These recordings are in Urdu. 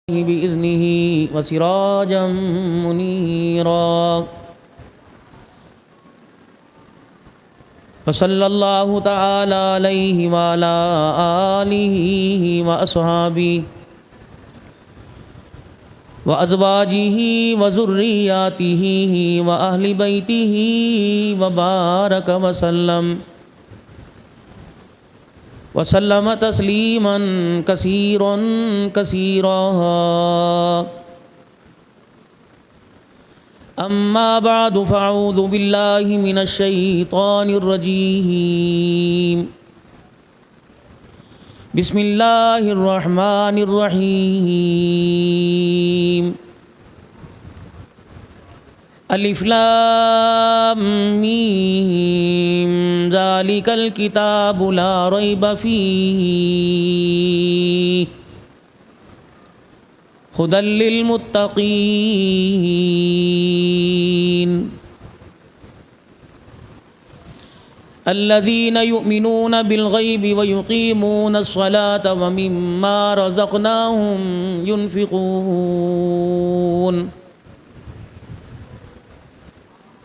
بإذنه وسراجا منيرا وصلى الله تعالى عليه وعلى آله وأصحابه وأزواجه وذرياته وأهل بيته وبارك وسلم تسلیما کثیرا کثیرا اما بعد فاعوذ باللہ من الشیطان الرجیم بسم اللہ الرحمن الرحیم الف لام میم ذالک الکتاب لا ریب فیہ ھدی للمتقین الذین یؤمنون بالغیب ویقیمون الصلاة ومما رزقناہم ینفقون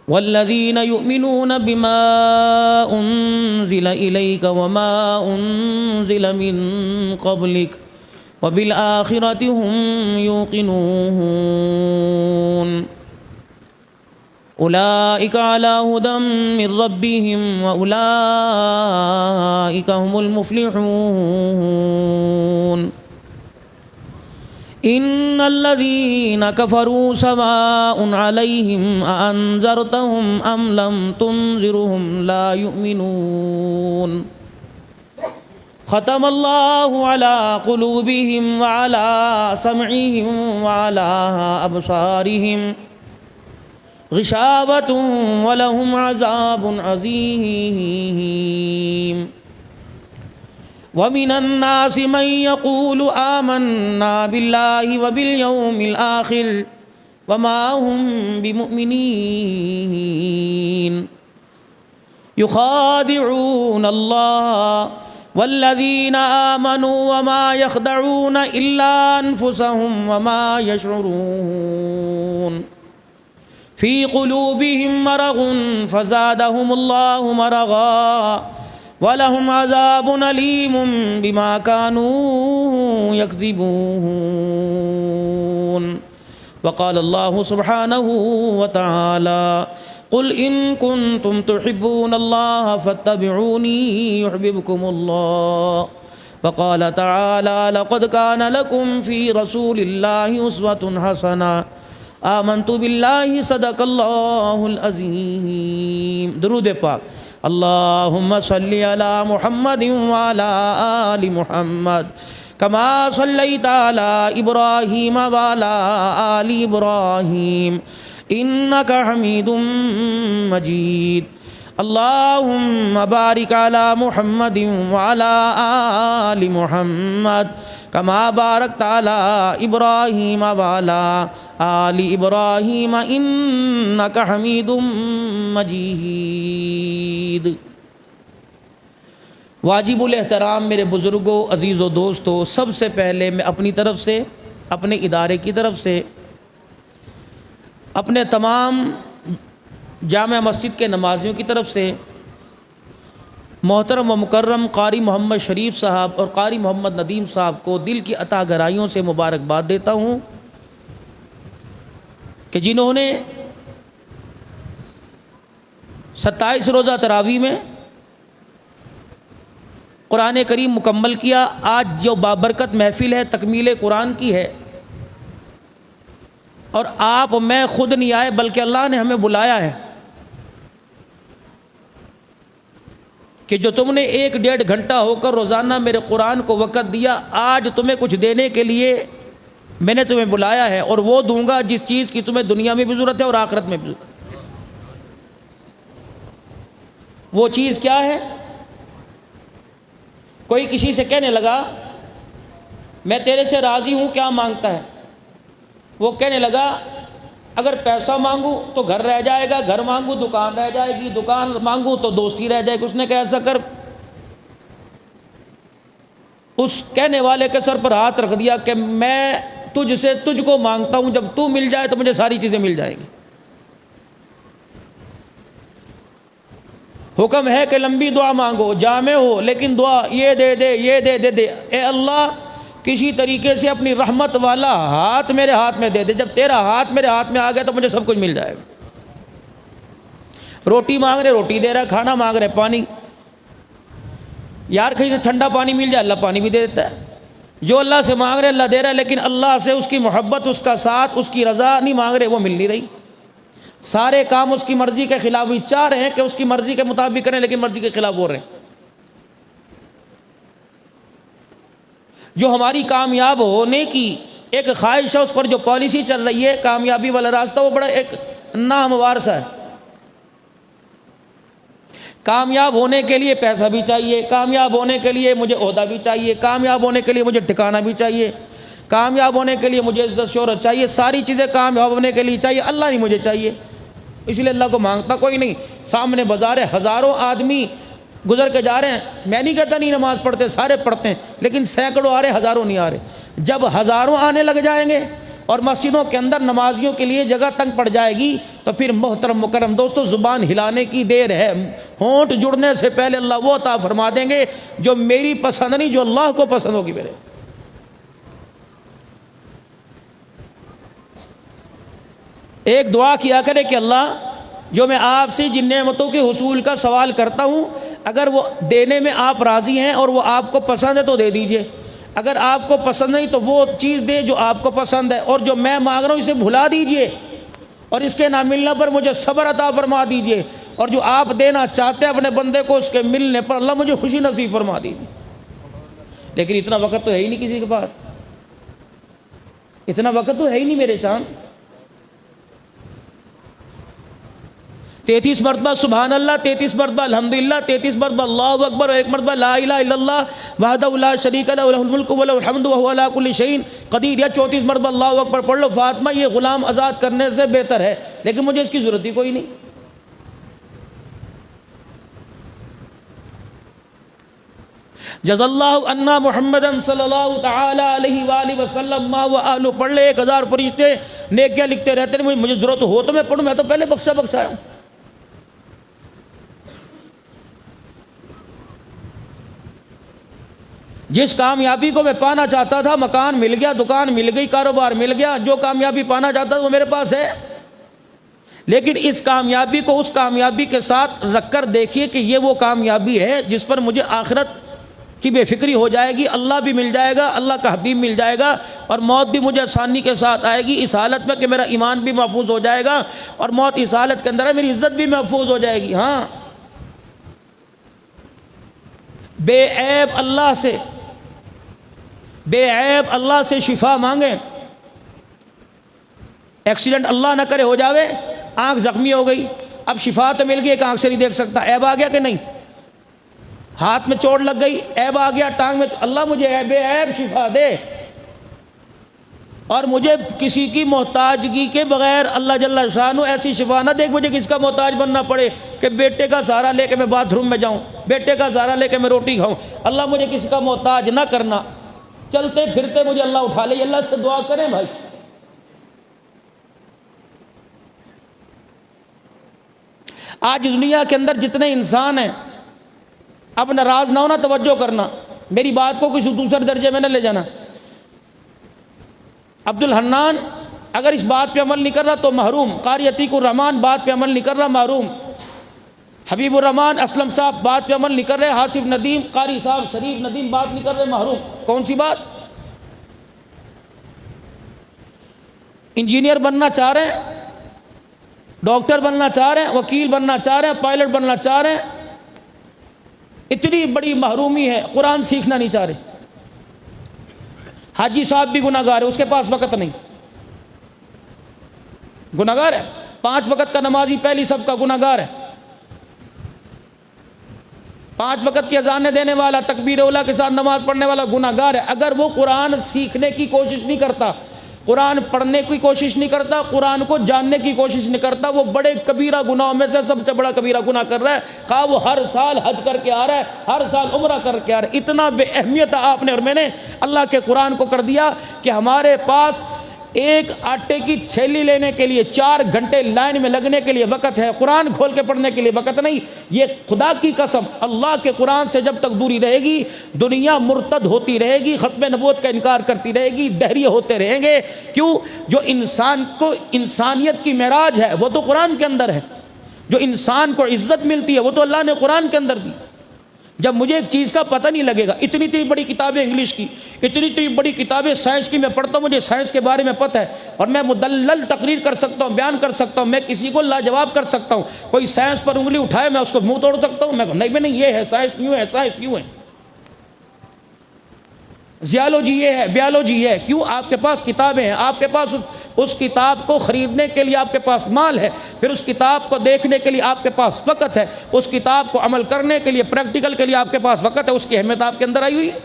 والذین یؤمنون بما انزل الیک وما انزل من قبلک وبالآخرۃ هم یوقنون اولئک علی ھدی من ربہم واولئک هم المفلحون ان الذين كفروا سواء عليهم أأنذرتهم ام لم تنذرهم لا يؤمنون ختم الله على قلوبهم وعلى سمعهم وعلى أبصارهم غشاوة ولهم عذاب عظيم ومن الناس من يقول آمنا بالله وباليوم الآخر وما هم بمؤمنين يخادعون الله والذين آمنوا وما يخدعون إلا أنفسهم وما يشعرون في قلوبهم مرض فزادهم الله مرضا وَلَهُمْ عَذَابٌ أَلِيمٌ بِمَا كَانُوا يَكْذِبُونَ وقال الله سبحانه وتعالى قل إن كنتم تحبون الله فاتبعوني يحببكم الله وقال تعالى لقد كان لكم في رسول الله أسوة حسنة آمنت بالله صدق الله العظيم درود پاک اللهم صل على محمد وعلى آل محمد كما صليت على إبراهيم وعلى آل إبراهيم إنك حميد مجيد اللهم بارك على محمد وعلى آل محمد كما باركت على إبراهيم وعلى آل إبراهيم إنك حميد مجيد واجب الاحترام میرے بزرگوں، عزیز و دوستو، سب سے پہلے میں اپنی طرف سے، اپنے ادارے کی طرف سے، اپنے تمام جامع مسجد کے نمازیوں کی طرف سے محترم و مکرم قاری محمد شریف صاحب اور قاری محمد ندیم صاحب کو دل کی عطا گہرائیوں سے مبارکباد دیتا ہوں کہ جنہوں نے 27 روزہ تراویح میں قرآن کریم مکمل کیا۔ آج جو بابرکت محفل ہے تکمیل قرآن کی ہے، اور آپ میں خود نہیں آئے بلکہ اللہ نے ہمیں بلایا ہے کہ جو تم نے 1-1.5 گھنٹہ ہو کر روزانہ میرے قرآن کو وقت دیا، آج تمہیں کچھ دینے کے لیے میں نے تمہیں بلایا ہے، اور وہ دوں گا جس چیز کی تمہیں دنیا میں بھی ضرورت ہے اور آخرت میں بھی ضرورت ہے۔ وہ چیز کیا ہے؟ کوئی کسی سے کہنے لگا میں تیرے سے راضی ہوں، کیا مانگتا ہے؟ وہ کہنے لگا اگر پیسہ مانگوں تو گھر رہ جائے گا، گھر مانگوں دکان رہ جائے گی، دکان مانگوں تو دوستی رہ جائے گی۔ اس نے کہا ایسا کر، اس کہنے والے کے سر پر ہاتھ رکھ دیا کہ میں تجھ سے تجھ کو مانگتا ہوں، جب تو مل جائے تو مجھے ساری چیزیں مل جائیں گی۔ حکم ہے کہ لمبی دعا مانگو، جامع ہو، لیکن دعا یہ دے دے یہ دے دے دے۔ اے اللہ کسی طریقے سے اپنی رحمت والا ہاتھ میرے ہاتھ میں دے دے، جب تیرا ہاتھ میرے ہاتھ میں آ گیا تو مجھے سب کچھ مل جائے گا۔ روٹی مانگ رہے روٹی دے رہا ہے، کھانا مانگ رہے پانی، یار کہیں سے ٹھنڈا پانی مل جائے اللہ پانی بھی دے دیتا ہے۔ جو اللہ سے مانگ رہے اللہ دے رہا ہے، لیکن اللہ سے اس کی محبت، اس کا ساتھ، اس کی رضا نہیں مانگ رہے، وہ مل نہیں رہی۔ سارے کام اس کی مرضی کے خلاف ہی، چاہ رہے ہیں کہ اس کی مرضی کے مطابق کریں لیکن مرضی کے خلاف ہو رہے ہیں۔ جو ہماری کامیاب ہونے کی ایک خواہش ہے، اس پر جو پالیسی چل رہی ہے کامیابی والا راستہ، وہ بڑا ایک ناہموار سا ہے۔ کامیاب ہونے کے لیے پیسہ بھی چاہیے، کامیاب ہونے کے لیے مجھے عہدہ بھی چاہیے، کامیاب ہونے کے لیے مجھے ٹھکانہ بھی چاہیے، کامیاب ہونے کے لیے مجھے عزت شہرت چاہیے، ساری چیزیں کامیاب ہونے کے لیے چاہیے، اللہ نہیں مجھے چاہیے۔ اس لیے اللہ کو مانگتا کوئی نہیں۔ سامنے بازار ہے، ہزاروں آدمی گزر کے جا رہے ہیں، میں نہیں کہتا نہیں نماز پڑھتے، سارے پڑھتے ہیں، لیکن سینکڑوں آ رہے، ہزاروں نہیں آ رہے۔ جب ہزاروں آنے لگ جائیں گے اور مسجدوں کے اندر نمازیوں کے لیے جگہ تنگ پڑ جائے گی تو پھر محترم مکرم دوستو زبان ہلانے کی دیر ہے۔ ہونٹ جڑنے سے پہلے اللہ وہ عطا فرما دیں گے جو میری پسند نہیں، جو اللہ کو پسند ہوگی میرے۔ ایک دعا کیا کرے کہ اللہ جو میں آپ سے جن نعمتوں کے حصول کا سوال کرتا ہوں، اگر وہ دینے میں آپ راضی ہیں اور وہ آپ کو پسند ہے تو دے دیجئے، اگر آپ کو پسند نہیں تو وہ چیز دے جو آپ کو پسند ہے، اور جو میں مانگ رہا ہوں اسے بھلا دیجئے، اور اس کے نہ ملنے پر مجھے صبر عطا فرما دیجئے، اور جو آپ دینا چاہتے ہیں اپنے بندے کو اس کے ملنے پر اللہ مجھے خوشی نصیب فرما دیجئے۔ لیکن اتنا وقت تو ہے ہی نہیں کسی کے پاس، اتنا وقت تو ہے ہی نہیں میرے چاند۔ 33 مرتبہ سبحان اللہ، 33 مرتبہ الحمدللہ، 33 مرتبہ اللہ اکبر، اور ایک مرتبہ لا الہ الا اللہ وحدہ لا شریک لہ لہ الملک ولہ الحمد وہو علی کل شیء قدیر، یا 34 مرتبہ اللہ اکبر پڑھ لو۔ فاطمہ یہ غلام آزاد کرنے سے بہتر ہے، لیکن مجھے اس کی ضرورت ہی کوئی نہیں۔ جزا اللہ عنا محمدا صلی اللہ تعالی علیہ وآلہ وسلم ما وآلہ پڑھ لے، 1000 فرشتے نیکیاں لکھتے رہتے ہیں، مجھے ضرورت ہو تو میں پڑھوں، میں تو پہلے بخشا ہوں۔ جس کامیابی کو میں پانا چاہتا تھا، مکان مل گیا، دکان مل گئی، کاروبار مل گیا، جو کامیابی پانا چاہتا تھا وہ میرے پاس ہے، لیکن اس کامیابی کو اس کامیابی کے ساتھ رکھ کر دیکھیے کہ یہ وہ کامیابی ہے جس پر مجھے آخرت کی بے فکری ہو جائے گی، اللہ بھی مل جائے گا، اللہ کا حبیب مل جائے گا، اور موت بھی مجھے آسانی کے ساتھ آئے گی، اس حالت میں کہ میرا ایمان بھی محفوظ ہو جائے گا، اور موت اس حالت کے اندر ہے میری عزت بھی محفوظ ہو جائے گی۔ ہاں، بے عیب اللہ سے، بے عیب اللہ سے شفا مانگیں۔ ایکسیڈنٹ اللہ نہ کرے ہو جاوے، آنکھ زخمی ہو گئی، اب شفا تو مل گئی، ایک آنکھ سے نہیں دیکھ سکتا، عیب آ گیا کہ نہیں؟ ہاتھ میں چوٹ لگ گئی، عیب آ گیا، ٹانگ میں، اللہ مجھے بے عیب شفا دے، اور مجھے کسی کی محتاجگی کے بغیر اللہ جل شانہ ایسی شفا نہ دے کہ مجھے کس کا محتاج بننا پڑے، کہ بیٹے کا سہارا لے کے میں باتھ روم میں جاؤں، بیٹے کا سہارا لے کے میں روٹی کھاؤں۔ اللہ مجھے کسی کا محتاج نہ کرنا، چلتے پھرتے مجھے اللہ اٹھا لے۔ اللہ سے دعا کریں بھائی۔ آج دنیا کے اندر جتنے انسان ہیں، اب ناراض نہ ہونا، توجہ کرنا، میری بات کو کسی دوسرے درجے میں نہ لے جانا۔ عبد الحنان اگر اس بات پہ عمل نہیں کر رہا تو محروم، قاری عتیق الرحمان بات پہ عمل نہیں کر رہا، محروم، حبیب الرحمان اسلم صاحب بات پہ عمل نہیں کر رہے، حاسب ندیم قاری صاحب شریف ندیم بات نہیں کر رہے، محروم۔ کون سی بات؟ انجینئر بننا چاہ رہے ہیں، ڈاکٹر بننا چاہ رہے ہیں، وکیل بننا چاہ رہے ہیں، پائلٹ بننا چاہ رہے ہیں، اتنی بڑی محرومی ہے، قرآن سیکھنا نہیں چاہ رہے۔ حاجی صاحب بھی گناہ گار ہے، اس کے پاس وقت نہیں، گناہ گار ہے، 5 وقت کا نمازی پہلی صف کا گناہ گار ہے، 5 وقت کی اذانیں دینے والا، تکبیر اولیٰ کے ساتھ نماز پڑھنے والا گناہ گار ہے۔ اگر وہ قرآن سیکھنے کی کوشش نہیں کرتا، قرآن پڑھنے کی کوشش نہیں کرتا، قرآن کو جاننے کی کوشش نہیں کرتا، وہ بڑے کبیرہ گناہوں میں سے سب سے بڑا کبیرہ گناہ کر رہا ہے، خواہ وہ ہر سال حج کر کے آ رہا ہے، ہر سال عمرہ کر کے آ رہا ہے۔ اتنا بے اہمیت آپ نے اور میں نے اللہ کے قرآن کو کر دیا کہ ہمارے پاس ایک آٹے کی چھیلی لینے کے لیے 4 گھنٹے لائن میں لگنے کے لیے وقت ہے، قرآن کھول کے پڑھنے کے لیے وقت نہیں۔ یہ خدا کی قسم، اللہ کے قرآن سے جب تک دوری رہے گی، دنیا مرتد ہوتی رہے گی، ختم نبوت کا انکار کرتی رہے گی، دہریے ہوتے رہیں گے۔ کیوں؟ جو انسان کو انسانیت کی معراج ہے وہ تو قرآن کے اندر ہے، جو انسان کو عزت ملتی ہے وہ تو اللہ نے قرآن کے اندر دی۔ جب مجھے ایک چیز کا پتہ نہیں لگے گا، اتنی بڑی کتابیں انگلش کی، اتنی بڑی کتابیں سائنس کی میں پڑھتا ہوں، مجھے سائنس کے بارے میں پتہ ہے اور میں مدلل تقریر کر سکتا ہوں، بیان کر سکتا ہوں، میں کسی کو لاجواب کر سکتا ہوں۔ کوئی سائنس پر انگلی اٹھائے میں اس کو منہ توڑ سکتا ہوں، میں نہیں یہ ہے سائنس یوں ہے، سائنس یوں ہے، زیالوجی یہ ہے، بیالوجی یہ ہے۔ کیوں؟ آپ کے پاس کتابیں ہیں، آپ کے پاس اس کتاب کو خریدنے کے لیے آپ کے پاس مال ہے، پھر اس کتاب کو دیکھنے کے لیے آپ کے پاس وقت ہے، اس کتاب کو عمل کرنے کے لیے، پریکٹیکل کے لیے آپ کے پاس وقت ہے، اس کی اہمیت آپ کے اندر آئی ہوئی ہے۔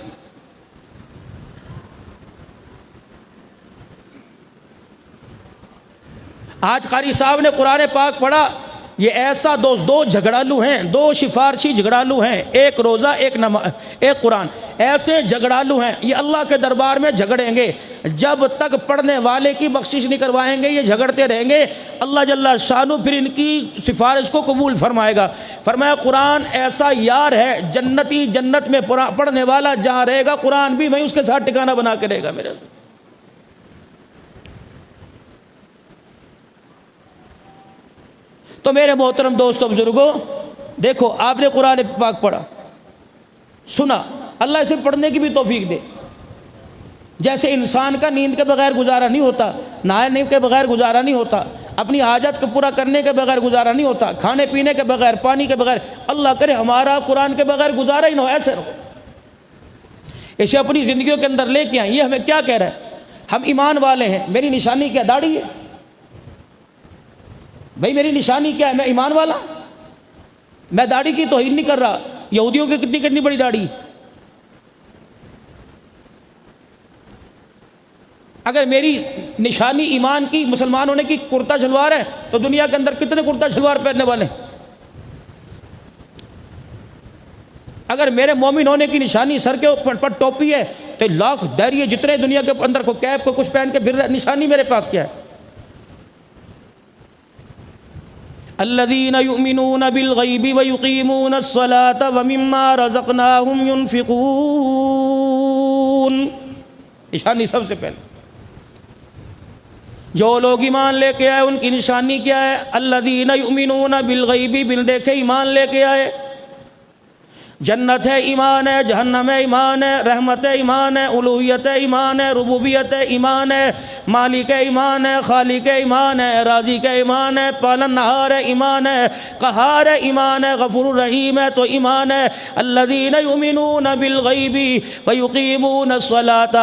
آج قاری صاحب نے قرآن پاک پڑھا، یہ ایسا دو جھگڑالو ہیں، 2 سفارشی جھگڑالو ہیں، ایک روزہ ایک قرآن، ایسے جھگڑالو ہیں، یہ اللہ کے دربار میں جھگڑیں گے جب تک پڑھنے والے کی بخشش نہیں کروائیں گے، یہ جھگڑتے رہیں گے۔ اللہ جل شانہ پھر ان کی سفارش کو قبول فرمائے گا۔ فرمایا قرآن ایسا یار ہے، جنتی جنت میں پڑھنے والا جہاں رہے گا، قرآن بھی وہیں اس کے ساتھ ٹھکانہ بنا کے رہے گا۔ میرے تو میرے محترم دوستوں بزرگوں، دیکھو آپ نے قرآن پاک پڑھا، سنا، اللہ اسے پڑھنے کی بھی توفیق دے۔ جیسے انسان کا نیند کے بغیر گزارا نہیں ہوتا، نہانے کے بغیر گزارا نہیں ہوتا، اپنی حاجت کو پورا کرنے کے بغیر گزارا نہیں ہوتا، کھانے پینے کے بغیر، پانی کے بغیر، اللہ کرے ہمارا قرآن کے بغیر گزارا ہی نہ ہو، ایسے رہو، اسے اپنی زندگیوں کے اندر لے کے آئیں۔ یہ ہمیں کیا کہہ رہا ہے؟ ہم ایمان والے ہیں، میری نشانی کیا؟ داڑھی ہے بھائی، میری نشانی کیا ہے؟ میں ایمان والا، میں داڑھی کی توہین نہیں کر رہا۔ یہودیوں کی کتنی بڑی داڑھی، اگر میری نشانی ایمان کی، مسلمان ہونے کی کرتا شلوار ہے تو دنیا کے اندر کتنے کرتا شلوار پہننے والے ہیں؟ اگر میرے مومن ہونے کی نشانی سر کے اوپر ٹوپی ہے تو لاکھ دہریے جتنے دنیا کے اندر کو کیپ کو کچھ پہن کے پھر رہے، نشانی میرے پاس کیا ہے؟ الذين يؤمنون بالغيب ويقيمون الصلاة ومما رزقناهم ينفقون، نشانی سب سے پہلے جو لوگ ایمان لے کے آئے ان کی نشانی کیا ہے؟ الذين يؤمنون بالغيب، بن دیکھے ایمان لے کے آئے۔ جنت ہے ایمان ہے، جہنم ہے ایمان ہے، رحمت ہے ایمان ہے، الوہیت ہے ایمان ہے، ربوبیت ہے ایمان ہے، مالک ہے ایمان ہے، خالق ہے ایمان ہے، رازق ہے ایمان ہے، پالن نہار ہے ایمان ہے، قہار ہے ایمان ہے، غفور الرحیم ہے تو ایمان ہے۔ الذین یؤمنون بالغیب ویقیمون الصلاۃ،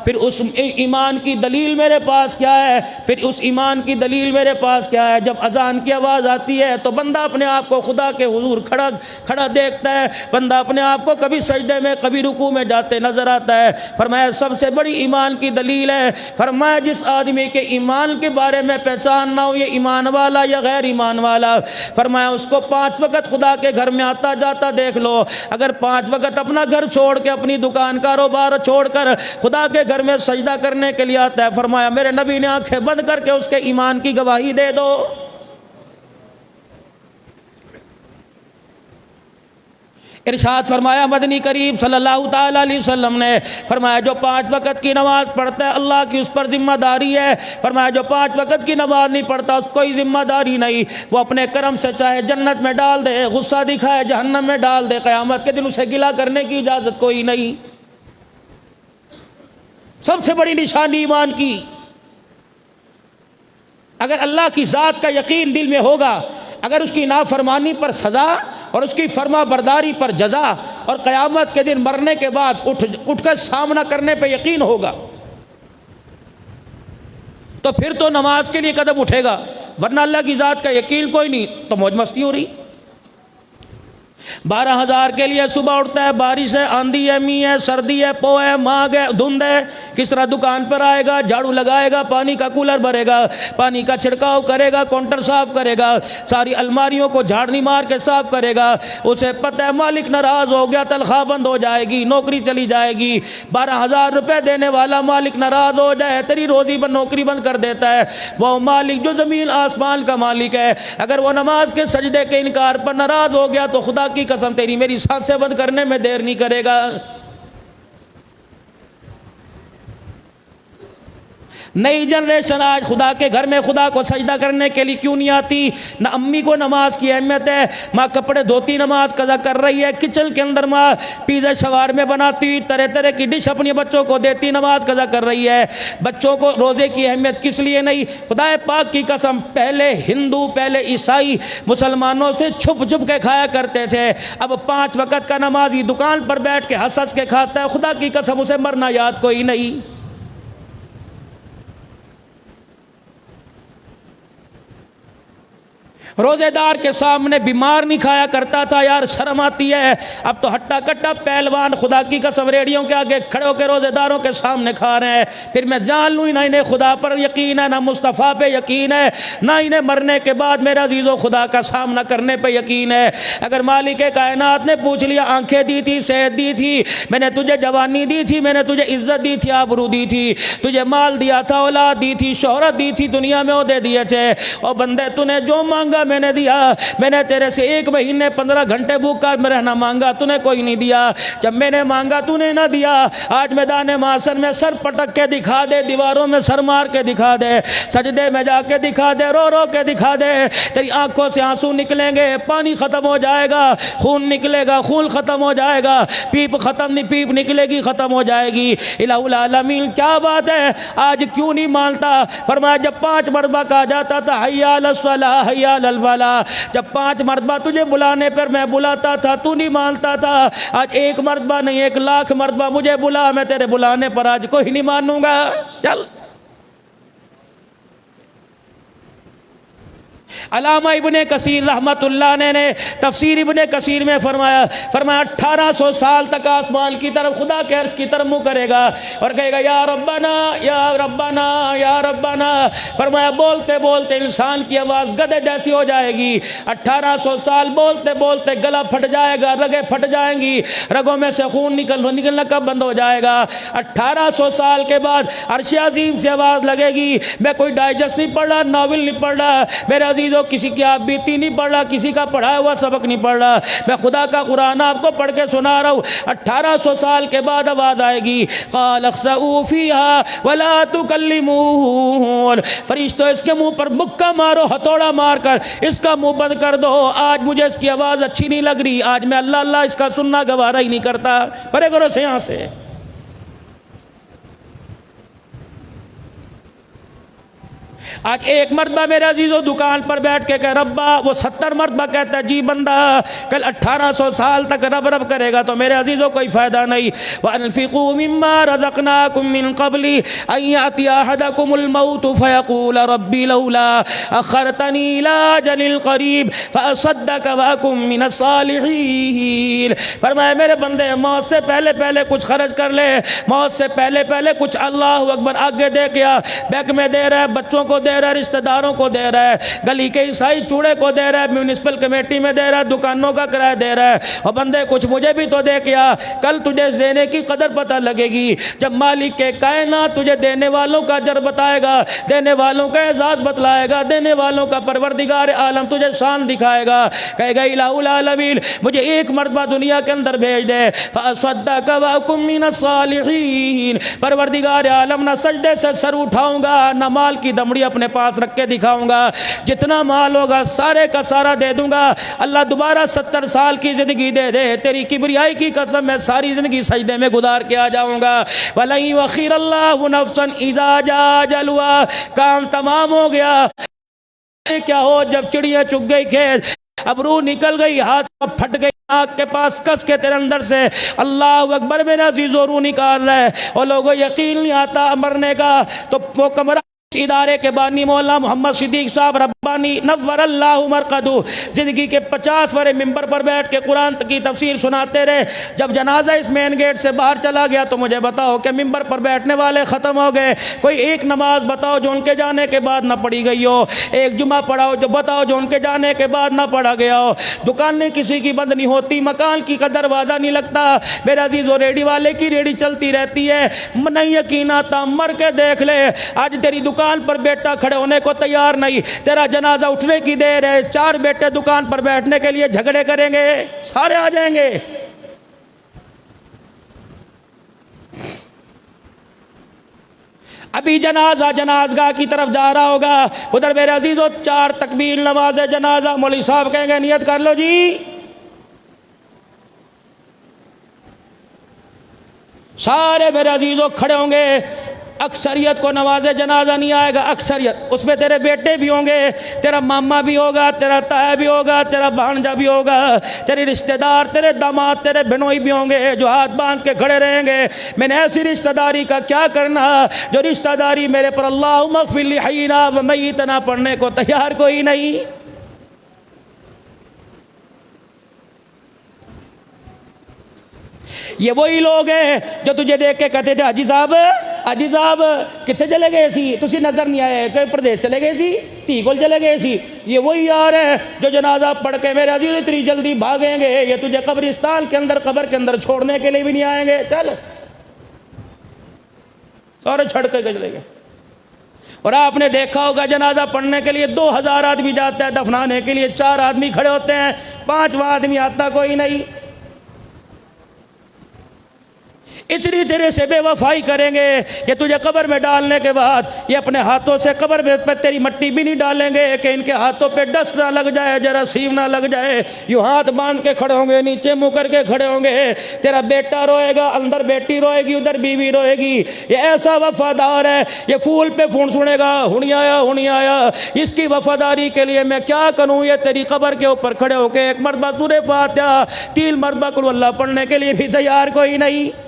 پھر اس ایمان کی دلیل میرے پاس کیا ہے؟ پھر اس ایمان کی دلیل میرے پاس کیا ہے؟ جب اذان کی آواز آتی ہے تو بندہ اپنے آپ کو خدا کے حضور کھڑا دیکھتا ہے، بندہ اپنے آپ کو کبھی سجدے میں کبھی رکوع میں جاتے نظر آتا ہے۔ فرمایا سب سے بڑی ایمان کی دلیل ہے، فرمایا جس آدمی کے ایمان کے بارے میں پہچان نہ ہو یہ ایمان والا یا غیر ایمان والا، فرمایا اس کو 5 وقت خدا کے گھر میں آتا جاتا دیکھ لو۔ اگر 5 وقت اپنا گھر چھوڑ کے، اپنی دکان کاروبار چھوڑ کر خدا کے گھر میں سجدہ کرنے کے لیے آتا ہے، فرمایا میرے نبی نے آنکھیں بند کر کے اس کے ایمان کی گواہی دے دو۔ ارشاد فرمایا مدنی کریم صلی اللہ تعالی علیہ وسلم نے، فرمایا جو 5 وقت کی نماز پڑھتا ہے اللہ کی اس پر ذمہ داری ہے، فرمایا جو 5 وقت کی نماز نہیں پڑھتا اس کوئی ذمہ داری نہیں، وہ اپنے کرم سے چاہے جنت میں ڈال دے، غصہ دکھائے جہنم میں ڈال دے، قیامت کے دن اسے گلہ کرنے کی اجازت کوئی نہیں۔ سب سے بڑی نشانی ایمان کی، اگر اللہ کی ذات کا یقین دل میں ہوگا، اگر اس کی نافرمانی پر سزا اور اس کی فرما برداری پر جزا اور قیامت کے دن مرنے کے بعد اٹھ کر سامنا کرنے پہ یقین ہوگا تو پھر تو نماز کے لیے قدم اٹھے گا، ورنہ اللہ کی ذات کا یقین کوئی نہیں تو موج مستی ہو رہی۔ 12,000 کے لیے صبح اٹھتا ہے، بارش ہے، آندھی ہے، می ہے، سردی ہے، پو ہے، ماگ ہے، دھند ہے، کس طرح دکان پر آئے گا، جھاڑو لگائے گا، پانی کا کولر بھرے گا، پانی کا چھڑکاؤ کرے گا، کاؤنٹر صاف کرے گا، ساری الماریوں کو جھاڑنی مار کے صاف کرے گا۔ اسے پتہ ہے مالک ناراض ہو گیا، تنخواہ بند ہو جائے گی، نوکری چلی جائے گی۔ 12,000 روپے دینے والا مالک ناراض ہو جائے، تیری روزی نوکری بند کر دیتا ہے۔ وہ مالک جو زمین آسمان کا مالک ہے، اگر وہ نماز کے سجدے کے انکار پر ناراض ہو گیا تو خدا کی قسم تیری میری سانسیں بند کرنے میں دیر نہیں کرے گا۔ نئی جنریشن آج خدا کے گھر میں خدا کو سجدہ کرنے کے لیے کیوں نہیں آتی؟ نہ امی کو نماز کی اہمیت ہے، ماں کپڑے دھوتی نماز قضا کر رہی ہے، کچن کے اندر ماں پیزا شوارمے بناتی، طرح طرح کی ڈش اپنی بچوں کو دیتی، نماز قضا کر رہی ہے۔ بچوں کو روزے کی اہمیت کس لیے نہیں؟ خدا پاک کی قسم پہلے ہندو، پہلے عیسائی مسلمانوں سے چھپ چھپ کے کھایا کرتے تھے، اب 5 وقت کا نمازی دکان پر بیٹھ کے ہنس ہنس کے کھاتا ہے، خدا کی قسم اسے مرنا یاد کوئی نہیں۔ روزے دار کے سامنے بیمار نہیں کھایا کرتا تھا، یار شرم آتی ہے۔ اب تو ہٹا کٹا پہلوان خدا کی قسم ریڑیوں کے آگے کھڑے ہو کے روزے داروں کے سامنے کھا رہے ہیں۔ پھر میں جان لوں نہ انہیں خدا پر یقین ہے، نہ مصطفیٰ پہ یقین ہے، نہ انہیں مرنے کے بعد میرا عزیزو خدا کا سامنا کرنے پہ یقین ہے۔ اگر مالک کائنات نے پوچھ لیا، آنکھیں دی تھی، صحت دی تھی، میں نے تجھے جوانی دی تھی، میں نے تجھے عزت دی تھی، آبرو دی تھی، تجھے مال دیا تھا، اولاد دی تھی، شہرت دی تھی، دنیا میں عہدے دیے تھے، اور بندے تو نے جو مانگا میں نے دیا۔ میں نے تیرے سے 1 مہینے 15 گھنٹے بھوکا میں رہنا مانگا، تو نے کوئی نہیں دیا۔ جب میں نے مانگا تو نے نہ دیا۔ آج میدان محشر میں سر پٹک کے دکھا دے، دیواروں میں سر مار کے دکھا دے، سجدے میں جا کے دکھا دے، رو رو کے دکھا دے، تیری آنکھوں سے آنسو نکلیں گے، پانی ختم ہو جائے گا، خون نکلے گا، خون ختم ہو جائے گا، پیپ ختم نہیں، پیپ نکلے گی، ختم ہو جائے گی۔ الہ العالمین کیا بات ہے، آج کیوں نہیں مانتا؟ فرمایا جب 5 مرتبہ کہا جاتا تھا حی علی الصلاۃ حی علی الفلاح، جب 5 مرتبہ تجھے بلانے پر میں بلاتا تھا تو نہیں مانتا تھا۔ آج 1 مرتبہ نہیں 1,00,000 مرتبہ مجھے بلا، میں تیرے بلانے پر آج کوئی نہیں مانوں گا۔ چل علامہ ابن کثیر رحمت اللہ نے تفسیر ابن کثیر میں فرمایا 1800 سال تک آسمان کی طرف خدا کے عرش کی طرف منہ کرے گا اور کہے گا یا ربنا یا ربنا یا ربنا۔ فرمایا بولتے بولتے انسان کی آواز گدھے جیسی ہو جائے گی۔ 1800 سال بولتے بولتے گلا پھٹ جائے گا، رگیں پھٹ جائیں گی، رگوں میں سے خون نکلنا کب بند ہو جائے گا؟ 1800 سال کے بعد عرش عظیم سے آواز لگے گی۔ میں کوئی ڈائجسٹ نہیں پڑھ رہا، ناول نہیں پڑھ رہا میرے عزیزوں، کسی کی آپ بیتی نہیں پڑھ رہا، کسی کا پڑھایا ہوا سبق نہیں پڑھ رہا، میں خدا کا قرآن آپ کو پڑھ کے سنا رہا ہوں۔ 1800 سال کے بعد آواز آئے گی قال اخسئوا فیہا ولا تکلمون۔ فرشتوں اس کے منہ پر مکہ مارو، ہتھوڑا مار کر اس کا منہ بند کر دو، آج مجھے اس کی آواز اچھی نہیں لگ رہی، آج میں اللہ اللہ اس کا سننا گوارا ہی نہیں کرتا، پرے کرو سے یہاں سے۔ آج 1 مرتبہ میرے عزیزو دکان پر بیٹھ کے کہ ربا، وہ 70 مرتبہ کہتا ہے جی بندہ، کل 1800 سال تک رب رب کرے گا تو میرے عزیزو کوئی فائدہ نہیں۔ وَأَنفِقُوا مِمَّا رَزَقْنَاكُم مِّن قَبْلِ أَن يَأْتِيَ أَحَدَكُمُ الْمَوْتُ فَيَقُولَ رَبِّ لَوْلَا أَخَّرْتَنِي إِلَىٰ أَجَلٍ قَرِيبٍ فَأَصَدَّقَ وَأَكُن مِّنَ الصَّالِحِينَ۔ فرمایا میرے بندے موت سے پہلے پہلے کچھ خرچ کر لے، موت سے پہلے پہلے کچھ اللہ اکبر آگے دے کیا، بینک میں دے رہا ہے، بچوں کو دے رہا ہے، رشتہ داروں کو دے رہا ہے، گلی کے عیسائی چوڑے کو دے رہا ہے، میونسپل کمیٹی میں دے رہا ہے، دکانوں کا کرایہ دے رہا ہے، اور بندے کچھ مجھے بھی تو دے کیا، کل تجھے دینے کی قدر پتہ لگے گی جب مالک کے کائنات تجھے دینے والوں کا اجر بتائے گا، دینے والوں کا اعزاز بتلائے گا، دینے والوں کا پروردگار عالم تجھے شان دکھائے گا، کہے گا الہ العالمین مجھے 1 مرتبہ دنیا کے اندر بھیج دے، فَأَصَدَّقَ وَأَكُن مِّنَ الصَّالِحِينَ۔ پروردگار عالم نہ سجدے سے سر اٹھاؤں گا، نہ مال کی دمڑی اپنے پاس رکھ کے دکھاؤں گا، جتنا مال ہوگا سارے کا سارا دے دوں گا۔ اللہ دوبارہ 70 سال کی زندگی دے دے، تیری کبریائی کی قسم میں ساری زندگی سجدے میں گزار کے آ جاؤں گا۔ وَلَن يُؤَخِّرَ اللَّهُ نَفْسًا إِذَا جَاءَ أَجَلُهَا۔ کام تمام ہو گیا، کیا ہو جب چڑیاں چگ گئی کھیت، ابرو نکل گئی، ہاتھ پھٹ گئی، آگ کے پاس کس کے تیرے اندر سے اللہ اکبر میرا عزیز روح نکال رہا ہے، اور لوگوں یقین نہیں آتا مرنے کا، تو وہ کمرہ ادارے کے بانی مولانا محمد صدیق صاحب رب بانی نور اللہ مرقدو زندگی کے 50 برے ممبر پر بیٹھ کے قرآن کی تفسیر سناتے رہے. جب جنازہ اس مین گیٹ سے باہر چلا گیا تو مجھے بتاؤ کہ ممبر پر بیٹھنے والے ختم ہو گئے. کوئی ایک نماز بتاؤ جو ان کے جانے کے بعد نہ پڑھی گئی ہو. ایک جمعہ پڑھاؤ جو بتاؤ جو ان کے جانے کے بعد نہ پڑھا گیا ہو. دکانیں کسی کی بند نہیں ہوتی, مکان کی کا دروازہ نہیں لگتا. میرے عزیزو ریڈی والے کی ریڈی چلتی رہتی ہے. نہیں یقین آتا مر کے دیکھ لے, آج تیری دکان پر بیٹا کھڑے ہونے کو تیار نہیں, تیرا جنازہ اٹھنے کی دیر ہے, 4 بیٹے دکان پر بیٹھنے کے لیے جھگڑے کریں گے, سارے آ جائیں گے. ابھی جنازہ جنازگاہ کی طرف جا رہا ہوگا, ادھر میرے عزیزو 4 تکبیر نماز جنازہ, مولوی صاحب کہیں گے نیت کر لو جی. سارے میرے عزیزو کھڑے ہوں گے. اکثریت کو نماز جنازہ نہیں آئے گا, اکثریت اس میں تیرے بیٹے بھی ہوں گے, تیرا ماما بھی ہوگا, تیرا تایا بھی ہوگا, تیرا بھانجا بھی ہوگا, تیرے رشتہ دار, تیرے داماد, تیرے بہنوئی بھی ہوں گے جو ہاتھ باندھ کے کھڑے رہیں گے. میں نے ایسی رشتہ داری کا کیا کرنا جو رشتہ داری میرے پر اللہم اغفر لی حینا و میتنا پڑھنے کو تیار کوئی نہیں. یہ وہی لوگ ہیں جو تجھے دیکھ کے کہتے تھے حاجی صاحب کتنے چلے گئے سی, تسی نظر نہیں آئے, کوئی پردیش چلے گئے سی, تھی گل چلے گئے سی. یہ وہی یار ہے جو جنازہ پڑھ کے میرے عزیز اتنی جلدی بھاگیں گے, یہ تجھے قبرستان کے اندر قبر کے اندر چھوڑنے کے لیے بھی نہیں آئیں گے. چل سارے چھڑ کے چلے گئے. اور آپ نے دیکھا ہوگا جنازہ پڑھنے کے لیے 2000 آدمی جاتا ہے, دفنانے کے لیے 4 آدمی کھڑے ہوتے ہیں, 5واں آدمی آتا کوئی نہیں. اتنی تیرے سے بے وفائی کریں گے کہ تجھے قبر میں ڈالنے کے بعد یہ اپنے ہاتھوں سے قبر میں تیری مٹی بھی نہیں ڈالیں گے کہ ان کے ہاتھوں پہ ڈسٹ نہ لگ جائے, جراثیم نہ لگ جائے. یوں ہاتھ باندھ کے کھڑے ہوں گے, نیچے منہ کر کے کھڑے ہوں گے. تیرا بیٹا روئے گا, اندر بیٹی روئے گی, ادھر بیوی روئے گی. یہ ایسا وفادار ہے, یہ پھول پہ فون سنے گا ہنی آیا. اس کی وفاداری کے لیے میں کیا کروں. یہ تیری قبر کے اوپر کھڑے ہو کے 1 مرتبہ سورہ فاتحہ 3 مرتبہ قل اللہ پڑھنے کے لیے بھی تیار کوئی نہیں.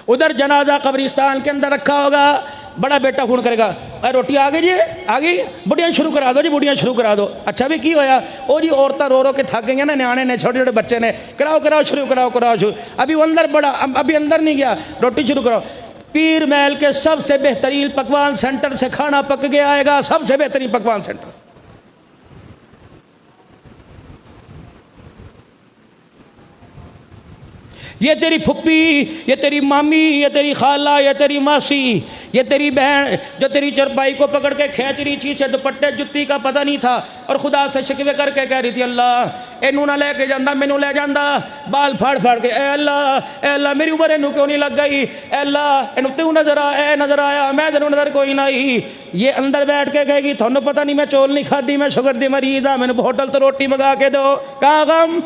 ادھر جنازہ قبرستان کے اندر رکھا ہوگا, بڑا بیٹا فون کرے گا, اے روٹی آ گئی جی, آ گئی, بڑیاں شروع کرا دو جی, بڑیاں شروع کرا دو. اچھا بھی کی ہویا, او جی عورتیں رو کے تھک گئی ہیں نا, نیانے نے, چھوٹے چھوٹے بچے نے, کراؤ شروع کراؤ. ابھی وہ اندر بڑا, ابھی اندر نہیں گیا, روٹی شروع کراؤ. پیر محل کے سب سے بہترین پکوان سینٹر سے کھانا پک کے آئے گا, سب سے بہترین پکوان سینٹر. یہ تیری پھپھی, یہ تیری مامی, یہ تیری خالہ, یہ تیری ماسی, یہ تیری بہن جو تیری چرپائی کو پکڑ کے کھینچ رہی تھی, سے دوپٹے جتی کا پتہ نہیں تھا, اور خدا سے شکوے کر کے کہہ رہی تھی اللہ اینو نہ لے کے جاندہ, مینو لے جاندہ, بال پھاڑ کے, اے اللہ میری عمر اینو کیوں نہیں لگ گئی, اے اللہ اینو تیوں نظر آیا, نظر آیا, میں تینوں نظر کوئی نہیں. یہ اندر بیٹھ کے کہے گی تھونوں پتہ نہیں میں چول نہیں کھادی, میں شوگر دی مریض ہاں, میں نے ہوٹل تو روٹی منگا کے دو. کہاں غم.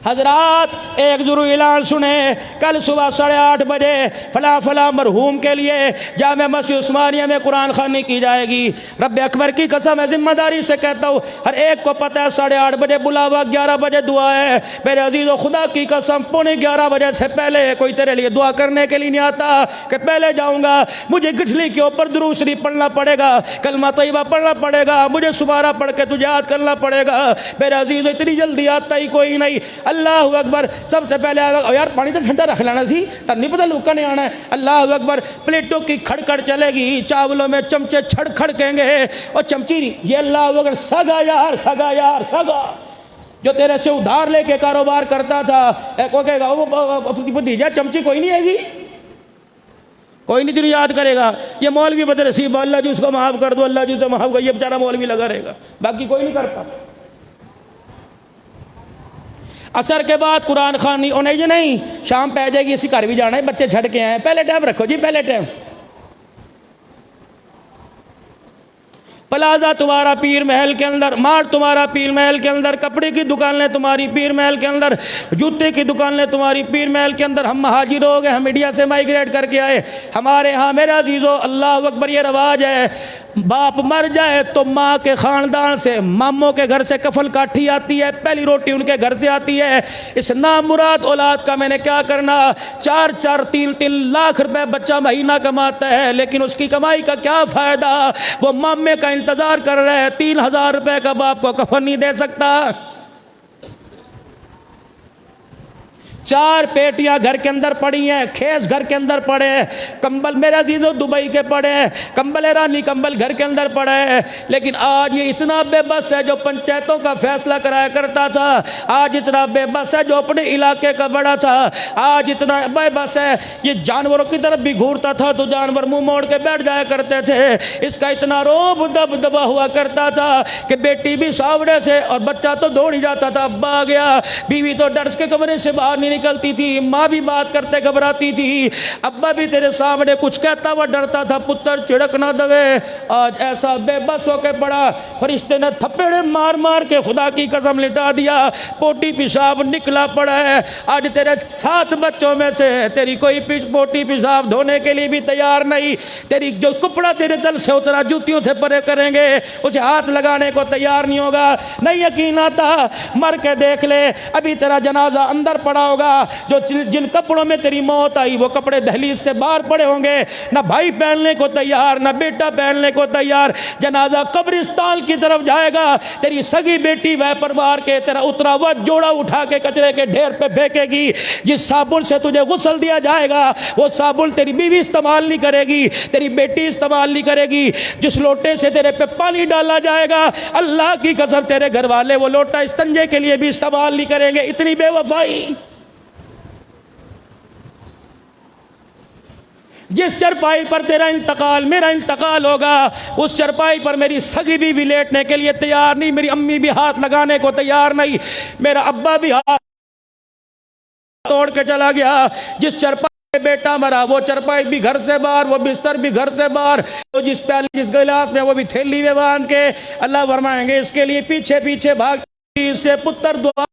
حضرات ایک ضرور اعلان سنیں, کل صبح 8:30 بجے فلاں مرحوم کے لیے جامع مسجد عثمانیہ میں قرآن خوانی کی جائے گی. رب اکبر کی قسم ہے, ذمہ داری سے کہتا ہوں, ہر ایک کو پتہ ہے 8:30 بجے بلاوا, 11 بجے دعا ہے. میرے عزیزو خدا کی قسم 11:15 بجے سے پہلے کوئی تیرے لیے دعا کرنے کے لیے نہیں آتا کہ پہلے جاؤں گا, مجھے گٹھلی کے اوپر درود شریف پڑھنا پڑے گا, کلمہ طیبہ پڑھنا پڑے گا, مجھے سبحانہ پڑھ کے تجھے یاد کرنا پڑے گا. میرے عزیزو اتنی جلدی آتا ہی کوئی نہیں. اللہ اکبر, سب سے پہلے یار پانی تو ٹھنڈا رکھ لینا سی, تب نہیں پتہ لوکا نہیں آنا ہے. اللہ اکبر, پلیٹوں کی کھڑکڑ چلے گی, چاولوں میں چمچے چھڑ کہیں گے, اور چمچی نہیں, یہ اللہ اکبر سگا یار سگا جو تیرے سے ادھار لے کے کاروبار کرتا تھا, وہ کہے گا بھتیجا چمچی کوئی نہیں ہے گی, کوئی نہیں تجھے یاد کرے گا. یہ مولوی بد نصیب, اللہ جی اس کو معاف کر دو, اللہ جی سے معاف کر, یہ بیچارہ مولوی لگا رہے گا, باقی کوئی نہیں کرتا. عصر کے بعد قرآن خوانی نہیں, شام پہ جائے گی, اسی گھر بھی جانا ہے, بچے چھڑ کے آئے, پہلے ٹائم رکھو جی, پہلے ٹائم. پلازا تمہارا پیر محل کے اندر, مارٹ تمہارا پیر محل کے اندر, کپڑے کی دکانیں تمہاری پیر محل کے اندر, جوتے کی دکانیں تمہاری پیر محل کے اندر. ہم مہاجر ہو گئے, ہم انڈیا سے مائیگریٹ کر کے آئے, ہمارے ہاں میرے عزیزو اللہ اکبر یہ رواج ہے, باپ مر جائے تو ماں کے خاندان سے، ماموں کے گھر سے کفن کاٹھی آتی ہے، پہلی روٹی ان کے گھر سے آتی ہے۔ اس نامراد اولاد کا میں نے کیا کرنا؟ 4-4 لاکھ روپے بچہ مہینہ کماتا ہے، لیکن اس کی کمائی کا کیا فائدہ؟ وہ مامے کا انتظار کر رہے ہیں، 3000 روپے کا باپ کو کفن نہیں دے سکتا۔ 4 پیٹیاں گھر کے اندر پڑی ہیں، کھیس گھر کے اندر پڑے ہیں، کمبل میرے عزیزو دبئی کے پڑے ہیں، کمبل ایرانی کمبل گھر کے اندر پڑے ہیں، لیکن آج یہ اتنا بے بس ہے جو پنچایتوں کا فیصلہ کرایا کرتا تھا، آج اتنا بے بس ہے جو اپنے علاقے کا بڑا تھا، آج اتنا بے بس ہے یہ جانوروں کی طرف بھی گھورتا تھا تو جانور منہ موڑ کے بیٹھ جایا کرتے تھے، اس کا اتنا روب دبدبا ہوا کرتا تھا کہ بیٹی بھی ساوڑے سے اور بچہ تو دوڑ ہی جاتا تھا، ابا آ گیا، بیوی تو ڈر کے کمرے سے باہر نہیں نکلتی تھی، ماں بھی بات کرتے گھبراتی تھی، ابا بھی تیرے سامنے کچھ کہتا ہوا ڈرتا تھا پتر چڑک نہ دوے۔ آج ایسا بے بس ہو کے پڑا، فرشتے نے تھپڑے مار مار کے خدا کی قسم لٹا دیا، پوٹی پیشاب نکلا پڑا ہے۔ آج تیرے 7 بچوں میں سے تیری کوئی پوٹی پیشاب دھونے کے لیے بھی تیار نہیں، تیری جو کپڑا تیرے دل سے اترا جوتیوں سے پرے کریں گے اسے ہاتھ لگانے کو تیار نہیں ہوگا۔ نہیں یقین آتا مر کے دیکھ لے، ابھی تیرا جنازہ اندر پڑا ہوگا، جو جن کپڑوں میں تیری موت آئی وہ کپڑے دہلیز سے باہر پڑے ہوں گے، نہ بھائی پہننے کو تیار نہ بیٹا پہننے کو تیار۔ جنازہ قبرستان کی طرف جائے گا، تیری سگی بیٹی ویپر مار کے تیرا اترا ہوا جوڑا اٹھا کے کچرے کے ڈھیر پہ پھینکے گی۔ جس صابن سے تجھے غسل دیا جائے گا وہ صابن تیری بیوی استعمال نہیں کرے گی، تیری بیٹی استعمال نہیں کرے گی۔ جس لوٹے سے تیرے پہ پانی ڈالا جائے گا اللہ کی قسم تیرے گھر والے وہ لوٹا استنجے کے لیے بھی استعمال نہیں کریں گے۔ اتنی بے وفائی۔ جس چرپائی پر تیرا انتقال میرا انتقال ہوگا اس چرپائی پر میری سگی بھی لیٹنے کے لیے تیار نہیں، میری امی بھی ہاتھ لگانے کو تیار نہیں، میرا ابا بھی ہاتھ توڑ کے چلا گیا۔ جس چرپائی بیٹا مرا وہ چرپائی بھی گھر سے باہر، وہ بستر بھی گھر سے باہر، وہ جس پیالی جس گلاس میں وہ بھی تھیلی میں باندھ کے اللہ فرمائیں گے اس کے لیے پیچھے پیچھے بھاگ سے پتر دعا۔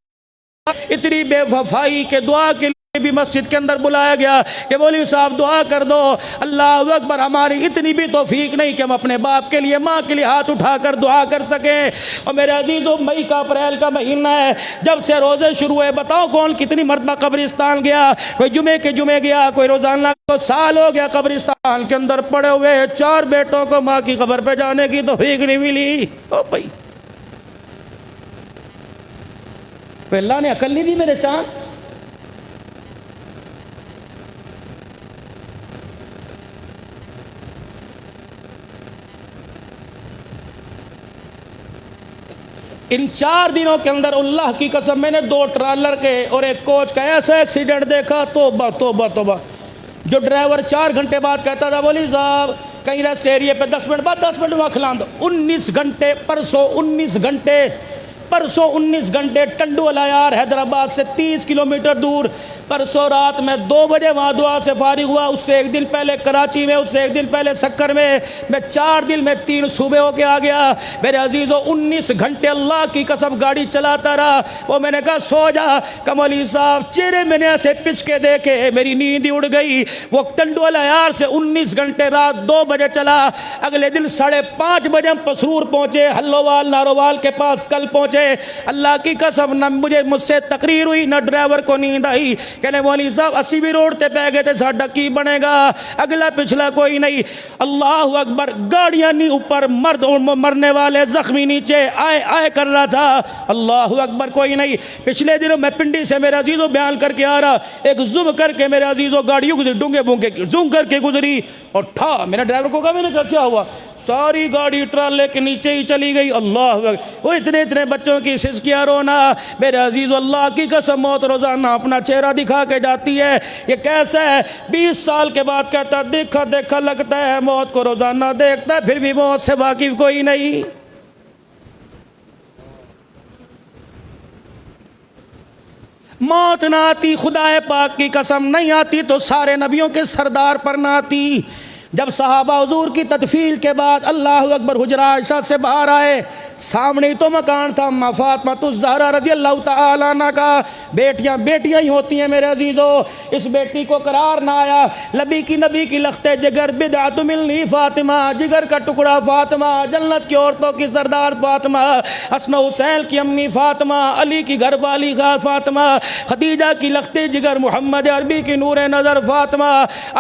اتنی بے وفائی کے دعا کے لیے بھی مسجد کے اندر بلایا گیا کہ مولوی صاحب دعا کر دو۔ اللہ اکبر، ہماری اتنی بھی توفیق نہیں کہ ہم اپنے باپ کے لیے ماں کے لیے ہاتھ اٹھا کر دعا کر سکیں۔ اور میرے عزیزو مئی کا اپریل کا مہینہ ہے، جب سے روزے شروع ہوئے بتاؤ کون کتنی مرتبہ قبرستان گیا؟ کوئی جمعے کے جمعے گیا، کوئی روزانہ، کو سال ہو گیا قبرستان کے اندر پڑے ہوئے۔ 4 بیٹوں کو ماں کی قبر پہ جانے کی توفیق نہیں ملی۔ او بھائی اللہ نے عقل نہیں دی میرے چاند؟ ان 4 دنوں کے اندر اللہ کی قسم میں نے 2 ٹرالر کے اور ایک کوچ کا ایسا ایکسیڈنٹ دیکھا، توبہ توبہ توبہ۔ جو ڈرائیور 4 گھنٹے بعد کہتا تھا بولی صاحب کہیں ریسٹ ایریے پہ 10 منٹ بعد 10 منٹ وہاں کھلان دو، 19 گھنٹے پرسوں 19 گھنٹے ٹنڈو الیار حیدرآباد سے 30 کلومیٹر دور، پرسوں رات میں 2 بجے وہاں دعا سے فارغ ہوا، اس سے 1 دن پہلے کراچی میں، اس سے 1 دن پہلے سکر میں 4 دن میں 3 صوبے ہو کے آ گیا۔ میرے عزیزو 19 گھنٹے اللہ کی قسم گاڑی چلاتا رہا۔ وہ میں نے کہا سو جا، کمولی صاحب چہرے میں نے ایسے پچ کے دیکھے میری نیند اڑ گئی۔ وہ ٹنڈو الیار سے 19 گھنٹے رات 2 بجے چلا، اگلے دن 5:30 بجے ہم پسرور پہنچے، ہلووال نارووال کے پاس کل پہنچے۔ اللہ کی قسم نہ مجھ سے تقریر ہوئی نہ ڈرائیور کو نیند آئی، کہنے مولوی صاحب 80 بھی روڈ تے پہ گئے تھے، ساڈا کی بنے گا، اگلا پچھلا کوئی نہیں۔ اللہ اکبر، گاڑیاں نہیں اوپر، مرد مرنے والے زخمی نیچے، آئے کر رہا تھا۔ اللہ اکبر، کوئی نہیں۔ پچھلے دنوں میں پنڈی سے میرے عزیزوں بیان کر کے آ رہا، ایک زوم کر کے میرے عزیزوں گاڑیوں گزری، ڈونگے بونگے زوم کر کے گزری اور میرا ڈرائیور کو کہا، میں نے کہا کیا ہوا؟ ساری گاڑی ٹرالے کے نیچے ہی چلی گئی۔ اللہ اکبر، وہ اتنے بچوں کی سسکیاں رونا۔ میرے عزیز اللہ کی قسم موت روزانہ اپنا چہرہ دکھا کے جاتی ہے۔ یہ کیسا ہے؟ 20 سال کے بعد کہتا دیکھا لگتا ہے موت کو روزانہ دیکھتا ہے، پھر بھی موت سے واقف کوئی نہیں۔ موت نہ آتی، خدا پاک کی قسم نہیں آتی تو سارے نبیوں کے سردار پر نہ آتی۔ جب صحابہ حضور کی تدفین کے بعد اللہ اکبر حجرہ عائشہ سے باہر آئے، سامنے ہی تو مکان تھا اماں فاطمہ الزہرا رضی اللہ تعالیٰ عنہ کا۔ بیٹیاں بیٹیاں ہی ہوتی ہیں میرے عزیزو، اس بیٹی کو قرار نہ آیا، نبی کی لختے جگر بدعت ملنی فاطمہ، جگر کا ٹکڑا فاطمہ، جنت کی عورتوں کی سردار فاطمہ، حسن حسین کی امی فاطمہ، علی کی گھر والی فاطمہ، خدیجہ کی لختے جگر محمد عربی کی نور نظر فاطمہ،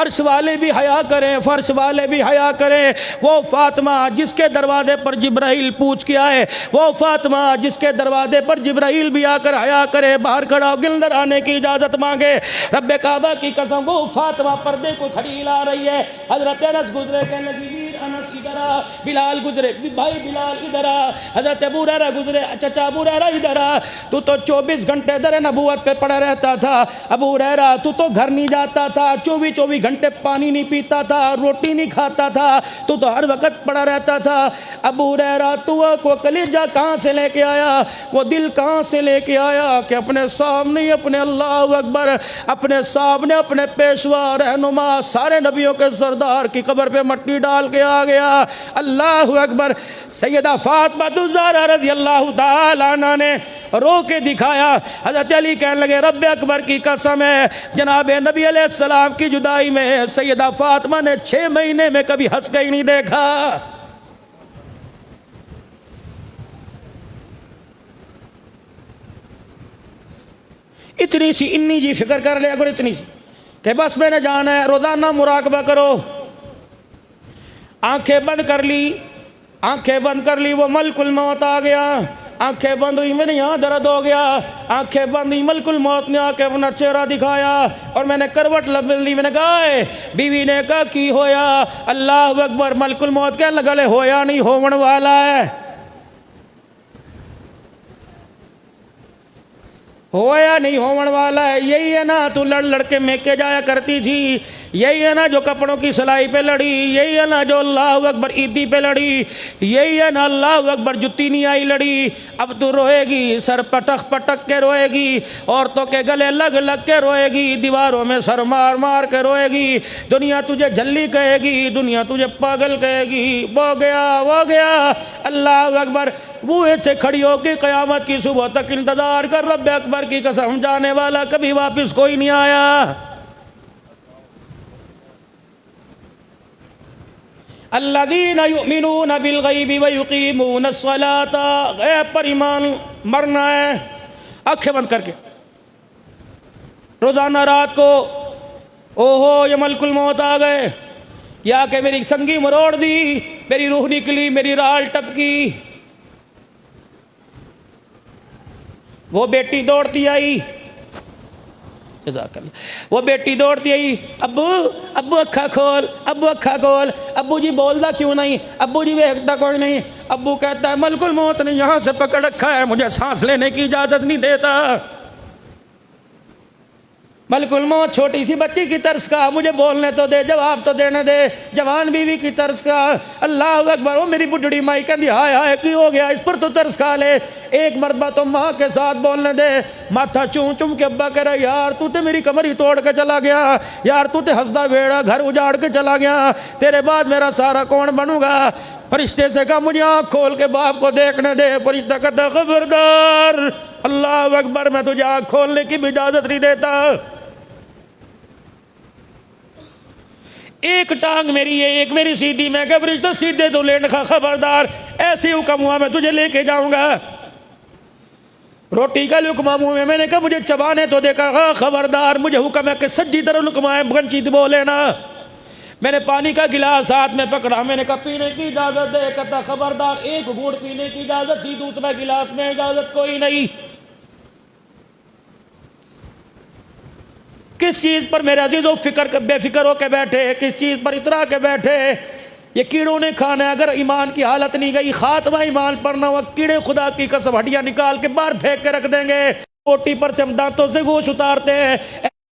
عرش والے بھی حیا کریں فرش والے بھی حیا کریں، وہ فاطمہ جس کے دروازے پر جبرائیل پوچھ کے آئے، وہ فاطمہ جس کے دروازے پر جبرائیل بھی آ کر حیا کرے، باہر کھڑا ہو کے اندر آنے کی اجازت مانگے۔ رب کعبہ کی قسم وہ فاطمہ پردے کو کھڑی لا رہی ہے، حضرت انس گزرے کہنے لگی ویر انس ادھر آ، بلال گزرے بھائی بلال ادھر آ، حضرت ابو ہریرہ گزرے چچا ابو ہریرہ ادھر آ، تو 24 گھنٹے در نبوت پہ پڑا رہتا تھا ابو ہریرہ، تو گھر نہیں جاتا تھا، 24 گھنٹے پانی نہیں پیتا تھا، روٹی نہیں کھاتا تھا، تو ہر وقت پڑا رہتا تھا۔ ابو ہریرہ تو کو کلیجہ کہاں سے لے کے آیا، وہ دل کہاں سے لے کے آیا کہ اپنے سامنے اپنے اللہ اکبر، اپنے سامنے اپنے پیشوا رہنما سارے نبیوں کے سردار کی قبر پہ مٹی ڈال کے آ گیا۔ اللہ اکبر۔ سیدہ فاطمہ الزہرا رضی اللہ تعالیٰ عنہ نے رو کے دکھایا۔ حضرت علی کہنے لگے رب اکبر کی قسم ہے، جناب نبی علیہ السلام کی جدائی میں سیدہ فاطمہ نے 6 مہینے میں کبھی ہنس کے ہی نہیں دیکھا۔ اتنی سی انی جی فکر کر لیا کرو، اتنی سی کہ بس میں نے جانا ہے، روزانہ مراقبہ کرو۔ آنکھیں بند کر لی، آنکھیں بند کر لی، وہ ملک الموت آ گیا، آنکھیں بند ہوئی، میں نے یہاں درد ہو گیا، آنکھیں بند ہوئی، ملک الموت نے آ کے اپنا چہرہ دکھایا اور میں نے کروٹ لبل لی، میں نے کہا ہے، بیوی نے کہا کی ہویا؟ اللہ اکبر۔ ملک الموت کہنے لگا لے ہویا نہیں ہون والا ہے، ہویا نہیں ہون والا ہے۔ یہی ہے نا تو لڑ لڑ کے میکے جایا کرتی تھی، یہی ہے نا جو کپڑوں کی سلائی پہ لڑی، یہی ہے نا جو اللہ اکبر عیدی پہ لڑی، یہی ہے نا اللہ اکبر جتی نہیں آئی لڑی۔ اب تو روئے گی، سر پٹک پٹک کے روئے گی، عورتوں کے گلے لگ لگ کے روئے گی، دیواروں میں سر مار مار کے روئے گی، دنیا تجھے جھلی کہے گی، دنیا تجھے پاگل کہے گی، وہ گیا وہ گیا۔ اللہ اکبر۔ بوئے سے کھڑی ہو کے قیامت کی صبح تک انتظار کر، رب اکبر کی قسم جانے والا کبھی واپس کوئی نہیں آیا۔ الذین یؤمنون بالغیب ویقیمون الصلاۃ، غیب پر ایمان مرنا ہے، آنکھیں بند کر کے روزانہ رات کو اوہو یہ ملک الموت آ گئے، یا کہ میری سنگی مروڑ دی، میری روح نکلی، میری رال ٹپکی۔ وہ بیٹی دوڑتی آئی، جزاک اللہ، وہ بیٹی دوڑتی آئی، ابو ابو اکھا کھول، ابو اکھا کھول۔ ابو جی بولدا کیوں نہیں؟ ابو جی ویکھدا کوئی نہیں۔ ابو کہتا ہے ملک الموت نے یہاں سے پکڑ رکھا ہے، مجھے سانس لینے کی اجازت نہیں دیتا۔ ملک الموت چھوٹی سی بچی کی طرز کا، مجھے بولنے تو دے، جواب تو دینے دے، جوان بیوی کی طرز کا۔ اللہ اکبر۔ وہ میری بڈھڑی مائی کہندی ہائے ہائے کی ہو گیا، اس پر تو طرز کھا لے، ایک مرتبہ تو ماں کے ساتھ بولنے دے۔ ماتھا چوم چوم کے ابا کہہ رہا یار تو تے میری کمر ہی توڑ کے چلا گیا، یار تو تے ہنسدا ویڑا گھر اجاڑ کے چلا گیا، تیرے بعد میرا سارا کون بنوں گا؟ فرشتے سے کہا مجھے آنکھ کھول کے باپ کو دیکھنے دے۔ فرشتہ کہتا خبردار، اللہ اکبر، میں تجھے آنکھ کھولنے کی بھی اجازت نہیں دیتا۔ ایک ٹانگ میری ہے، ایک میری سیدھی، میں کہ فرشتہ سیدھے تو لین کا خبردار، ایسے حکم ہوا میں تجھے لے کے جاؤں گا۔ روٹی کا لقمہ منہ میں نے کہا مجھے چبانے تو دے، کہا خبردار، مجھے حکم ہے کہ سجی طرح لقمہ ہے بغنچی بو لینا۔ میں نے پانی کا گلاس ہاتھ میں پکڑا، میں نے کہا پینے کی اجازت دے، کہتا خبردار، ایک گھونٹ پینے کی اجازت تھی، دوسرا گلاس میں اجازت کوئی نہیں۔ کس چیز پر میرے عزیزو بے فکر ہو کے بیٹھے، کس چیز پر اترا کے بیٹھے؟ یہ کیڑوں نے کھانا ہے، اگر ایمان کی حالت نہیں گئی، خاتمہ ایمان پر نہ ہوا، کیڑے خدا کی قسم ہڈیاں نکال کے باہر پھینک کے رکھ دیں گے۔ روٹی پر سے ہم دانتوں سے گوشت اتارتے ہیں،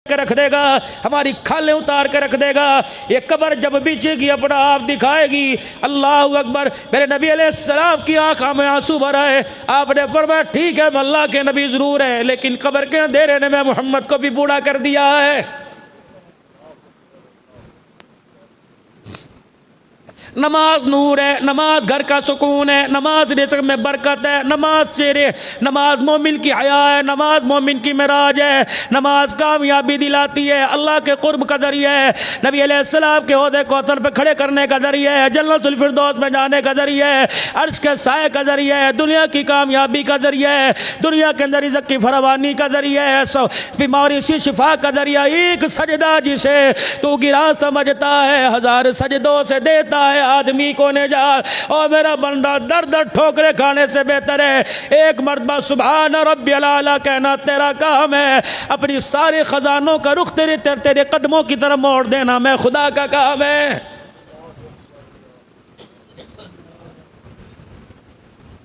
کے رکھ دے گا، ہماری کھالیں اتار کے رکھ دے گا۔ یہ قبر جب بیچے گی اپنا آپ دکھائے گی۔ اللہ اکبر۔ میرے نبی علیہ السلام کی آنکھوں میں آنسو بھر آئے، آپ نے فرمایا ٹھیک ہے میں اللہ کے نبی ضرور ہے، لیکن قبر کے اندھیرے نے میں محمد کو بھی بوڑھا کر دیا ہے۔ نماز نور ہے، نماز گھر کا سکون ہے، نماز رزق میں برکت ہے، نماز مومن کی حیا ہے، نماز مومن کی معراج ہے، نماز کامیابی دلاتی ہے، اللہ کے قرب کا ذریعہ ہے، نبی علیہ السلام کے عہدے کوثر پہ کھڑے کرنے کا ذریعہ ہے، جنت الفردوس میں جانے کا ذریعہ ہے، عرش کے سائے کا ذریعہ ہے، دنیا کی کامیابی کا ذریعہ ہے، دنیا کے اندر رزق کی فراوانی کا ذریعہ ہے، بیماری سے شفا کا ذریعہ۔ ایک سجدہ جسے تو گرا سمجھتا ہے، ہزار سجدوں سے دیتا ہے آدمی کو نجات۔ اور میرا بندہ در در ٹھوکرے کھانے سے بہتر ہے ایک مرتبہ سبحان ربی العالی کہنا تیرا کام ہے، اپنی سارے خزانوں کا رخ تیرے قدموں کی طرف موڑ دینا میں خدا کا کام ہے۔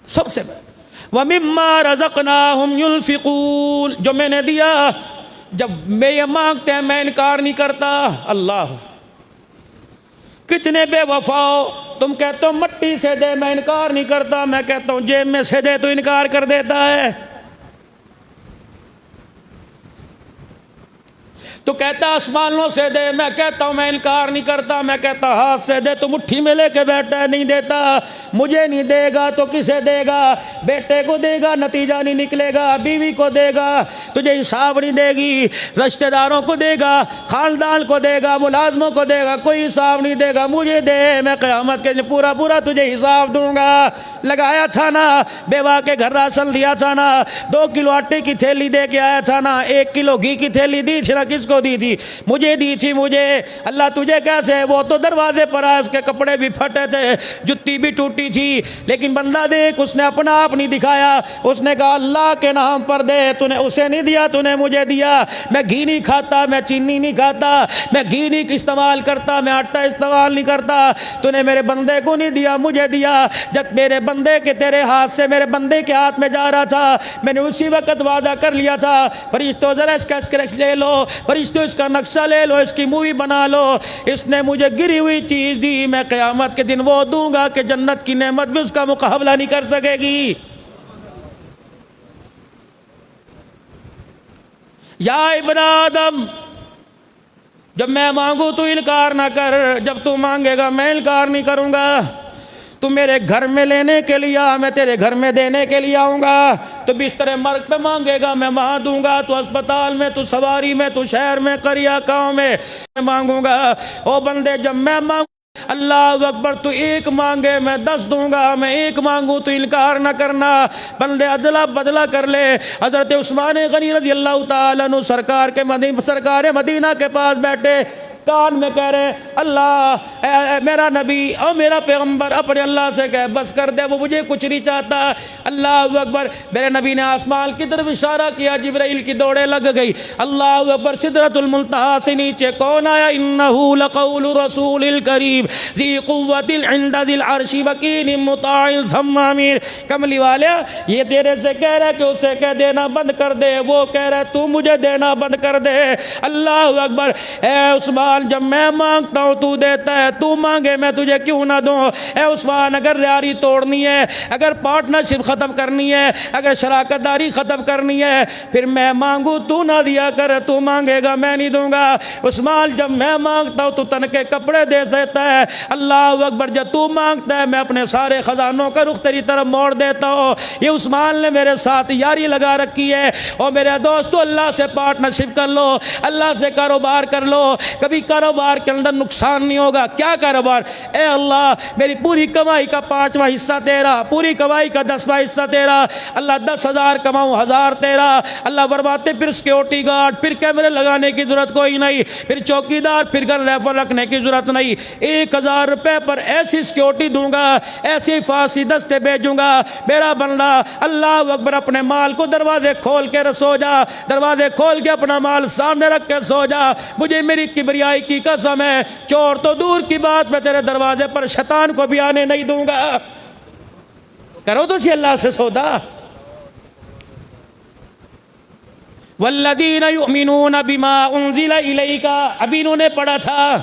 سب سے بڑھ وَمِمَّا رَزَقْنَاهُمْ يُنْفِقُونَ، جو میں نے دیا جب میں یہ مانگتے ہیں میں انکار نہیں کرتا۔ اللہ کتنے بے وفاؤ، تم کہتے ہو مٹی سے دے میں انکار نہیں کرتا، میں کہتا ہوں جیب میں سے دے تو انکار کر دیتا ہے۔ تو کہتا آسمانوں سے دے، میں کہتا ہوں میں انکار نہیں کرتا، میں کہتا ہاتھ سے دے تو مٹھی میں لے کے بیٹھتا ہے، نہیں دیتا۔ مجھے نہیں دے گا تو کسے دے گا؟ بیٹے کو دے گا نتیجہ نہیں نکلے گا، بیوی کو دے گا تجھے حساب نہیں دے گی، رشتہ داروں کو دے گا، خاندان کو دے گا، ملازموں کو دے گا، کوئی حساب نہیں دے گا۔ مجھے دے، میں قیامت کے دن پورا پورا تجھے حساب دوں گا۔ لگایا تھا نا بیوہ کے گھر راشن دیا تھا نا، 2 کلو آٹے کی تھیلی دے کے آیا تھا نا، 1 کلو گھی کی تھیلی دی تھی نا، کس کو دی تھی؟ مجھے دی تھی۔ مجھے اللہ تجھے کیسے؟ وہ تو دروازے پر آئے، اس کے کپڑے بھی پھٹے تھے، جتی بھی ٹوٹی تھی، لیکن بندہ دیکھ اس نے اپنا آپ نہیں دکھایا، اس نے کہا اللہ کے نام پر دے، تو نے اسے نہیں دیا تو نے مجھے دیا۔ میں گھی نہیں کھاتا، میں چینی نہیں کھاتا، میں گھی نہیں استعمال کرتا، میں آٹا استعمال نہیں کرتا، تو نے میرے بندے کو نہیں دیا، مجھے دیا۔ جب میرے بندے کے تیرے ہاتھ سے میرے بندے کے ہاتھ میں جا رہا تھا، میں نے اسی وقت وعدہ کر لیا تھا فرشتوں ذرا اس کا اسکریچ لے لو، فرشتوں اس کا نقشہ لے لو، اس کی مووی بنا لو، اس نے مجھے گری ہوئی چیز دی، میں قیامت کے دن وہ دوں گا کہ جنت کی نعمت بھی اس کا مقابلہ نہیں کر سکے گی۔ یا ابن آدم، جب میں مانگوں تو انکار نہ کر، جب تو مانگے گا میں انکار نہیں کروں گا۔ تو میرے گھر میں لینے کے لیے آ، میں تیرے گھر میں دینے کے لیے آؤں گا۔ تو بستر مرگ پہ مانگے گا میں وہاں دوں گا، تو اسپتال میں، تو سواری میں، تو شہر میں، قریہ گاؤں میں مانگوں گا۔ او بندے جب میں مانگوں اللہ اکبر، تو 1 مانگے میں 10 دوں گا، میں 1 مانگوں تو انکار نہ کرنا۔ بندے ادلا بدلا کر لے۔ حضرت عثمان غنی رضی اللہ تعالیٰ عنہ سرکار مدینہ کے پاس بیٹھے، کان میں کہہ رہے اللہ اے میرا نبی اور میرا پیغمبر اپنے اللہ سے کہہ بس کر دے، وہ مجھے کچھ نہیں چاہتا۔ اللہ اکبر، میرے نبی نے آسمان کی طرف اشارہ کیا، جبرائیل کی دوڑیں لگ گئی۔ اللہ اکبر، سدرۃ المنتہا سے نیچے کون آیا؟ انہ لقول رسول کریم ذی قوت عند ذی العرش مکین مطاع ثم امین۔ کملی والے یہ تیرے سے کہہ رہے کہ اسے کہہ دینا بند کر دے، وہ کہہ رہے تو مجھے دینا بند کر دے۔ اللہ اکبر، اے عثمان جب میں مانگتا ہوں تو دیتا ہے، تو مانگے میں تجھے کیوں نہ دوں؟ اے عثمان اگر یاری توڑنی ہے، اگر پارٹنرشپ ختم کرنی ہے، اگر شراکت داری ختم کرنی ہے، پھر میں مانگوں تو نہ دیا کر، تو مانگے گا میں نہیں دوں گا۔ عثمان جب میں مانگتا ہوں تو تن کے کپڑے دے دیتا ہے۔ اللہ اکبر، جب تو مانگتا ہے میں اپنے سارے خزانوں کا رخ تیری طرف موڑ دیتا ہوں۔ یہ عثمان نے میرے ساتھ یاری لگا رکھی ہے۔ اور میرے دوستو، اللہ سے پارٹنرشپ کر لو، اللہ سے کاروبار کر لو، کبھی کاروبار کے اندر نقصان نہیں ہوگا۔ کیا کاروبار؟ اے اللہ میری پوری کمائی کا 5واں حصہ تیرا، پوری کمائی کا 10واں حصہ تیرا۔ اللہ 10,000 کماؤں 1,000 تیرا۔ اللہ فرماتے پھر سیکیورٹی گارڈ، پھر کیمرے لگانے کی ضرورت کوئی نہیں، پھر چوکی دار، پھر گن ریفر رکھنے کی ضرورت نہیں۔ 1,000 روپے پر ایسی سیکیورٹی دوں گا، ایسی فارسی دستے بھیجوں گا۔ میرا بندہ اللہ اکبر، اپنے مال کو دروازے کھول کے سو جا، دروازے کھول کے اپنا مال سامنے رکھ کے سو جا۔ مجھے میری کبریائی کی قسم ہے، چور تو دور کی بات، میں تیرے دروازے پر شیطان کو بھی آنے نہیں دوں گا۔ کرو تو سی اللہ سے سودا۔ والذین یؤمنون بما انزل الیک، ابھی انہوں نے پڑھا تھا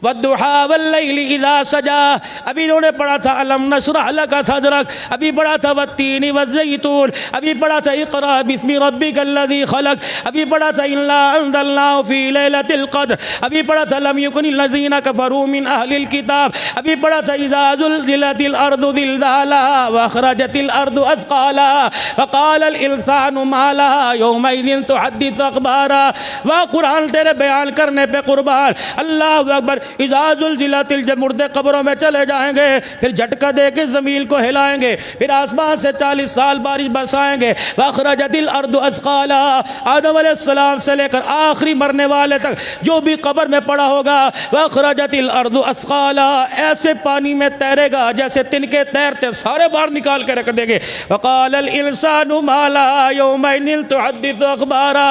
والضحى واللیل اذا سجا، ابھی انہوں نے پڑھا تھا الم نشرح لک صدرک، ابھی پڑھا تھا والتین والزیتون، ابھی پڑھا تھا اقرأ باسم ربک الذی خلق، ابھی پڑھا تھا انا انزلناه فی لیلۃ القدر، ابھی پڑھا تھا لم یکن الذین کفروا من اہل الکتاب، ابھی پڑھا تھا اذا زلزلت الارض زلزالها واخرجت الارض اثقالها وقال الانسان ما لها یومئذ تحدث اخبارا۔ وہ قرآن تیرے بیان کرنے پہ قربان، اللہ اکبر۔ اذا زلزلت جب مردے قبروں میں چلے جائیں گے، پھر جھٹکا دے کے زمین کو ہلائیں گے، پھر آسمان سے 40 سال بارش برسائیں گے۔ واخرجت الارض اثقالها، آدم علیہ السلام سے لے کر آخری مرنے والے تک جو بھی قبر میں پڑا ہوگا، واخرجت الارض اثقالها، ایسے پانی میں تیرے گا جیسے تنکے تیرتے، سارے باہر نکال کے رکھ دیں گے۔ وقال الانسان ما لها يومئذ تحدث اخبارا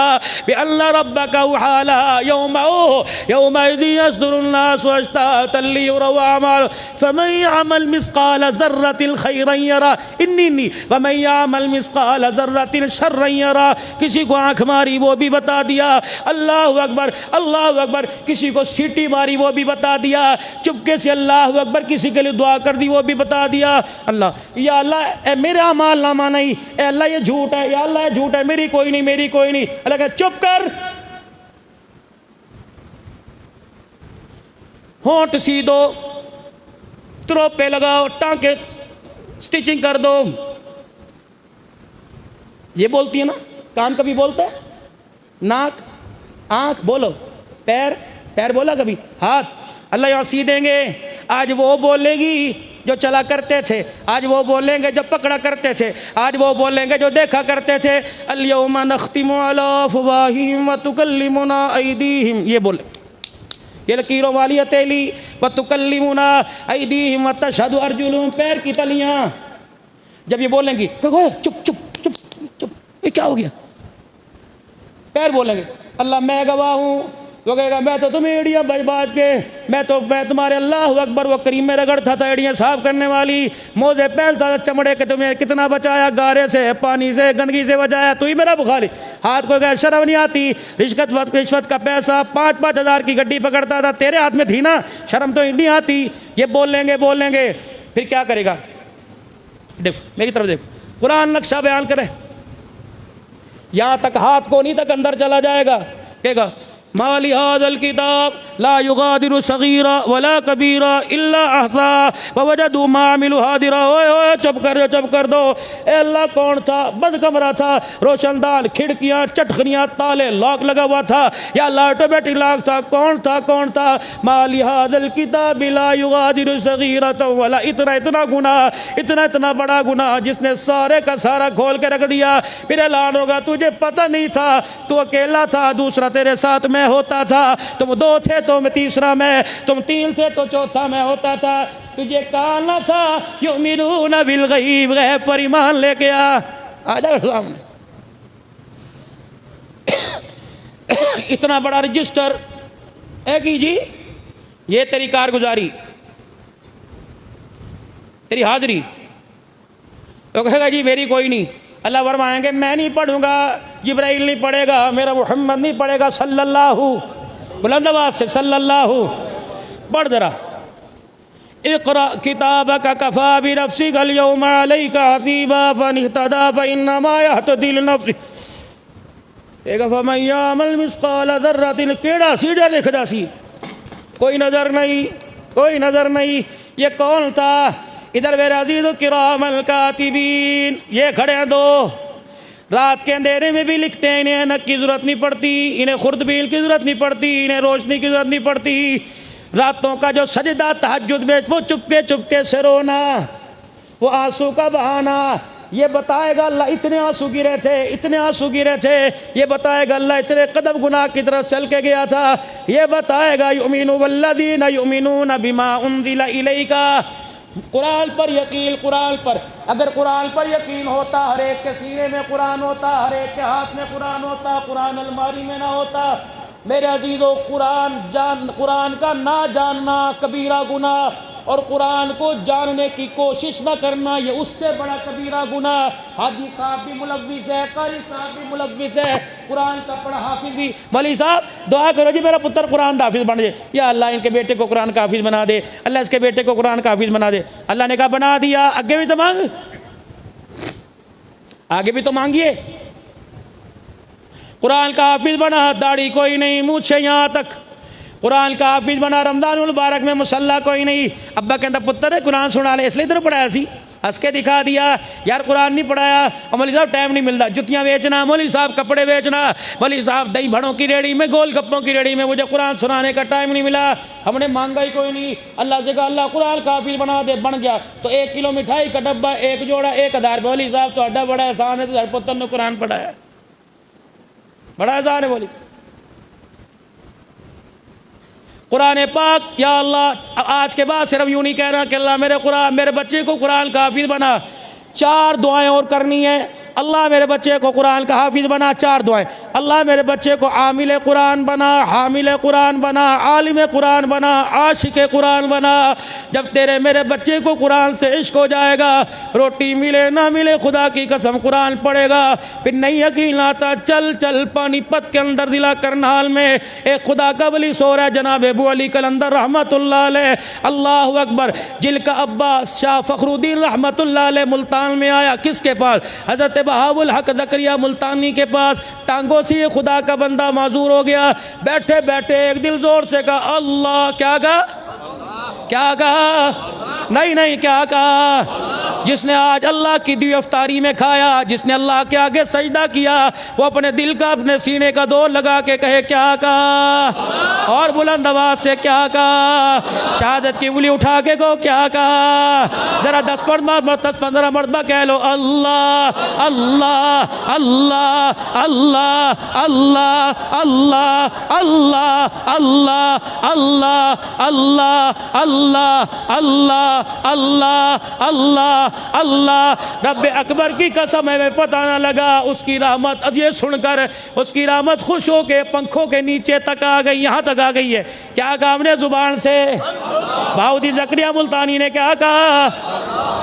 بان ربك اوحى لها يومئذ يصدر الناس اشتاتا ليروا اعمالهم فمن يعمل مثقال ذرة خيرا يره انی ومن يعمل مثقال ذرة شرا يره۔ کسی کو آنکھ ماری وہ بھی بتا دیا، اللہ اکبر اللہ اکبر۔ کسی کو سیٹی ماری وہ بھی بتا دیا، چپکے سے اللہ اکبر کسی کے لیے دعا کر دی وہ بھی بتا دیا۔ اللہ یا اللہ اے میرا اعمال نامہ نہیں، اے اللہ یہ جھوٹ ہے، یا اللہ یہ جھوٹ ہے، میری کوئی نہیں میری کوئی نہیں۔ اللہ کہے چپ کر، ہونٹ سی دو، تروپے لگاؤ، ٹانکے سٹیچنگ کر دو۔ یہ بولتی ہے نا، کان کبھی بولتا ہے، ناک آنکھ بولو، پیر بولا کبھی، ہاتھ۔ اللہ یہاں سی دیں گے، آج وہ بولے گی جو چلا کرتے تھے، آج وہ بولیں گے جو پکڑا کرتے تھے، آج وہ بولیں گے جو دیکھا کرتے تھے۔ الیوم نختم علی افواہہم وتکلمنا ایدیہم، یہ بولے، یہ لکیروں والی ہتھیلی، وتکلمنا ایدیہم وتشہد ارجلہم، پیر کی تلیاں۔ جب یہ بولیں گی تو چپ چپ چپ چپ، یہ کیا ہو گیا؟ پیر بولیں گے اللہ میں گواہ ہوں، وہ کہے گا میں تو تمہیں ایڑیاں بج باج کے، میں تمہارے اللہ اکبر وہ کریم میں رگڑتا تھا ایڑیاں صاف کرنے والی، موزے پہنتا تھا چمڑے کے، تمہیں کتنا بچایا، گارے سے، پانی سے، گندگی سے بچایا، تو ہی میرا بخاری۔ ہاتھ کو کہے شرم نہیں آتی، رشوت کا پیسہ 5-5 ہزار کی گڈی پکڑتا تھا، تیرے ہاتھ میں تھی نا، شرم تو نہیں آتی۔ یہ بولیں گے پھر کیا کرے گا؟ دیکھو میری طرف دیکھو، قرآن نقشہ بیان کرے، یہاں تک ہاتھ کو نہیں تک اندر چلا جائے گا، کہے گا ما لهذا الكتاب لا يغادر صغيرا ولا كبيرا الا احصاها ووجدوا ما عملوا حاضرا۔ اوے چپ کر دو، اے اللہ کون تھا؟ بند کمرہ تھا، روشن دان، کھڑکیاں، چٹخنیاں، تالے، لاک لگا ہوا تھا، یا اللہ آٹومیٹک لاک تھا، کون تھا؟ ما لهذا الكتاب لا يغادر صغيرة ولا، اتنا گناہ، اتنا بڑا گناہ جس نے سارے کا سارا کھول کے رکھ دیا۔ پھر اعلان ہوگا تجھے پتہ نہیں تھا، تو اکیلا تھا، دوسرا تیرے ساتھ میں ہوتا تھا، تم 2 تھے تو میں تیسرا میں، تم 3 تھے تو چوتھا میں ہوتا تھا، تجھے کہا نہ تھا یؤمنون بالغیب، غیب پر ایمان لے کے آ جا سامنے۔ اتنا بڑا رجسٹر اے کی جی، یہ تیری کارگزاری، تیری حاضری۔ تو کہے گا جی میری کوئی نہیں، اللہ فرمائیں گے میں نہیں پڑھوں گا، جبرائیل نہیں پڑھے گا، میرا محمد نہیں پڑھے گا صلی اللہ، بلند آواز سے صلی اللہ۔ پڑھ ذرا، اقرأ کتابک کفی بنفسک اليوم علیک حسیبا فمن اہتدی فانما یہتدی لنفسہ۔ ایک فمن یعمل مثقال ذرۃ، کیڑا سیڑھا لکھدا سی، کوئی نظر نہیں۔ یہ کون تھا؟ ادھر میرے عزیز کرام الکاتبین، یہ کھڑے ہیں 2، رات کے اندھیرے میں بھی لکھتے ہیں، انہیں اینک کی ضرورت نہیں پڑتی، انہیں خردبین کی ضرورت نہیں پڑتی، انہیں روشنی کی ضرورت نہیں پڑتی۔ راتوں کا جو سجدہ تہجد میں وہ چپکے سے رونا، وہ آنسو کا بہانا، یہ بتائے گا اللہ اتنے آنسو گرے تھے، یہ بتائے گا اللہ اتنے قدم گناہ کی طرف چل کے گیا تھا، یہ بتائے گا یؤمن والذین یؤمنون بما انزل الیک، قرآن پر یقین، قرآن پر اگر قرآن پر یقین ہوتا، ہر ایک کے سینے میں قرآن ہوتا، ہر ایک کے ہاتھ میں قرآن ہوتا، قرآن الماری میں نہ ہوتا۔ میرے عزیزو، قرآن کا نہ جاننا کبیرہ گناہ، اور قرآن کو جاننے کی کوشش نہ کرنا، یہ اس سے بڑا کبیرہ گناہ۔ حاجی صاحب بھی ملوث ہے، قاری صاحب بھی ملوث ہے، قرآن کا پڑھا حافظ بھی۔ مولوی صاحب دعا کرو جی میرا پتر قرآن کا حافظ بن جائے، یا اللہ ان کے بیٹے کو قرآن کا حافظ بنا دے، اللہ اس کے بیٹے کو قرآن کا حافظ بنا دے۔ اللہ نے کہا بنا دیا، آگے بھی تو مانگ، آگے بھی تو مانگیے۔ قرآن کا حافظ بنا، داڑھی کوئی نہیں، منہ سے یہاں تک۔ قرآن کا حافظ بنا، رمضان المبارک میں مصلی کوئی نہیں۔ ابا کہتا پتر ہے قرآن سنا لے، اس لیے تو پڑھایا سی، ہنس کے دکھا دیا یار قرآن نہیں پڑھایا۔ اور مولوی صاحب ٹائم نہیں ملتا، جتیاں بیچنا، مولوی صاحب کپڑے بیچنا، مولوی صاحب دہی بھڑوں کی ریڑھی میں، گول گپوں کی ریڑھی میں، مجھے قرآن سنانے کا ٹائم نہیں ملا۔ ہم نے مانگا ہی کوئی نہیں، اللہ سے کہا اللہ قرآن کا حافظ بنا دے، بن گیا۔ تو 1 کلو مٹھائی کا ڈبہ، ایک جوڑا 1000۔ مولوی صاحب تو اڈا بڑا احسان ہے، تو پتر نے قرآن پڑھایا، بڑا احسان ہے مولوی صاحب۔ قرآن پاک، یا اللہ آج کے بعد صرف یوں نہیں کہہ رہا کہ اللہ میرے بچے کو قرآن کا حافظ بنا۔ 4 دعائیں اور کرنی ہیں۔ اللہ میرے بچے کو قرآن کا حافظ بنا، 4 دعائیں۔ اللہ میرے بچے کو عامل قرآن بنا، حامل قرآن بنا، عالم قرآن بنا، عاشق قرآن بنا۔ جب تیرے میرے بچے کو قرآن سے عشق ہو جائے گا، روٹی ملے نہ ملے خدا کی قسم قرآن پڑھے گا۔ پھر نہیں یقین آتا، چل پانی پت کے اندر ضلع کرنال میں ایک خدا کا ولی سو رہا ہے، جناب ابو علی قلندر رحمت اللہ علیہ، اللہ اکبر، جل کا ابا شاہ فخر الدین رحمت اللہ علیہ ملتان میں آیا۔ کس کے پاس؟ حضرت بہاء الحق زکریہ ملتانی کے پاس۔ ٹانگوں سے یہ خدا کا بندہ معذور ہو گیا، بیٹھے بیٹھے ایک دل زور سے کہا اللہ۔ کیا کہا؟ نہیں کیا کہا؟ جس نے آج اللہ کی دی افطاری میں کھایا، جس نے اللہ کے آگے سجدہ کیا، وہ اپنے دل کا اپنے سینے کا دور لگا کے کہے کیا کہا، اور بلند آواز سے کیا کہا، شہادت کی انگلی اٹھا کے کو کیا کہا، ذرا 10-15 مرتبہ کہہ لو اللہ اللہ اللہ اللہ اللہ اللہ اللہ اللہ اللہ اللہ اللہ اللہ اللہ اللہ اللہ۔ رب اکبر کی قسم ہے، پتہ نہ لگا اس کی رحمت، یہ سن کر اس کی رحمت خوش ہو کے پنکھوں کے نیچے تک آ گئی، یہاں تک آ گئی ہے۔ کیا کہا ہم نے زبان سے؟ بہاؤدین زکریا ملتانی نے کیا کہا؟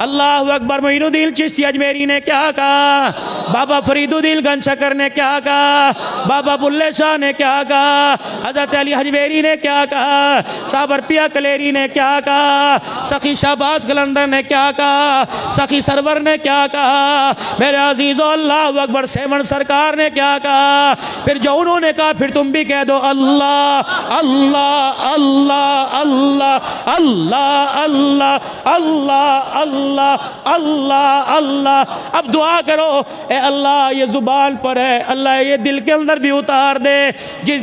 اللہ اکبر۔ معین الدین چشتی اجمیری نے کیا کہا؟ بابا فرید الدین گنج شکر نے کیا کہا؟ بابا بلے شاہ نے کیا کہا؟ حضرت علی حجویری نے کیا کہا؟ صابر پیا کلیری نے کیا کہا؟ سخی شہباز قلندر نے کیا کہا؟ سخی سرور نے کیا کہا؟ میرے عزیزو اللہ اکبر، سیون سرکار نے کیا کہا؟ پھر جو انہوں نے کہا پھر تم بھی کہہ دو اللہ اللہ اللہ اللہ اللہ اللہ اللہ اللہ اللہ اللہ۔ اب دعا کرو، اے اللہ یہ زبان پر ہے، اللہ یہ دل کے اندر بھی اتار دے۔ جس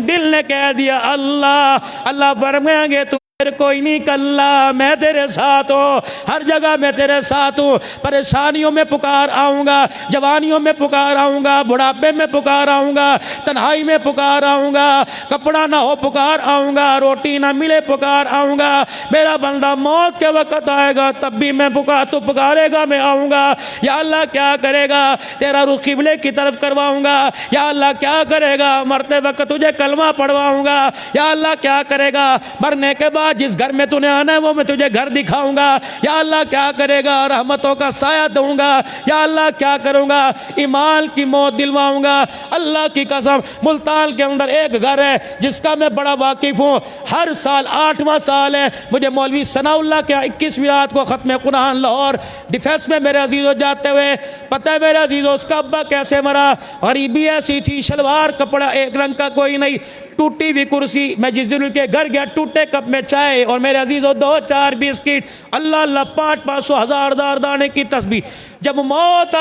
دل نے کہہ دیا اللہ اللہ، فرمائیں گے تو کوئی نہیں کلا، میں تیرے ساتھ ہوں، ہر جگہ میں تیرے ساتھ ہوں۔ پریشانیوں میں پکار آؤں گا، جوانیوں میں پکار آؤں گا، بڑھاپے میں پکار آؤں گا، تنہائی میں پکار آؤں گا، کپڑا نہ ہو پکار آؤں گا، روٹی نہ ملے پکار آؤں گا۔ میرا بندہ موت کے وقت آئے گا تب بھی میں تو پکارے گا میں آؤں گا۔ یا اللہ کیا کرے گا؟ تیرا رخ قبلے کی طرف کرواؤں گا۔ یا اللہ کیا کرے گا؟ مرتے وقت تجھے کلمہ پڑھواؤں گا۔ یا اللہ کیا کرے گا؟ مرنے کے بعد جس گھر میں تو نے آنا ہے وہ میں تجھے گھر دکھاؤں گا۔ یا اللہ کیا کرے گا؟ رحمتوں کا سایہ دوں گا۔ یا اللہ کیا کروں گا؟ ایمان کی موت دلواؤں گا۔ اللہ کی قسم، ملتان کے اندر ایک گھر ہے جس کا میں بڑا واقف ہوں، ہر سال 8واں سال ہے، مجھے مولوی ثناء اللہ کے 21ویں رات کو ختم قرآن لاہور ڈیفینس میں میرے عزیزوں جاتے ہوئے، پتہ ہے میرے عزیزوں اس کا ابا کیسے مرا؟ غریبی ایسی تھی، شلوار کپڑا ایک رنگ کا کوئی نہیں، ٹوٹی ہوئی کرسی۔ میں جس دن ان کے گھر گیا، ٹوٹے کپ میں چائے اور میرے عزیزوں 2-4 بسکٹ، اللہ اللہ 500-500 ہزار دانے کی تسبیح۔ جب موت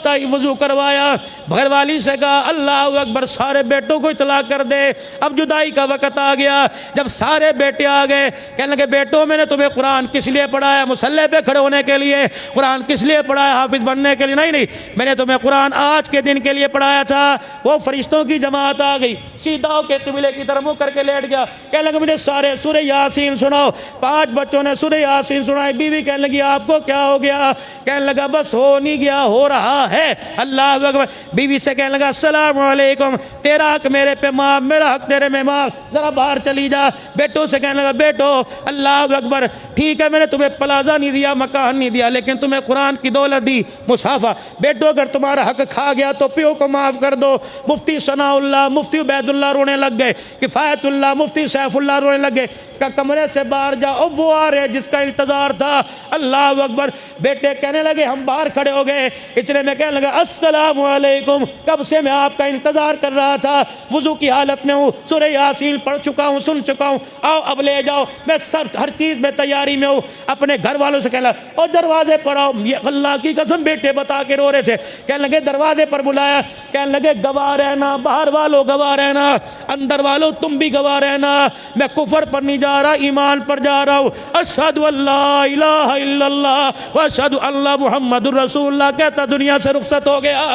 آئی وضو کروایا، گھر والی سے کہا اللہ اکبر، سارے بیٹوں کو اطلاع کر دے، اب جدائی کا وقت آ گیا۔ جب سارے بیٹے آ گئے، کہنے لگے بیٹوں میں نے تمہیں قرآن کس لیے پڑھایا؟ مصلی پہ کھڑے ہونے کے لیے؟ قرآن کس لیے پڑھایا؟ حافظ بننے کے لیے؟ نہیں، میں نے تمہیں قرآن آج کے دن کے لیے پڑھایا تھا۔ وہ فرشتوں کی جماعت آ گئی، سیدھا ہو کے قبلے کی طرف منہ کر کے لیٹ گیا، کہنے لگا مجھے سارے سورہ یاسین سناؤ۔ 5 بچوں نے سورہ یاسین سنائی۔ بیوی کہنے لگی آپ کو کیا ہو گیا؟ کہنے لگا بس ہو نہیں گیا، ہو رہا ہے۔ اللہ اکبر۔ بیوی سے کہنے لگا السلام علیکم، تیرا حق میرے پہ معاف، میرا حق تیرے میں معاف، ذرا باہر چلی جا۔ بیٹوں سے کہنے لگا بیٹو اللہ اکبر، ٹھیک ہے میں نے تمہیں پلازہ نہیں دیا، مکان نہیں دیا، لیکن تمہیں قرآن کی دولت دی، مصحفہ۔ بیٹو اگر تمہارا حق کھا گیا تو پیو کو معاف کر دو۔ مفتی ثناء اللہ، مفتی عبید اللہ رونے لگ گئے، کفایت اللہ، مفتی سیف اللہ رونے لگ گئے کہ کمرے سے باہر جا، اب وہ آ رہے جس کا انتظار تھا۔ اللہ اکبر۔ بیٹے کہنے لگے ہم باہر کھڑے ہو گئے، اتنے میں کہنے لگا السلام علیکم، کب سے میں آپ کا انتظار کر رہا تھا، وضو کی حالت میں ہوں، سورہ یاسین پڑھ چکا ہوں، سن چکا ہوں، آؤ اب لے جاؤ، میں سب ہر چیز میں تیاری میں ہوں۔ اپنے گھر والوں سے کہنے لگا اور دروازے پر آؤ۔ یہ اللہ کی قسم بیٹے بتا کے رو رہے تھے، کہنے لگے دروازے پر بلایا، کہنے لگے گواہ رہنا، باہر والوں گواہ رہنا، اندر والوں تم بھی گواہ رہنا، میں کفر پر نہیں جا رہا، ایمان پر جا رہا ہوں۔ اشہد ان لا الہ الا اللہ واشہد ان محمد الرسول اللہ کہتا دنیا سے رخصت ہو گیا۔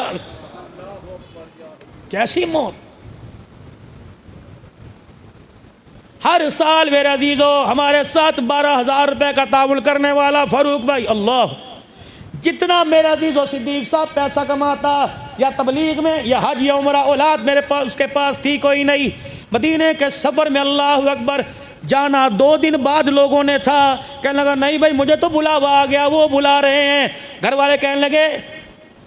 کیسی موت! ہر سال میرے عزیزو ہمارے ساتھ 12,000 روپے کا تعاون کرنے والا فاروق بھائی، اللہ جتنا میرے عزیز و صدیق صاحب پیسہ کماتا یا تبلیغ میں یا حج یا عمرہ، اولاد میرے پاس اس کے پاس تھی کوئی نہیں۔ مدینے کے سفر میں اللہ اکبر جانا 2 دن بعد لوگوں نے تھا، کہنے لگا نہیں بھائی مجھے تو بلاوا آ گیا، وہ بلا رہے ہیں۔ گھر والے کہنے لگے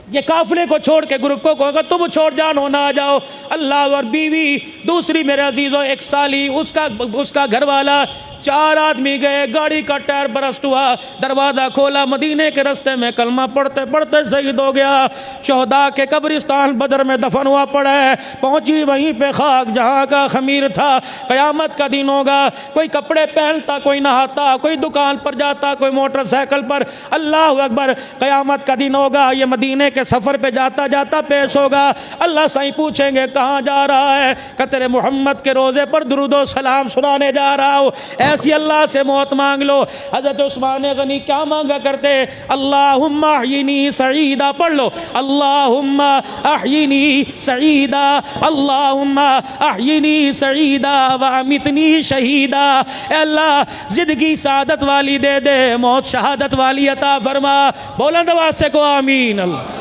یہ قافلے کو چھوڑ کے گروپ کو کہو گا تم چھوڑ جانو نہ جاؤ۔ اللہ اور بیوی دوسری میرے عزیزو 1 سالی، اس کا گھر والا، 4 آدمی گئے، گاڑی کا ٹائر برسٹ ہوا، دروازہ کھولا، مدینے کے رستے میں کلمہ پڑھتے پڑھتے شہید ہو گیا۔ شہداء کے قبرستان بدر میں دفن ہوا پڑا ہے، پہنچی وہیں پہ خاک جہاں کا خمیر تھا۔ قیامت کا دن ہوگا، کوئی کپڑے پہنتا، کوئی نہاتا، کوئی دکان پر جاتا، کوئی موٹر سائیکل پر۔ اللہ اکبر۔ قیامت کا دن ہوگا، یہ مدینے کے سفر پہ جاتا جاتا پیش ہوگا۔ اللہ سائیں پوچھیں گے کہاں جا رہا ہے؟ کہ تیرے محمد کے روزے پر درود و سلام سنانے جا رہا ہوں۔ ایسی اللہ سے موت مانگ لو۔ حضرت عثمان غنی کیا مانگا کرتے؟ اللہم احیینی سعیدا، پڑھ لو اللہم احیینی سعیدا، اللہم احیینی سعیدا وامتنی شہیدا۔ اے اللہ زندگی سعادت والی دے دے، موت شہادت والی عطا فرما۔ بلند آواز سے کو آمین۔ اللہ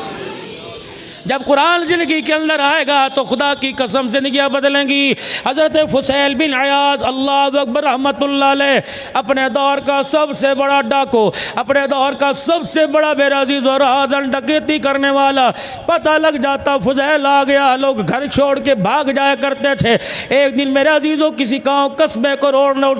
جب قرآن زندگی کے اندر آئے گا تو خدا کی قسم زندگیاں بدلیں گی۔ حضرت فضیل بن عیاض اللہ اکبر رحمت اللہ علیہ، اپنے دور کا سب سے بڑا ڈاکو، اپنے دور کا سب سے بڑا بے عزیز و رہزن ڈکیتی کرنے والا، پتہ لگ جاتا فضیل آ گیا، لوگ گھر چھوڑ کے بھاگ جایا کرتے تھے۔ ایک دن میرے عزیزوں کسی گاؤں قصبے کو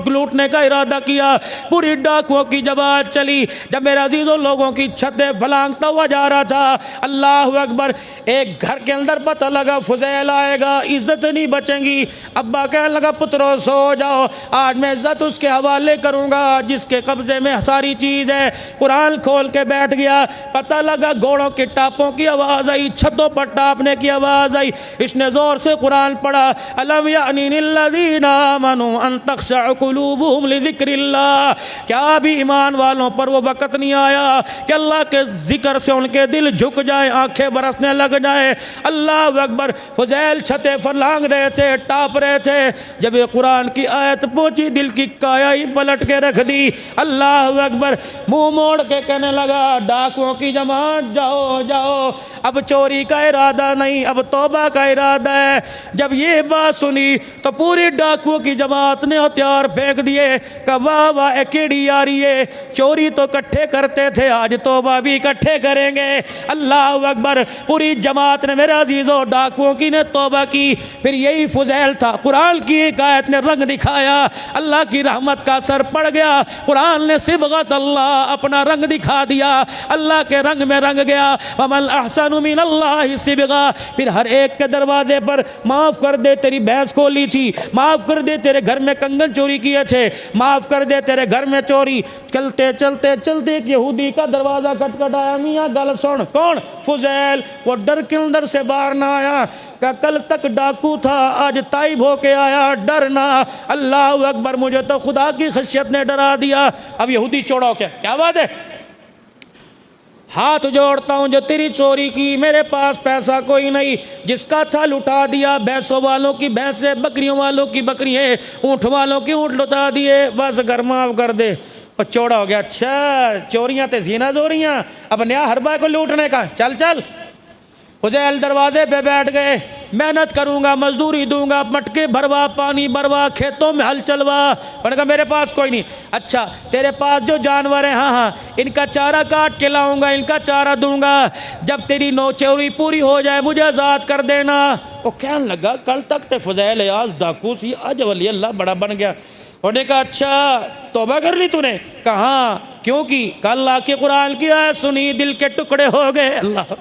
لوٹنے کا ارادہ کیا، پوری ڈاکوؤں کی جماعت چلی۔ جب میرے عزیزوں لوگوں کی چھتیں پھلانگتا ہوا جا رہا تھا، اللہ اکبر، ایک گھر کے اندر پتہ لگا فضیل آئے گا، عزت نہیں بچیں گی۔ ابا کہنے لگا پترو سو جاؤ، آج میں عزت اس کے حوالے کروں گا جس کے قبضے میں ساری چیز ہے۔ قرآن کھول کے بیٹھ گیا، پتہ لگا گھوڑوں کے ٹاپوں کی آواز آئی، چھتوں پر ٹاپنے کی آواز آئی۔ اس نے زور سے قرآن پڑھا، الم یأن للذین آمنوا ان تخشع قلوبهم لذکر اللہ۔ کیا ابھی ایمان والوں پر وہ وقت نہیں آیا کہ اللہ کے ذکر سے ان کے دل جھک جائیں، آنکھیں برسنے لگ جائے؟ اللہ اکبر۔ فضیل چھتے پھلانگ رہے تھے، ٹاپ رہے تھے، جب یہ قرآن کی آیت پہنچی دل کی کایا ہی پلٹ کے رکھ دی۔ اللہ اکبر۔ منہ موڑ کے کہنے لگا ڈاکوؤں کی جماعت جاؤ جاؤ، اب چوری کا ارادہ نہیں، اب توبہ کا ارادہ ہے۔ جب یہ بات سنی تو پوری ڈاکوؤں کی جماعت نے ہتھیار پھینک دیے کہ واہ واہ کیڑی یاری ہے، چوری تو اکٹھے کرتے تھے، آج توبہ بھی اکٹھے کریں گے۔ اللہ اکبر۔ پوری جماعت نے میرے عزیزوں ڈاکوؤں کی نے توبہ کی۔ پھر یہی فضیل تھا، قرآن کی ایک آیت نے رنگ دکھایا، اللہ کی رحمت کا اثر پڑ گیا، قرآن نے صبغت اللہ اپنا رنگ دکھا دیا، اللہ کے رنگ میں رنگ گیا۔ ومن احسن من اللہ صبغہ۔ پھر ہر ایک کے دروازے پر معاف کر دے تیری بھینس کھولی تھی، معاف کر دے تیرے گھر میں کنگن چوری کیے تھے، معاف کر دے تیرے گھر میں چوری۔ چلتے چلتے چلتے ایک یہودی کا دروازہ کھٹکھٹایا، میاں گل سن۔ کون؟ فضیل۔ وہ ڈر کے اندر سے باہر نہ آیا کہ کل تک ڈاکو تھا، آج تائب ہو کے آیا، ڈرنا۔ اللہ اکبر۔ مجھے تو خدا کی خشیت نے ڈرا دیا۔ اب یہودی چھوڑو کیا بات ہے؟ ہاتھ جوڑتا ہوں جو تیری چوری کی، میرے پاس پیسہ کوئی نہیں، جس کا تھا لٹا دیا، بھینسوں والوں کی بھینسیں، بکریوں والوں کی بکریاں، اونٹ والوں کی اونٹ لٹا دیے، بس گھر معاف کر دے۔ اور چوڑا ہو گیا، اچھا چوریاں تے زینہ زوریاں، اب نیا حربہ کو لوٹنے کا، چل چل۔ حذیل دروازے پہ بیٹھ گئے، محنت کروں گا، مزدوری دوں گا، مٹکے بھروا، پانی بھروا، کھیتوں میں ہل چلوا۔ انہوں نے کہا میرے پاس کوئی نہیں۔ اچھا تیرے پاس جو جانور ہیں، ہاں ہاں ان کا چارہ کاٹ کے لاؤں گا، ان کا چارہ دوں گا، جب تیری نو چوری پوری ہو جائے مجھے آزاد کر دینا۔ وہ کہنے لگا کل تک تے فضیل ایاز ڈاکو سی، آج ولی اللہ بڑا بن گیا۔ انہوں نے کہا اچھا توبہ کر لی تو نے؟ کہا ہاں۔ کیوں کی؟ کہ اللہ کے قرآن کی آیت سنی، دل کے ٹکڑے ہو گئے، اللہ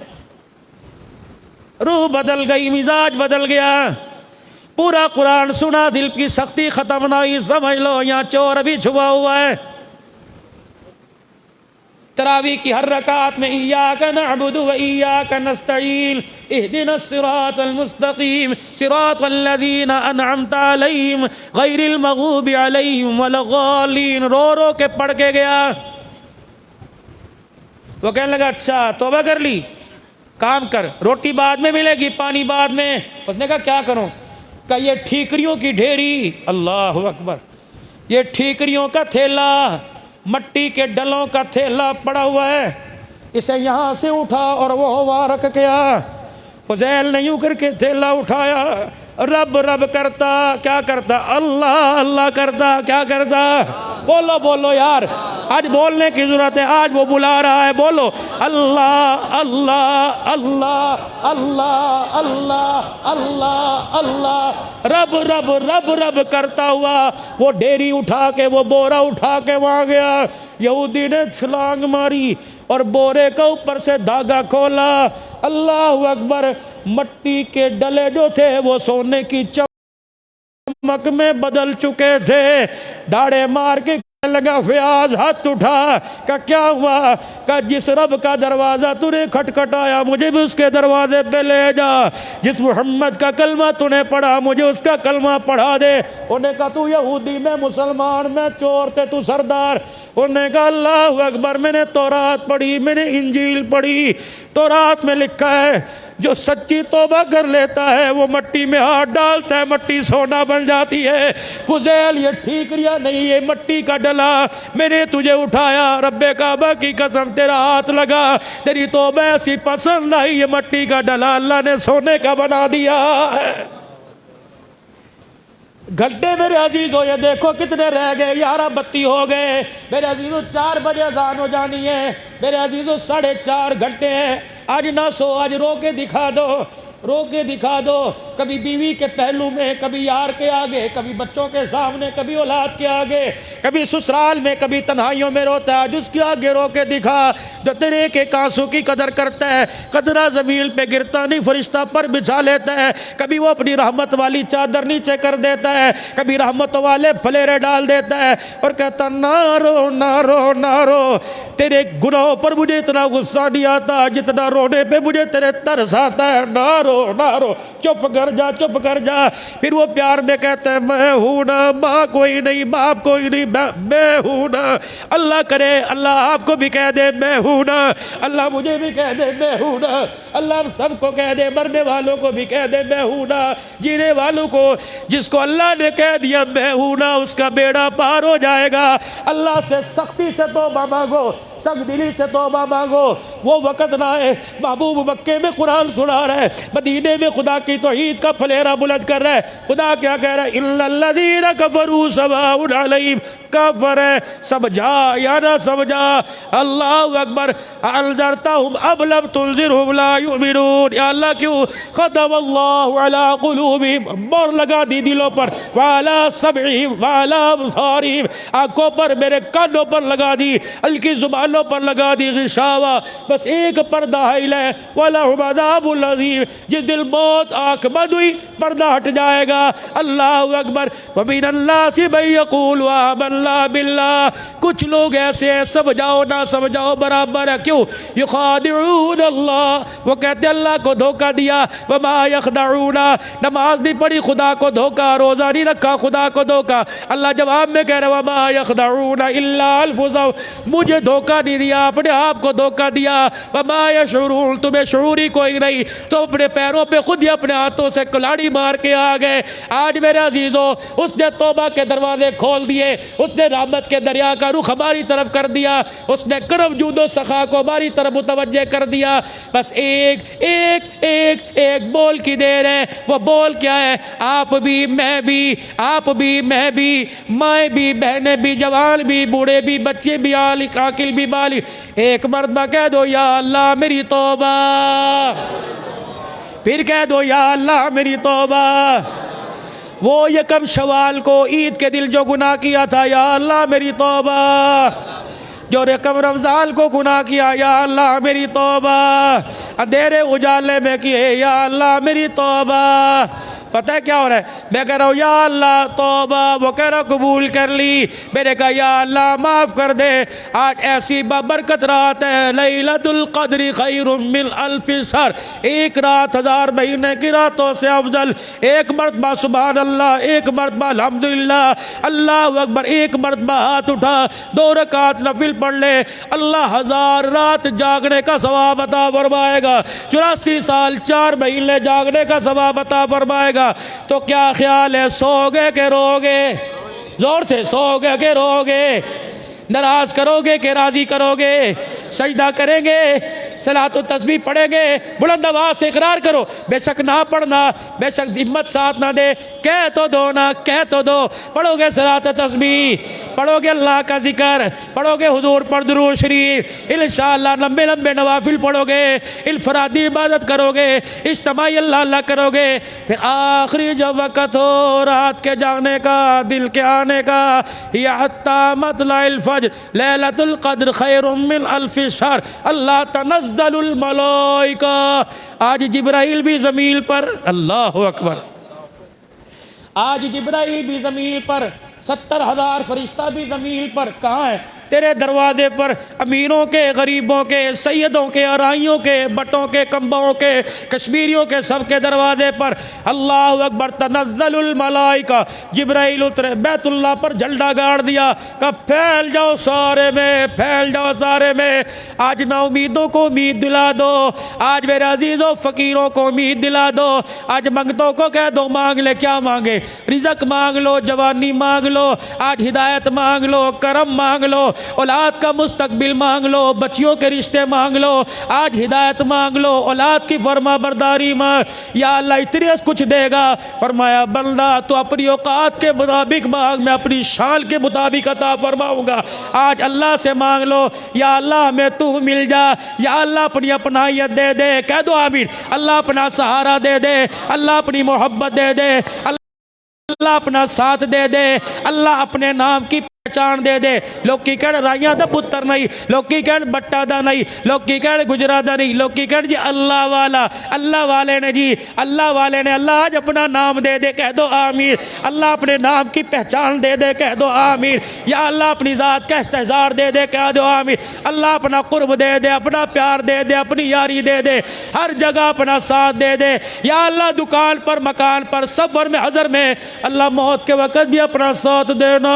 روح بدل گئی، مزاج بدل گیا، پورا قرآن سنا، دل کی سختی ختم نہ ہوئی۔ سمجھ لو یہاں چور ابھی چھپا ہوا ہے۔ تراویح کی ہر رکعت میں ایاک نعبد و ایاک نستعین اہدنا الصراط المستقیم صراط الذین انعمت علیہم غیر المغضوب علیہم ولا الضالین، رو رو کے پڑھ کے گیا۔ وہ کہنے لگا اچھا توبہ کر لی، کام کر، روٹی بعد میں ملے گی، پانی بعد میں۔ اس نے کہا کیا کروں؟ کہ یہ ٹھیکریوں کی ڈھیری، اللہ اکبر، یہ ٹھیکریوں کا تھیلا، مٹی کے ڈلوں کا تھیلا پڑا ہوا ہے، اسے یہاں سے اٹھا اور وہ وہاں رکھ کیا۔ فضیل نے یوں کر کے تھیلا اٹھایا، رب رب کرتا، کیا کرتا؟ اللہ اللہ کرتا، کیا کرتا؟ بولو بولو یار، آج بولنے کی ضرورت ہے، آج وہ بلا رہا ہے، بولو اللہ اللہ اللہ اللہ اللہ اللہ اللہ، رب رب رب رب کرتا ہوا وہ ڈیری اٹھا کے، وہ بورا اٹھا کے وہاں گیا۔ یہودی نے چھلانگ ماری اور بورے کا اوپر سے دھاگا کھولا، اللہ اکبر، مٹی کے ڈلے جو تھے وہ سونے کی چمک میں بدل چکے تھے۔ داڑے مار کے کہنے لگا فیاض، ہاتھ اٹھا، کہ کیا ہوا؟ کہ جس رب کا دروازہ تو نے کھٹکھٹایا مجھے بھی اس کے دروازے پہ لے جا، جس محمد کا کلمہ تو نے پڑھا مجھے اس کا کلمہ پڑھا دے۔ انہوں نے کہا تو یہودی، میں مسلمان، میں چور تے تو سردار۔ انہوں نے کہا اللہ اکبر، میں نے تورات پڑھی، میں نے انجیل پڑھی، تورات میں لکھا ہے جو سچی توبہ کر لیتا ہے وہ مٹی میں ہاتھ ڈالتا ہے، مٹی سونا بن جاتی ہے۔ فضیل یہ ٹھیکریاں نہیں، یہ مٹی کا ڈلا، میں نے تجھے اٹھایا، رب کعبہ کی قسم تیرا ہاتھ لگا، تیری توبہ ایسی پسند آئی، یہ مٹی کا ڈلا اللہ نے سونے کا بنا دیا ہے۔ گھنٹے میرے عزیزو یہ دیکھو کتنے رہ گئے، 11 بتی ہو گئے میرے عزیزو، 4 بجے اذان ہو جانی ہے میرے عزیزو، 4.5 گھنٹے ہیں۔ آج نہ سو، آج رو کے دکھا دو، رو کے دکھا دو، کبھی بیوی کے پہلو میں، کبھی یار کے آگے، کبھی بچوں کے سامنے، کبھی اولاد کے آگے، کبھی سسرال میں، کبھی تنہائیوں میں روتا ہے، آج اس کے آگے رو کے دکھا۔ جو تیرے ایک ایک آنسو کی قدر کرتا ہے، قطرہ زمین پہ گرتا نہیں، فرشتہ پر بچھا لیتا ہے، کبھی وہ اپنی رحمت والی چادر نیچے کر دیتا ہے، کبھی رحمت والے پھلیرے ڈال دیتا ہے اور کہتا نہ رو نہ رو نہ رو، تیرے گناہوں پر مجھے اتنا غصہ نہیں آتا جتنا رونے پہ مجھے تیرے ترس آتا ہے، نہ رو نہ رو، چپ کر جا چپ کر جا۔ پھر وہ پیار میں کہتا ہے میں ہوں نا، ماں کوئی نہیں، باپ کوئی نہیں، میں ہوں نا۔ اللہ کرے اللہ آپ کو بھی کہہ دے میں ہوں نا، اللہ مجھے بھی کہہ دے میں ہوں نا، اللہ ہم سب کو کہہ دے، مرنے والوں کو بھی کہہ دے میں ہوں نا، جینے والوں کو، جس کو اللہ نے کہہ دیا میں ہوں نا اس کا بیڑا پار ہو جائے گا۔ اللہ سے سختی سے توبہ مانگو، سخت دلی سے توبہ مانگو، وہ وقت نہ ہے۔ محبوب مکے میں قرآن سنا رہا ہے، مدینے میں خدا کی توحید کا پھلیرا بلند کر رہا ہے۔ خدا کیا کہہ رہا ہے؟ اِلَّا الَّذِينَ كَفَرُوا سَوَاءٌ عَلَيْهِمْ، کافر ہے، سمجھا یا نہ سمجھا، اللہ اکبر، انذرتہم ام لم تنذرہم لا یؤمنون۔ یا اللہ کیوں؟ ختم اللہ علی قلوبہم، مور لگا دی دلوں پر، وعلی سمعہم وعلی ابصارہم، آنکھوں پر، میرے کانوں پر لگا دی، ہلکی زبانوں پر لگا دی غشاوہ، بس ایک پردہ حائل ہے، وَلَهُمْ عَذَابٌ عَظِيمٌ، جس دل موت آنکھ بند ہوئی پردہ ہٹ جائے گا۔ اللہ اکبر۔ وَمِنَ النَّاسِ مَن يَقُولُ آمَنَّا بِاللَّهِ، کچھ لوگ ایسے ہیں سمجھاؤ نہ سمجھاؤ برابر ہے، کیوں؟ يُخَادِعُونَ اللَّهَ، وہ کہتے ہیں اللہ کو دھوکہ دیا، وَمَا يَخْدَعُونَ، نماز نہیں پڑھی خدا کو دھوکہ، روزہ نہیں رکھا خدا کو دھوکہ۔ اللہ جواب میں کہہ رہا وَمَا يَخْدَعُونَ إِلَّا أَنفُسَهُمْ، مجھے دھوکہ دھوکہ نہیں دیا، اپنے آپ کو دھوکہ دیا۔ وما یشعرون، تمہیں شعور ہی کوئی نہیں، تو اپنے پیروں پہ خود ہی اپنے ہاتھوں سے کلاڑی مار کے آ گئے۔ آج میرے عزیزو اس نے توبہ کے دروازے کھول دیے، اس نے رحمت کے دریا کا رخ ہماری طرف کر دیا، اس نے کرم جود و سخا کو ہماری طرف متوجہ کر دیا۔ بس ایک ایک ایک ایک بول کی دیر ہے۔ وہ بول کیا ہے؟ آپ بھی میں بھی، آپ بھی میں بھی، مائیں بھی بہنیں بھی، جوان بھی بوڑھے بھی، بچے بھی، عاقل بھی بالغ، ایک مرتبہ کہہ دو یا اللہ میری توبہ، پھر کہہ دو یا اللہ میری توبہ۔ وہ یکم شوال کو عید کے دل جو گناہ کیا تھا، یا اللہ میری توبہ۔ جو یکم رمضان کو گناہ کیا، یا اللہ میری توبہ۔ اندھیرے اجالے میں کیے، یا اللہ میری توبہ۔ پتہ ہے کیا ہو رہا ہے؟ میں کہہ رہا ہوں یا اللہ توبہ، وہ کہہ رہا قبول کر لی۔ میں نے کہا یا اللہ معاف کر دے۔ آج ایسی بابرکت رات ہے، لیلۃ القدر خیر من الف شہر، ایک رات 1000 مہینے کی راتوں سے افضل۔ ایک مرتبہ سبحان اللہ، ایک مرتبہ الحمدللہ، اللہ اکبر، ایک مرتبہ ہاتھ اٹھا، 2 رکعت نفل پڑھ لے، اللہ 1000 رات جاگنے کا ثواب عطا فرمائے گا، 84 سال 4 مہینے جاگنے کا ثواب عطا فرمائے گا۔ تو کیا خیال ہے، سو گے کہ رو گے؟ زور سے، سو گے کہ رو گے؟ ناراض کرو گے کہ راضی کرو گے؟ سجدہ کریں گے، صلاۃ و تسبیح پڑھیں گے؟ بلند آواز سے اقرار کرو، بے شک نہ پڑھنا، بے شک ہمت ساتھ نہ دے، کہہ تو دو نا، کہہ تو دو۔ پڑھو گے صلاۃ و تسبیح، پڑھو گے اللہ کا ذکر، پڑھو گے حضور پر درود شریف، انشاءاللہ لمبے لمبے نوافل پڑھو گے، انفرادی عبادت کرو گے، اجتماعی اللہ اللہ کرو گے، پھر آخری جب وقت ہو رات کے جانے کا، دل کے آنے کا، یا حتی مطلع الفجر لیلۃ القدر خیر من الف شہر، اللہ تنزل الملائکہ۔ آج جبرائیل بھی زمین پر، اللہ اکبر، آج جبرائیل بھی زمین پر، 70,000 فرشتہ بھی زمین پر، کہاں ہے؟ تیرے دروازے پر، امیروں کے، غریبوں کے، سیدوں کے، ارائیوں کے، بٹوں کے، کمبوں کے، کشمیریوں کے، سب کے دروازے پر۔ اللہ اکبر، تنزل الملائکہ، جبرائیل اترے، بیت اللہ پر جھنڈا گاڑ دیا، کہ پھیل جاؤ سارے میں، پھیل جاؤ سارے میں۔ آج نا امیدوں کو امید دلا دو، آج میرے عزیزوں فقیروں کو امید دلا دو، آج منگتوں کو کہہ دو مانگ لے، کیا مانگے؟ رزق مانگ لو، جوانی مانگ لو، آج ہدایت مانگ لو، کرم مانگ لو، اولاد کا مستقبل مانگ لو، بچیوں کے رشتے مانگ لو، آج ہدایت مانگ لو، اولاد کی فرما برداری مانگ۔ یا اللہ اتنے کچھ دے گا، فرمایا بندہ تو اپنی اوقات کے مطابق مانگ، میں اپنی شان کے مطابق عطا فرماؤں گا۔ آج اللہ سے مانگ لو، یا اللہ ہمیں تو مل جا، یا اللہ اپنی اپنائیت دے دے، کہہ دو آمین۔ اللہ اپنا سہارا دے دے، اللہ اپنی محبت دے دے، اللہ اپنا ساتھ دے دے، اللہ اپنے نام کی پہچان دے دے۔ لوگ کی کہن رائیاں دا پتر نہیں، لوگ کی کہن بٹا دا نہیں، لوگ کی کہن گجرا دا نہیں، لوگ کی کہن جی اللہ والا، اللہ والے نے جی، اللہ والے نے، اللہ آج اپنا نام دے دے، کہہ دو آمین۔ اللہ اپنے نام کی پہچان دے دے، کہہ دو آمین۔ یا اللہ اپنی ذات کا استحضار دے دے، کہہ دو آمین۔ اللہ اپنا قرب دے دے، اپنا پیار دے دے، اپنی یاری دے دے، ہر جگہ اپنا ساتھ دے دے۔ یا اللہ دکان پر، مکان پر، سفر میں، حضر میں، اللہ موت کے وقت بھی اپنا ساتھ دینا۔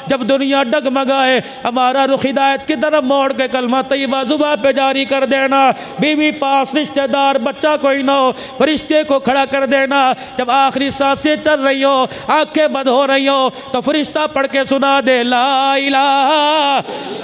جب دنیا ڈگمگائے ہمارا رخ ہدایت کی طرف موڑ کے کلمہ طیبہ زباں پہ جاری کر دینا۔ بیوی پاس، رشتہ دار، بچہ کوئی نہ ہو، فرشتے کو کھڑا کر دینا۔ جب آخری سانسیں چل رہی ہو، آنکھیں بند ہو رہی ہو، تو فرشتہ پڑھ کے سنا دے لا الہ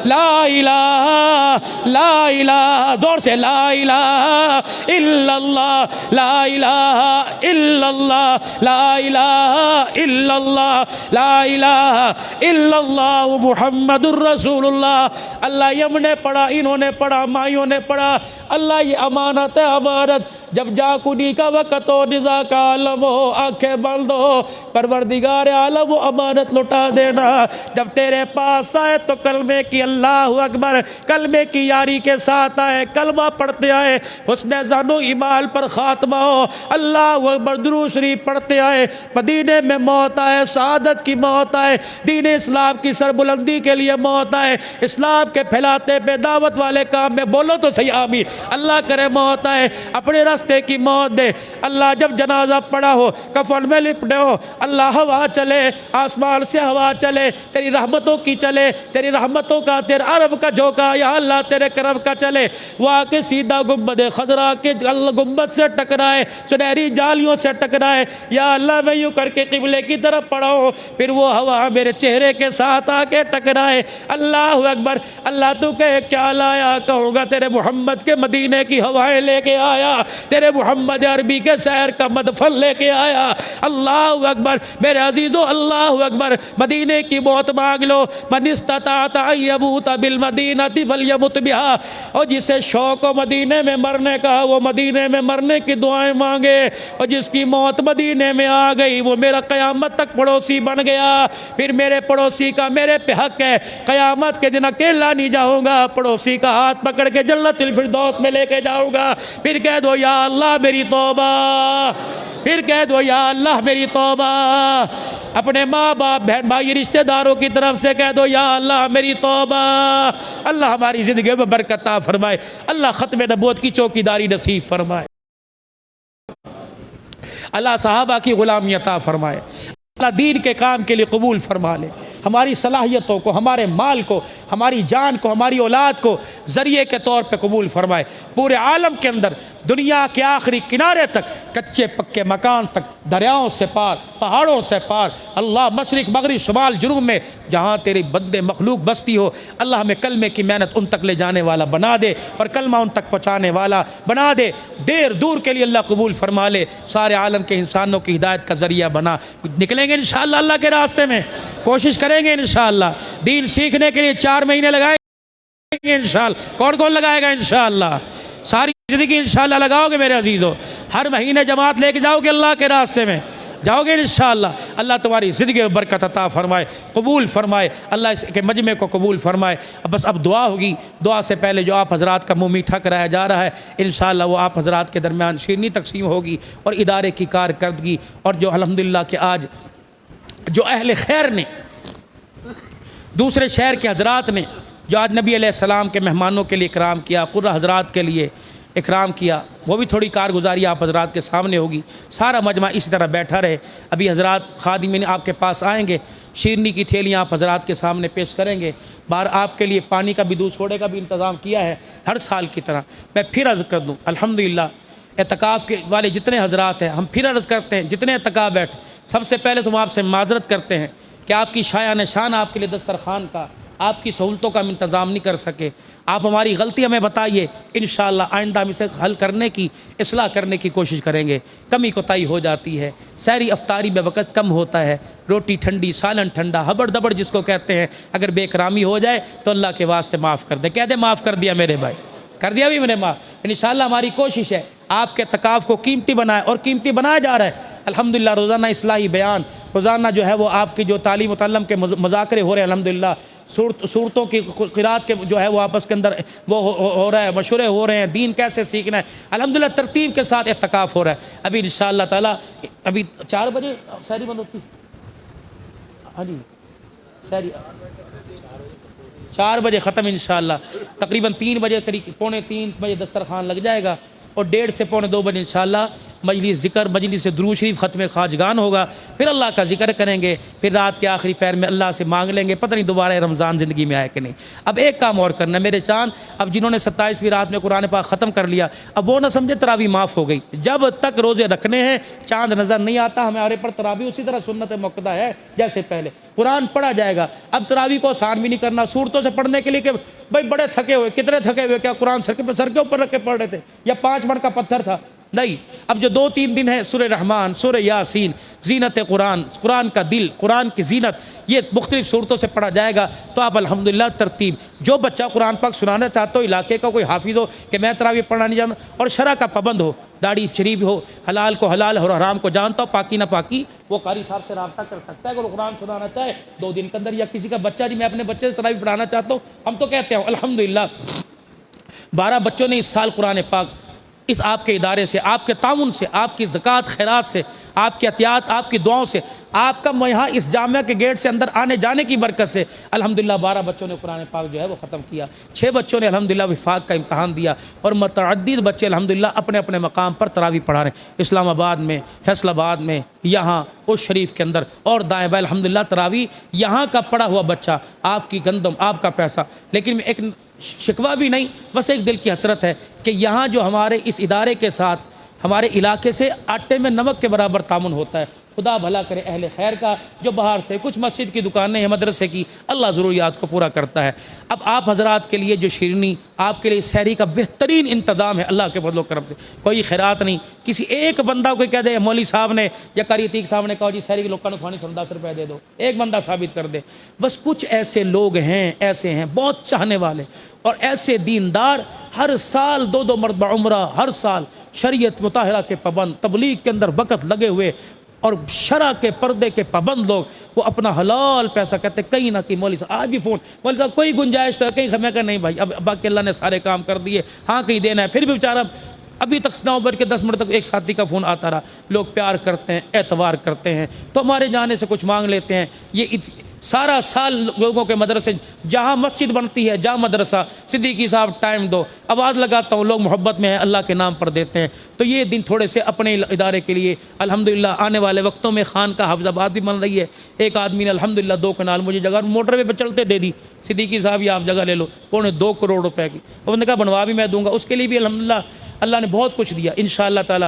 لا الہ لا الہ، زور سے لا الہ الا اللہ لا الہ الا اللہ لا الہ الا اللہ لا الہ الا اللہ محمد الرسول اللہ۔ اللہ یہ ہم نے پڑھا، انہوں نے پڑھا، مائیوں نے پڑھا، اللہ یہ امانت ہے، امانت۔ جب جا کنی کا وقت ہو، نزا کا عالم ہو، آنکھیں بند ہو، پروردگار عالم وہ امانت لٹا دینا۔ جب تیرے پاس آئے تو کلمے کی، اللہ اکبر، کلمے کی یاری کے ساتھ آئے، کلمہ پڑھتے آئے، حسن ظن و ایمان پر خاتمہ ہو، اللہ اکبر، درود شریف پڑھتے آئے، مدینے میں موت آئے، سعادت کی موت آئے، دین اسلام کی سربلندی کے لیے موت آئے، اسلام کے پھیلاتے پہ، دعوت والے کام میں، بولو تو صحیح آمین، اللہ کرے موت آئے، اپنے راستے راستے کی موت دے اللہ، جب جنازہ پڑا ہو کفن میں لپٹے ہو اللہ، ہوا چلے آسمان سے ہوا چلے، تیری رحمتوں کی چلے، تیری رحمتوں کا تیرے عرب کا جھونکا یا اللہ تیرے کرم کا چلے، وہ آ کے سیدھا گنبد خضرا کے گنبد سے ٹکرائے، سنہری جالیوں سے ٹکرائے یا اللہ، میں یوں کر کے قبلے کی طرف پڑا ہوں، پھر وہ ہوا میرے چہرے کے ساتھ آ کے ٹکرائے، اللہ اکبر، اللہ تو کہے کیا لایا، کہوں گا تیرے محمد کے مدینے کی ہوائیں لے کے آیا، تیرے محمد عربی کے شہر کا مدفن لے کے آیا، اللہ اکبر میرے عزیزو، اللہ اکبر، مدینے کی موت مانگ لو، من استطاعت ان یموت بالمدینہ فلیمت بہا، اور جسے شوق و مدینے میں مرنے کا وہ مدینے میں مرنے کی دعائیں مانگے، اور جس کی موت مدینے میں آ گئی وہ میرا قیامت تک پڑوسی بن گیا، پھر میرے پڑوسی کا میرے پہ حق ہے، قیامت کے دن اکیلا نہیں جاؤں گا، پڑوسی کا ہاتھ پکڑ کے جنت الفردوس میں لے کے جاؤں گا، پھر کہہ دو یا اللہ میری توبہ، پھر کہہ دو یا اللہ میری توبہ، اپنے ماں باپ بہن بھائی رشتہ داروں کی طرف سے کہہ دو یا اللہ میری توبہ، اللہ ہماری زندگی میں برکت عطا فرمائے، اللہ ختم نبوت کی چوکیداری نصیب فرمائے، اللہ صحابہ کی غلامی عطا فرمائے، اللہ دین کے کام کے لیے قبول فرما لے، ہماری صلاحیتوں کو، ہمارے مال کو، ہماری جان کو، ہماری اولاد کو ذریعے کے طور پہ قبول فرمائے، پورے عالم کے اندر دنیا کے آخری کنارے تک، کچے پکے مکان تک، دریاؤں سے پار، پہاڑوں سے پار، اللہ مشرق مغرب شمال جنوب میں جہاں تیری بندے مخلوق بستی ہو، اللہ ہمیں کلمے کی محنت ان تک لے جانے والا بنا دے اور کلمہ ان تک پہنچانے والا بنا دے، دیر دور کے لیے اللہ قبول فرما لے، سارے عالم کے انسانوں کی ہدایت کا ذریعہ بنا، نکلیں گے انشاءاللہ اللہ کے راستے میں، کوشش کریں گے انشاءاللہ، دین سیکھنے کے لیے 4 مہینے لگائیں گے انشاءاللہ، کون کون لگائے گا انشاءاللہ، ساری زندگی انشاءاللہ لگاؤ گے میرے عزیزو، ہر مہینے جماعت لے کے جاؤ گے اللہ کے راستے میں، جاؤ گے انشاءاللہ، اللہ تمہاری زندگی میں برکت عطا فرمائے، قبول فرمائے، اللہ اس کے مجمع کو قبول فرمائے، بس اب دعا ہوگی، دعا سے پہلے جو آپ حضرات کا منہ میٹھا کرایا جا رہا ہے انشاءاللہ وہ آپ حضرات کے درمیان شیرنی تقسیم ہوگی، اور ادارے کی کارکردگی، اور جو الحمدللہ کہ آج جو اہل خیر نے، دوسرے شہر کے حضرات نے جو آج نبی علیہ السلام کے مہمانوں کے لیے اکرام کیا، قرہ حضرات کے لیے اکرام کیا، وہ بھی تھوڑی کارگزاری آپ حضرات کے سامنے ہوگی، سارا مجمع اسی طرح بیٹھا رہے، ابھی حضرات خادمین آپ کے پاس آئیں گے، شیرنی کی تھیلیاں آپ حضرات کے سامنے پیش کریں گے، باہر آپ کے لیے پانی کا بھی دودھ سوڑے کا بھی انتظام کیا ہے ہر سال کی طرح، میں پھر عرض کر دوں الحمدللہ اعتکاف کے والے جتنے حضرات ہیں، ہم پھر عرض کرتے ہیں جتنے اعتکاف بیٹھ، سب سے پہلے تو ہم آپ سے معذرت کرتے ہیں کہ آپ کی شایان شان آپ کے لیے دسترخوان کا، آپ کی سہولتوں کا ہم انتظام نہیں کر سکے، آپ ہماری غلطی ہمیں بتائیے، انشاءاللہ آئندہ ہم اسے حل کرنے کی، اصلاح کرنے کی کوشش کریں گے، کمی کوتاہی ہو جاتی ہے، سحری افطاری میں وقت کم ہوتا ہے، روٹی ٹھنڈی، سالن ٹھنڈا، ہبڑ دبڑ جس کو کہتے ہیں، اگر بے اکرامی ہو جائے تو اللہ کے واسطے معاف کر دیں، کہہ دیں معاف کر دیا میرے بھائی، کر دیا بھی میرے ماں، انشاءاللہ ہماری کوشش ہے آپ کے اعتکاف کو قیمتی بنائے، اور قیمتی بنایا جا رہا ہے الحمدللہ، روزانہ اصلاحی بیان، روزانہ جو ہے وہ آپ کی جو تعلیم و تعلم کے مذاکرے ہو رہے ہیں الحمدللہ، صورتوں کی قرات کے جو ہے وہ آپس کے اندر وہ ہو رہا ہے، مشورے ہو رہے ہیں، دین کیسے سیکھنا ہے، الحمدللہ ترتیب کے ساتھ اعتکاف ہو رہا ہے، ابھی انشاءاللہ تعالی ابھی 4 بجے سحری بند ہوتی، ہاں جی سحری 4 بجے ختم انشاءاللہ، تقریباً 3 بجے قریب، پونے 3 بجے دسترخوان لگ جائے گا، اور 1:30 سے پونے 2 بجے انشاءاللہ مجلس ذکر، مجلس درود شریف، ختم خواجگان ہوگا، پھر اللہ کا ذکر کریں گے، پھر رات کے آخری پہر میں اللہ سے مانگ لیں گے، پتہ نہیں دوبارہ رمضان زندگی میں آئے کہ نہیں۔ اب ایک کام اور کرنا ہے میرے چاند، اب جنہوں نے 27ویں رات میں قرآن پاک ختم کر لیا، اب وہ نہ سمجھے تراویح معاف ہو گئی، جب تک روزے رکھنے ہیں، چاند نظر نہیں آتا ہمارے پر تراویح اسی طرح سنت موقدہ ہے جیسے پہلے، قرآن پڑھا جائے گا، اب تراویح کو آسان بھی نہیں کرنا، صورتوں سے پڑھنے کے لیے کہ بھائی بڑے تھکے ہوئے، کتنے تھکے ہوئے، کیا قرآن سر کے اوپر رکھ کے پڑھ رہے تھے یا 5 من کا پتھر تھا، نہیں، اب جو 2-3 دن ہے سورہ رحمان، سورہ یاسین، زینت قرآن، قرآن کا دل، قرآن کی زینت، یہ مختلف صورتوں سے پڑھا جائے گا، تو آپ الحمدللہ ترتیب، جو بچہ قرآن پاک سنانا چاہتا ہو، علاقے کا کوئی حافظ ہو کہ میں تراویح پڑھنا نہیں جانتا، اور شرع کا پابند ہو، داڑھی شریف ہو، حلال کو حلال اور حرام کو جانتا ہو، پاکی نہ پاکی، وہ قاری صاحب سے رابطہ کر سکتا ہے، اگر وہ قرآن سنانا چاہے 2 دن کے اندر، یا کسی کا بچہ جی میں اپنے بچے سے تراویح پڑھانا چاہتا ہوں، ہم تو کہتے ہیں الحمدللہ 12 بچوں نے اس سال قرآن پاک اس آپ کے ادارے سے، آپ کے تعاون سے، آپ کی زکوٰۃ خیرات سے، آپ کی عطیات، آپ کی دعاؤں سے، آپ کا یہاں اس جامعہ کے گیٹ سے اندر آنے جانے کی برکت سے الحمدللہ 12 بچوں نے قرآن پاک جو ہے وہ ختم کیا، 6 بچوں نے الحمدللہ وفاق کا امتحان دیا، اور متعدد بچے الحمدللہ اپنے اپنے مقام پر تراویح پڑھا رہے ہیں، اسلام آباد میں، فیصل آباد میں، یہاں اس شریف کے اندر، اور دائیں بائیں الحمدللہ تراویح یہاں کا پڑا ہوا بچہ، آپ کی گندم، آپ کا پیسہ۔ لیکن ایک شکوہ بھی نہیں، بس ایک دل کی حسرت ہے کہ یہاں جو ہمارے اس ادارے کے ساتھ ہمارے علاقے سے آٹے میں نمک کے برابر تعاون ہوتا ہے۔ خدا بھلا کرے اہل خیر کا، جو باہر سے کچھ مسجد کی دکانیں ہیں، مدرسے کی، اللہ ضروریات کو پورا کرتا ہے۔ اب آپ حضرات کے لیے جو شیرنی، آپ کے لیے سحری کا بہترین انتظام ہے اللہ کے فضل و کرم سے، کوئی خیرات نہیں، کسی ایک بندہ کو کہہ دے مولوی صاحب نے یا قاری عتیق صاحب نے کہا جی سحری کے لوگوں کو کھانے 10 روپے دے دو، ایک بندہ ثابت کر دے۔ بس کچھ ایسے لوگ ہیں، ایسے ہیں بہت چاہنے والے اور ایسے دیندار، ہر سال 2 مرتبہ عمرہ، ہر سال شریعت مطہرہ کے پابند، تبلیغ کے اندر وقت لگے ہوئے اور شرع کے پردے کے پابند لوگ، وہ اپنا حلال پیسہ کہتے ہیں کہیں نہ کہیں مولوی صاحب آج بھی فون، مولوی صاحب کوئی گنجائش تو ہے کہیں، میں کہا نہیں بھائی اب باقی اللہ نے سارے کام کر دیے، ہاں کہیں دینا ہے، پھر بھی بیچارہ ابھی تک 9:10 تک ایک ساتھی کا فون آتا رہا۔ لوگ پیار کرتے ہیں، اعتبار کرتے ہیں تو ہمارے جانے سے کچھ مانگ لیتے ہیں۔ یہ سارا سال لوگوں کے مدرسے، جہاں مسجد بنتی ہے جہاں مدرسہ، صدیقی صاحب ٹائم دو، آواز لگاتا ہوں، لوگ محبت میں ہیں اللہ کے نام پر دیتے ہیں۔ تو یہ دن تھوڑے سے اپنے ادارے کے لیے الحمدللہ آنے والے وقتوں میں خان کا حافظ آباد بھی بن رہی ہے۔ ایک آدمی نے الحمدللہ 2 کنال مجھے جگہ موٹر وے پہ چلتے دے دی، صدیقی صاحب یہ آپ جگہ لے لو، 2.25 کروڑ روپے کی، انہوں نے کہا بنوا بھی میں دوں گا، اس کے لیے بھی الحمدللہ اللہ نے بہت کچھ دیا انشاءاللہ تعالی۔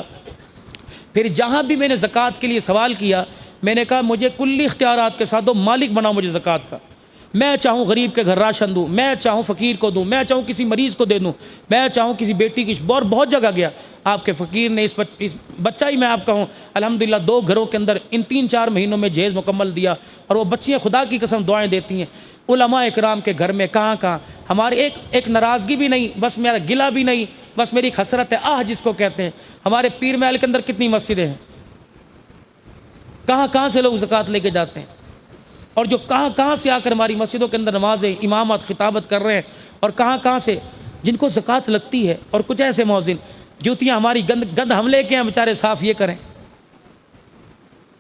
پھر جہاں بھی میں نے زکوٰۃ کے لیے سوال کیا، میں نے کہا مجھے کلی اختیارات کے ساتھ دو، مالک بناؤ مجھے زکوٰۃ کا، میں چاہوں غریب کے گھر راشن دوں، میں چاہوں فقیر کو دوں، میں چاہوں کسی مریض کو دے دوں، میں چاہوں کسی بیٹی کی، بہت جگہ گیا۔ آپ کے فقیر نے اس بچہ ہی میں آپ کہوں الحمدللہ 2 گھروں کے اندر ان 3-4 مہینوں میں جہیز مکمل دیا، اور وہ بچیاں خدا کی قسم دعائیں دیتی ہیں۔ علماء اکرام کے گھر میں کہاں کہاں ہمارے ایک ناراضگی بھی نہیں، بس میرا گلہ بھی نہیں، بس میری حسرت ہے، جس کو کہتے ہیں۔ ہمارے پیر محل کے اندر کتنی مسجدیں ہیں، کہاں سے لوگ زکوٰۃ لے کے جاتے ہیں، اور جو کہاں سے آ کر ہماری مسجدوں کے اندر نمازیں، امامت، خطابت کر رہے ہیں، اور کہاں سے جن کو زکوٰۃ لگتی ہے، اور کچھ ایسے مؤذن جوتیاں ہماری گند ہم لے کے ہیں بیچارے صاف یہ کریں،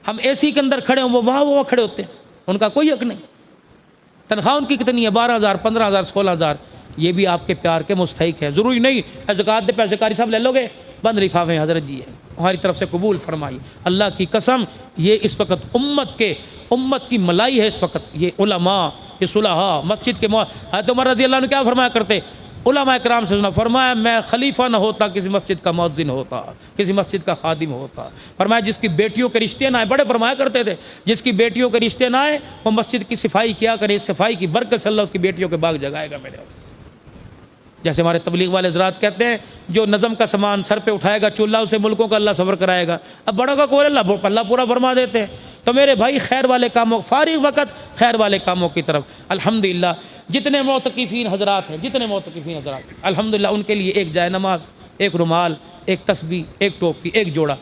ہم اے سی کے اندر کھڑے ہیں، وہ وہاں کھڑے ہوتے ہیں، ان کا کوئی حق نہیں۔ تنخواہ ان کی کتنی ہے؟ 12,000 15,000 16,000، یہ بھی آپ کے پیار کے مستحق ہے۔ ضروری نہیں زکوٰۃ دے پیسے قاری صاحب لے لو گے، بند لفافے حضرت جی ہے، ہماری طرف سے قبول فرمائی۔ اللہ کی قسم یہ اس وقت امت کی ملائی ہے، اس وقت یہ علماء، یہ صلحاء، مسجد کے حضرت عمر رضی اللہ عنہ کیا فرمایا کرتے، علماء اکرام سے سنا، فرمایا میں خلیفہ نہ ہوتا کسی مسجد کا مؤذن ہوتا، کسی مسجد کا خادم ہوتا۔ فرمایا جس کی بیٹیوں کے رشتے نہ آئے، بڑے فرمایا کرتے تھے جس کی بیٹیوں کے رشتے نہ آئے وہ مسجد کی صفائی کیا کرے، اس صفائی کی برکت سے اللہ اس کی بیٹیوں کے باغ جگائے گا میرے۔ جیسے ہمارے تبلیغ والے حضرات کہتے ہیں جو نظم کا سامان سر پہ اٹھائے گا چولہا، اسے ملکوں کا اللہ صبر کرائے گا۔ اب بڑوں کا کول اللہ پورا فرما دیتے ہیں۔ تو میرے بھائی خیر والے کاموں، فارغ وقت خیر والے کاموں کی طرف الحمدللہ جتنے معتکفین حضرات ہیں، الحمدللہ ان کے لیے ایک جائے نماز، ایک رومال، ایک تسبیح، ایک ٹوپی، ایک جوڑا،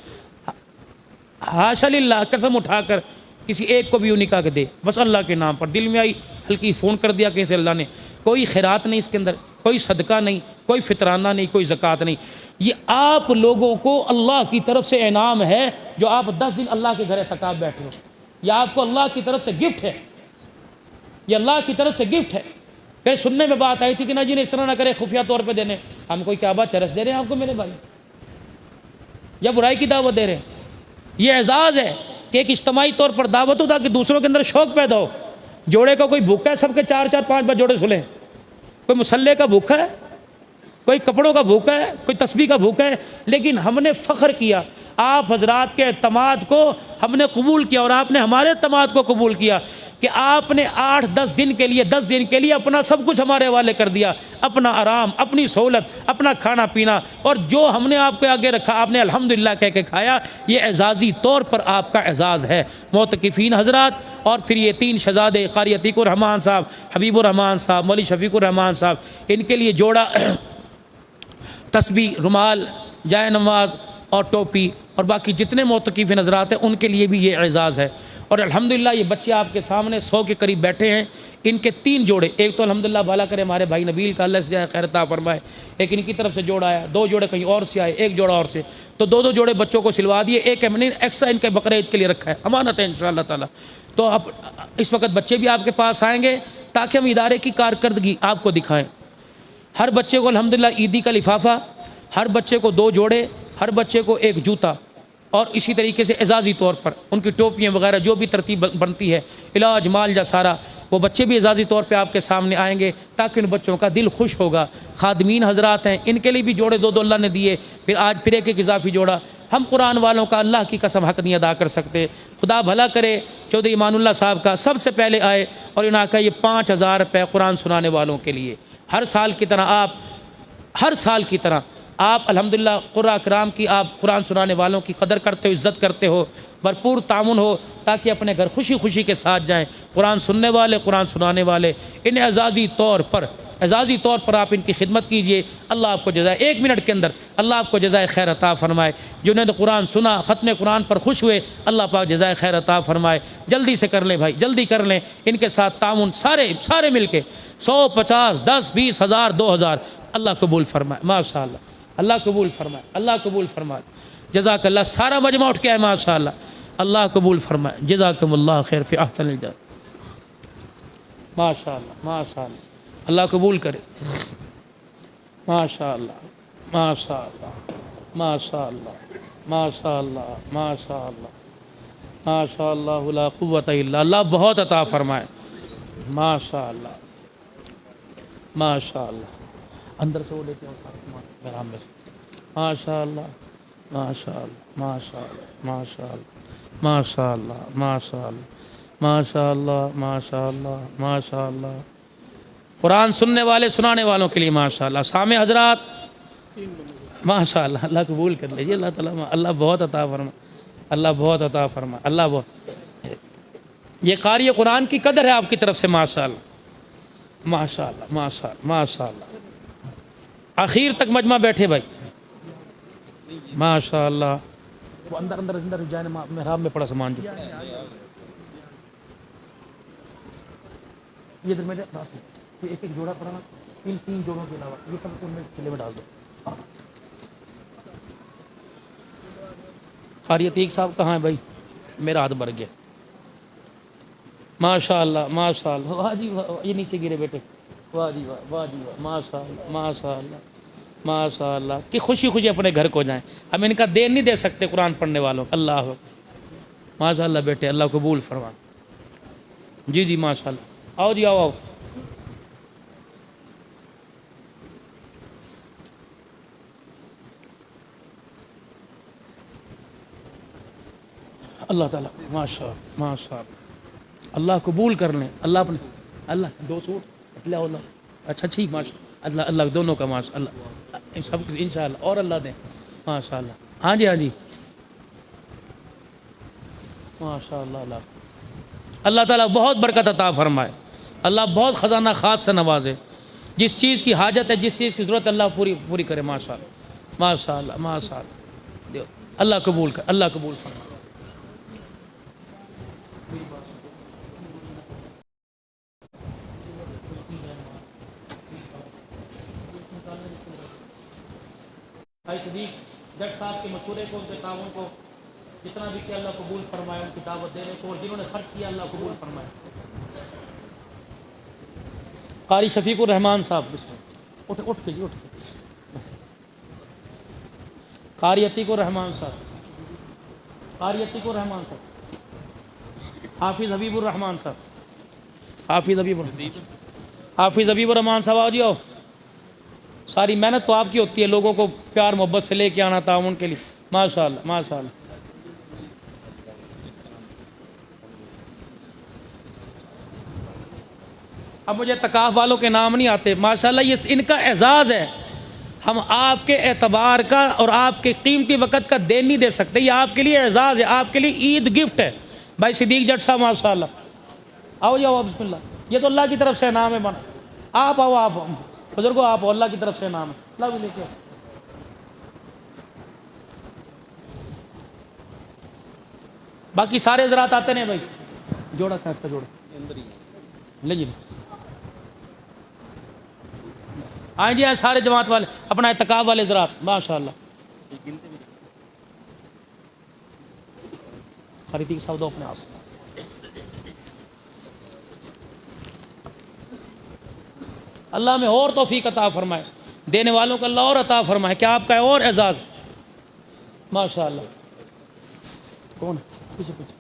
حاشا للہ قسم اٹھا کر کسی ایک کو بھی یوں نکاح کے دے، بس اللہ کے نام پر، دل میں آئی ہلکی فون کر دیا کیسے اللہ نے، کوئی خیرات نہیں اس کے اندر، کوئی صدقہ نہیں، کوئی فطرانہ نہیں، کوئی زکوٰۃ نہیں۔ یہ آپ لوگوں کو اللہ کی طرف سے انعام ہے جو آپ 10 دن اللہ کے گھر اعتکاف بیٹھے ہو، یہ آپ کو اللہ کی طرف سے گفٹ ہے، یہ اللہ کی طرف سے گفٹ ہے۔ کہ سننے میں بات آئی تھی کہ نہ جی نے اس طرح نہ کرے، خفیہ طور پہ دینے، ہم کوئی کیا بات چرس دے رہے ہیں آپ کو میرے بھائی، یا برائی کی دعوت دے رہے ہیں؟ یہ اعزاز ہے کہ ایک اجتماعی طور پر دعوت ہو تاکہ دوسروں کے اندر شوق پیدا ہو۔ جوڑے کا کوئی بھوکا ہے، سب کے 4-4 5 جوڑے سلیں، کوئی مسلح کا بھوکا ہے، کوئی کپڑوں کا بھوکا ہے، کوئی تسبیح کا بھوکا ہے، لیکن ہم نے فخر کیا، آپ حضرات کے اعتماد کو ہم نے قبول کیا، اور آپ نے ہمارے اعتماد کو قبول کیا کہ آپ نے 10 دن کے لیے اپنا سب کچھ ہمارے حوالے کر دیا، اپنا آرام، اپنی سہولت، اپنا کھانا پینا، اور جو ہم نے آپ کے آگے رکھا آپ نے الحمدللہ کہہ کے کھایا۔ یہ اعزازی طور پر آپ کا اعزاز ہے معتکفین حضرات۔ اور پھر یہ 3 شہزادے قاری عتیق الرحمان صاحب، حبیب الرحمان صاحب، مولوی شفیق الرحمان صاحب، ان کے لیے جوڑا تسبیح، رومال، جائے نماز اور ٹوپی، اور باقی جتنے معتکفین حضرات ہیں ان کے لیے بھی یہ اعزاز ہے۔ اور الحمدللہ یہ بچے آپ کے سامنے 100 کے قریب بیٹھے ہیں. ان کے 3 جوڑے، ایک تو الحمدللہ بھلا کرے ہمارے بھائی نبیل کا، اللہ سے خیر عطا فرمائے، ایک ان کی طرف سے جوڑا آیا، 2 جوڑے کہیں اور سے آئے، ایک جوڑا اور سے، تو 2 جوڑے بچوں کو سلوا دیے. ایک ہم نے ایکسٹرا ان کے بقرہ عید کے لیے رکھا ہے، امانت ہے انشاءاللہ تعالی. تو اب اس وقت بچے بھی آپ کے پاس آئیں گے تاکہ ہم ادارے کی کارکردگی آپ کو دکھائیں. ہر بچے کو الحمدللہ عیدی کا لفافہ، ہر بچے کو 2 جوڑے، ہر بچے کو 1 جوتا، اور اسی طریقے سے اعزازی طور پر ان کی ٹوپیاں وغیرہ جو بھی ترتیب بنتی ہے، علاج مالجہ سارا، وہ بچے بھی اعزازی طور پہ آپ کے سامنے آئیں گے تاکہ ان بچوں کا دل خوش ہوگا. خادمین حضرات ہیں، ان کے لیے بھی جوڑے 2 اللہ نے دیے، پھر آج پھر ایک اضافی جوڑا. ہم قرآن والوں کا اللہ کی قسم حق نہیں ادا کر سکتے. خدا بھلا کرے چودھری امان اللہ صاحب کا سب سے پہلے آئے اور انہوں نے کہا یہ 5000 روپے قرآن سنانے والوں کے لیے. ہر سال کی طرح آپ الحمدللہ قرآن کرام کی، آپ قرآن سنانے والوں کی قدر کرتے ہو، عزت کرتے ہو، بھرپور تعاون ہو تاکہ اپنے گھر خوشی خوشی کے ساتھ جائیں. قرآن سننے والے، قرآن سنانے والے، انہیں اعزازی طور پر آپ ان کی خدمت کیجئے. اللہ آپ کو جزائے 1 منٹ کے اندر اللہ آپ کو جزائے خیر عطا فرمائے. جنہوں نے قرآن سنا، ختم قرآن پر خوش ہوئے، اللہ پاک جزائے خیر عطا فرمائے. جلدی سے کر لیں بھائی، جلدی کر لیں. ان کے ساتھ تعاون سارے مل کے 100 50 10 20 1000 2000 اللہ قبول فرمائے. ماشاءاللہ اللہ قبول فرمائے، اللہ قبول فرمائے. جزاک اللہ. سارا مجمع اٹھ کے ہے ماشاءاللہ. اللہ قبول فرمائے. جزاکم اللہ خیر فی احسن الجزاء. ماشاءاللہ ماشاءاللہ. اللہ قبول کرے. ماشاءاللہ ماشاءاللہ ماشاءاللہ ماشاءاللہ ماشاءاللہ ماشاءاللہ لا قوت الا اللہ. بہت عطا فرمائے. ماشاءاللہ ماشاءاللہ. اندر سے وہ لیتے ہیں میرام میں سے. ماشاءاللہ ماشاءاللہ ماشاءاللہ ماشاءاللہ ماشاءاللہ ماشاءاللہ ماشاءاللہ ماشاءاللہ ماشاءاللہ. قرآن سننے والے سنانے والوں کے لیے ماشاءاللہ. سامع حضرات ماشاءاللہ. اللہ قبول کر لیجیے. اللہ تعالیٰ اللہ بہت عطا فرمائے. اللہ بہت عطا فرمائے. اللہ بہت. یہ قاری قرآن کی قدر ہے آپ کی طرف سے ماشاءاللہ ماشاءاللہ ماشاءاللہ ماشاءاللہ. آخر تک مجمع بیٹھے بھائی ماشاءاللہ. وہ اندر جانے محراب میں پڑا سامان جو یہ ادھر میرے ایک جوڑا پڑا نا، ان 3 جوڑوں کے علاوہ یہ سب ان میں کھلے میں ڈال دو. قاری عتیق صاحب کہاں ہیں بھائی؟ میرا ہاتھ بھر گیا. ماشاءاللہ ماشاءاللہ. واہ جی واہ. یہ نیچے گرے بیٹے. واہ جی واہ واہ جی واہ. ماشاءاللہ ماشاءاللہ ماشاءاللہ. کہ خوشی خوشی اپنے گھر کو جائیں. ہم ان کا دین نہیں دے سکتے قرآن پڑھنے والوں. اللہ ماشاءاللہ بیٹے. اللہ قبول فرما. جی جی ماشاءاللہ. آؤ جی آؤ. اللہ تعالیٰ ماشاءاللہ. اللہ قبول کر لیں. اللہ اپنے اللہ 2 سوٹ اللہ اللہ. اچھا ٹھیک ماشاء اللہ. اللہ دونوں کا ماشاء اللہ سب انشاءاللہ. اور اللہ دیں ماشاءاللہ. ہاں جی ہاں جی ماشاءاللہ. اللہ تعالیٰ بہت برکت عطا فرمائے. اللہ بہت خزانہ خاص سے نوازے. جس چیز کی حاجت ہے، جس چیز کی ضرورت ہے، اللہ پوری کرے ماشاءاللہ ماشاءاللہ ماشاءاللہ. اللہ قبول کر. اللہ قبول فرمائے. بھائی صدیق جٹ صاحب کے مشورے کو، ان کے تعاون کو جتنا بھی کہ اللہ قبول فرمائے، ان کی دعوت دینے کو، اور جنہوں نے خرچ کیا اللہ قبول فرمائے. قاری شفیق الرحمان صاحب اٹھ کے جی اٹھ کے. قاری عتیق الرحمان صاحب. قاری عتیق الرحمان صاحب. حافظ حبیب الرحمان صاحب. حافظ حبیب الرحمان صاحب آؤ جی آؤ. ساری محنت تو آپ کی ہوتی ہے لوگوں کو پیار محبت سے لے کے آنا تعاون کے لیے. ماشاءاللہ ماشاءاللہ. اب مجھے تکاف والوں کے نام نہیں آتے. ماشاءاللہ یہ ان کا اعزاز ہے. ہم آپ کے اعتبار کا اور آپ کے قیمتی وقت کا دین نہیں دے سکتے. یہ آپ کے لیے اعزاز ہے، آپ کے لیے عید گفٹ ہے. بھائی صدیق جٹ صاحب ماشاءاللہ. آؤ جاؤ بسم اللہ. یہ تو اللہ کی طرف سے انعام ہے. بنا آپ آؤ. آپ بزرگوں آپ اللہ کی طرف سے انعام ہے. اللہ بھی لے کے باقی سارے حضرات آتے ہیں بھائی. جوڑا کہاں اس کا جوڑا لے جی آئیں جی آئیں سارے جماعت والے اپنا اعتکاف والے حضرات ماشاء اللہ خریدی صاحب دو اپنے آپ اللہ میں اور توفیق عطا فرمائے دینے والوں کو اللہ اور عطا فرمائے کہ آپ کا اور اعزاز ماشاء اللہ کون پیچھے پیچھے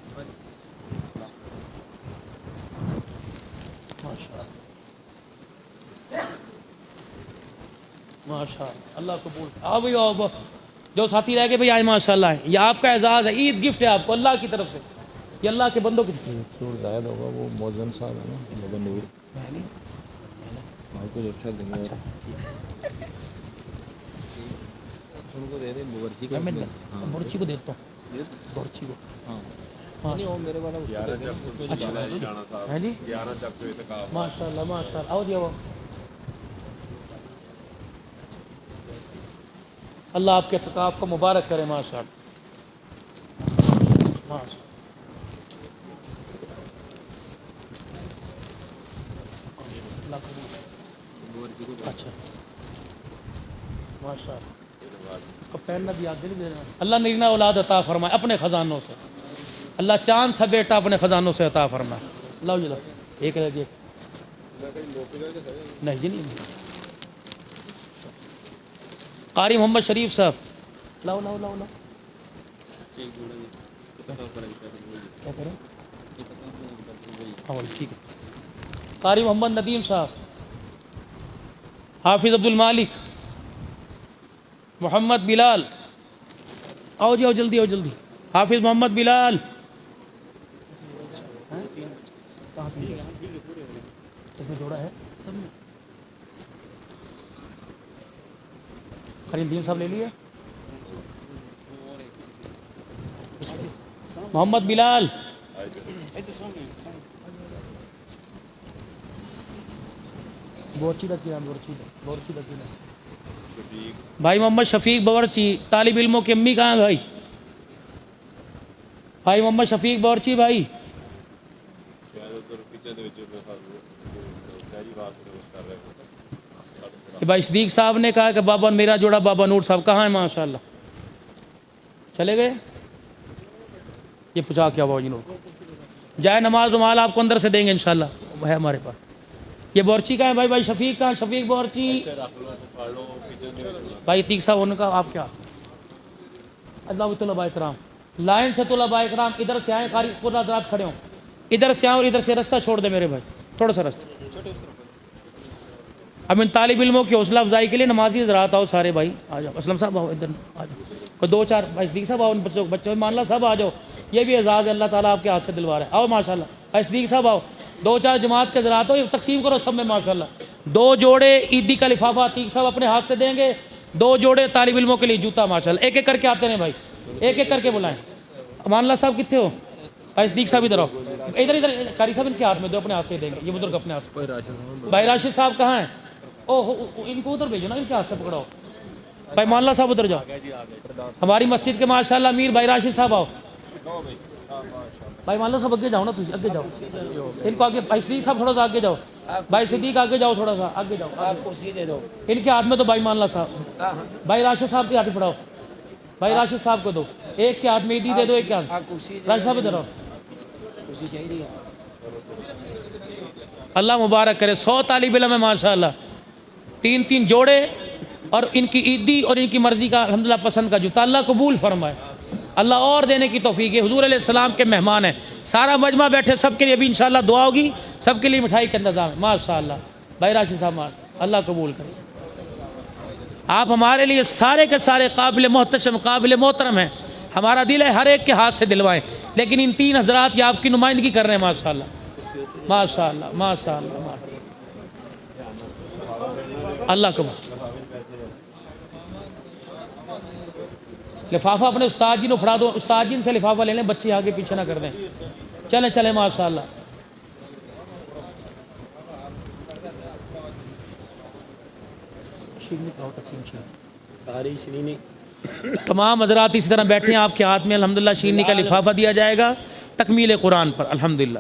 ماشاء اللہ قبول آؤ بھائی آؤ جو ساتھی رہ گئے بھائی آئے ماشاء اللہ ہے یہ آپ کا اعزاز ہے عید گفٹ ہے آپ کو اللہ کی طرف سے یہ اللہ کے بندوں کی سور زائد ہوگا وہ موزن صاحب ہے نا موزن نور آپ کو اچھا دیں گے ان کو دے دیں بورچی کا برچی کو دیتا ہوں برچی کو ہاں نہیں وہ میرے والا اچھا ہے جی ماشاء اللہ آؤ جی آؤ اللہ آپ کے اعتکاف کو مبارک کرے ماشاء اللہ اچھا ماشاء اللہ پہننا بھی آگے نہیں دے رہا اللہ نرینا اولاد عطا فرمائے اپنے خزانوں سے اللہ چاند سا بیٹا اپنے خزانوں سے عطا فرمائے لاؤ جی لاؤ ایک رہ گیا نہیں جی نہیں قاری محمد شریف صاحب لاؤ لاؤ لاؤ لاؤ کیا کریں ہاں ٹھیک ہے قاری محمد ندیم صاحب حافظ عبد المالک محمد بلال آؤ جی آؤ جلدی آؤ جلدی حافظ محمد بلال اس میں جوڑا ہے خلیل دین صاحب لے لیے محمد بلال بورچی رکھی بورچی رکھی بھائی محمد شفیق باورچی طالب علموں کی امی کہاں ہیں بھائی محمد شفیق باورچی بھائی بھائی صدیق صاحب نے کہا کہ بابا میرا جوڑا بابا نور صاحب کہاں ہیں ماشاءاللہ چلے گئے یہ پوچھا کیا بابا جی نور جائے نماز رومال آپ کو اندر سے دیں گے انشاءاللہ ہے ہمارے پاس یہ بورچی کہاں ہے بھائی شفیق کہاں شفیق بورچی بھائی عتیق صاحب ان کا آپ کیا اللہ طلباء کرام لائن سے طلباء کرام ادھر سے آئیں قاری پورا حضرات کھڑے ہوں ادھر سے آئیں اور ادھر سے رستہ چھوڑ دیں میرے بھائی تھوڑا سا رستہ اب ان طالب علموں کی حوصلہ افزائی کے لیے نمازی حضرات آؤ سارے بھائی آ جاؤ اسلم صاحب آؤ ادھر آ جاؤ کوئی دو چار بھائی صدیق صاحب آؤ ان بچوں مان اللہ صاحب آ جاؤ یہ بھی اعزاز ہے اللہ تعالیٰ آپ کے ہاتھ سے دلوا رہا ہے آؤ ماشاء اللہ بھائی صدیق صاحب آؤ دو چار جماعت کے حضرات ہو تقسیم کرو سب میں ماشاء اللہ دو جوڑے عیدی کا لفافہ عتیق صاحب اپنے ہاتھ سے دیں گے دو جوڑے طالب علموں کے لیے جوتا ماشاء اللہ ایک ایک کر کے آتے ہیں بھائی ایک ایک کر کے بلائیں امان اللہ صاحب کتنے ہو بھائی صدیق صاحب ادھر آؤ ادھر قاری صاحب ان کے ہاتھ میں دو اپنے ہاتھ سے دیں گے یہ بزرگ اپنے ہاتھ سے بھائی راشد صاحب کہاں ہیں ان کو ادھر بھیجو نا ان کے ہاتھ سے پکڑاؤ بھائی مان اللہ صاحب ادھر جاؤ ہماری مسجد کے ماشاءاللہ امیر بھائی راشد صاحب آؤ بھائی مان اللہ صاحب اگے جاؤ نا تجھے اگے جاؤ ان کو آگے بھائی صدیق صاحب تھوڑا سا آگے جاؤ بھائی صدیق آگے جاؤ تھوڑا سا آگے جاؤ کرسی دے دو ان کے ہاتھ میں تو بھائی مان اللہ صاحب بھائی راشد صاحب کے ہاتھ پڑھاؤ بھائی راشد صاحب کو دو ایک کے ہاتھ میں عیدی دے دو ایک کے ہاتھ راشد صاحب ادھر آؤ اللہ مبارک کرے 100 طالب علم ہے ماشاءاللہ 3 جوڑے اور ان کی عیدی اور ان کی مرضی کا الحمدللہ پسند کا جوتا اللہ قبول فرمائے اللہ اور دینے کی توفیق ہے حضور علیہ السلام کے مہمان ہیں سارا مجمع بیٹھے سب کے لیے ابھی انشاءاللہ دعا ہوگی سب کے لیے مٹھائی کا انتظام ہے ماشاءاللہ بھائی راشد صاحب اللہ قبول کرے آپ ہمارے لیے سارے کے سارے قابل محتشم قابل محترم ہیں ہمارا دل ہے ہر ایک کے ہاتھ سے دلوائیں لیکن ان 3 حضرات یہ آپ کی نمائندگی کر رہے ہیں ماشاءاللہ ماشاءاللہ ماشاءاللہ اللہ قبول لفافہ اپنے استاد جی نے پڑھا دو استاد جی سے لفافہ لے لیں بچے آگے پیچھے نہ کر دیں چلیں چلیں ماشاءاللہ تمام حضرات اسی طرح بیٹھے ہیں آپ کے ہاتھ میں الحمدللہ شیرنی کا لفافہ دیا جائے گا تکمیل قرآن پر الحمدللہ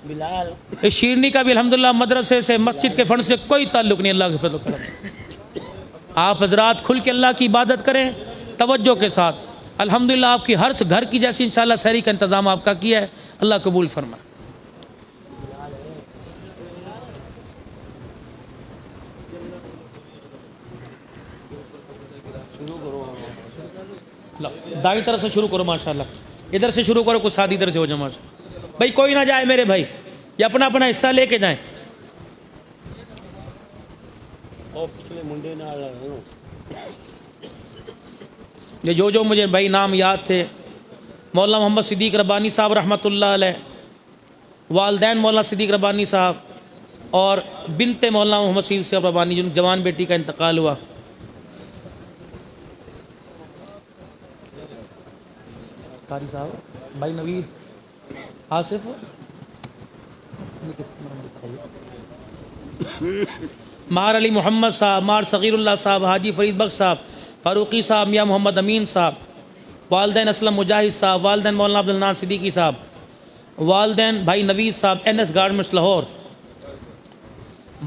بلال اس شیرنی کا بھی الحمدللہ مدرسے سے مسجد کے فنڈ سے کوئی تعلق نہیں، اللہ کے فضل و کرم۔ آپ حضرات کھل کے اللہ کی عبادت کریں توجہ کے ساتھ، الحمدللہ آپ کی ہر گھر کی جیسی انشاءاللہ سحری کا انتظام آپ کا کیا ہے، اللہ قبول فرمائے۔ دائیں طرف سے شروع کرو ماشاءاللہ، ادھر سے شروع کرو، کچھ ساتھ ادھر سے ہو جائے ماشاءاللہ۔ بھائی کوئی نہ جائے میرے بھائی، یہ اپنا اپنا حصہ لے کے جائیں۔ اور پچھلے منڈے نال یہ جو مجھے بھائی نام یاد تھے، مولانا محمد صدیق ربانی صاحب رحمۃ اللہ علیہ، والدین مولانا صدیق ربانی صاحب اور بنت مولانا محمد صدیق صاحب ربانی، جن جوان بیٹی کا انتقال ہوا۔ قاری صاحب، بھائی نوید، آصف، مار علی محمد صاحب، مار صغیر اللہ صاحب، حاجی فرید بخش صاحب، فاروقی صاحب، میاں محمد امین صاحب، والدین اسلم مجاہد صاحب، والدین مولانا عبدالناصر صدیقی صاحب، والدین بھائی نوید صاحب این ایس گارمنٹس لاہور،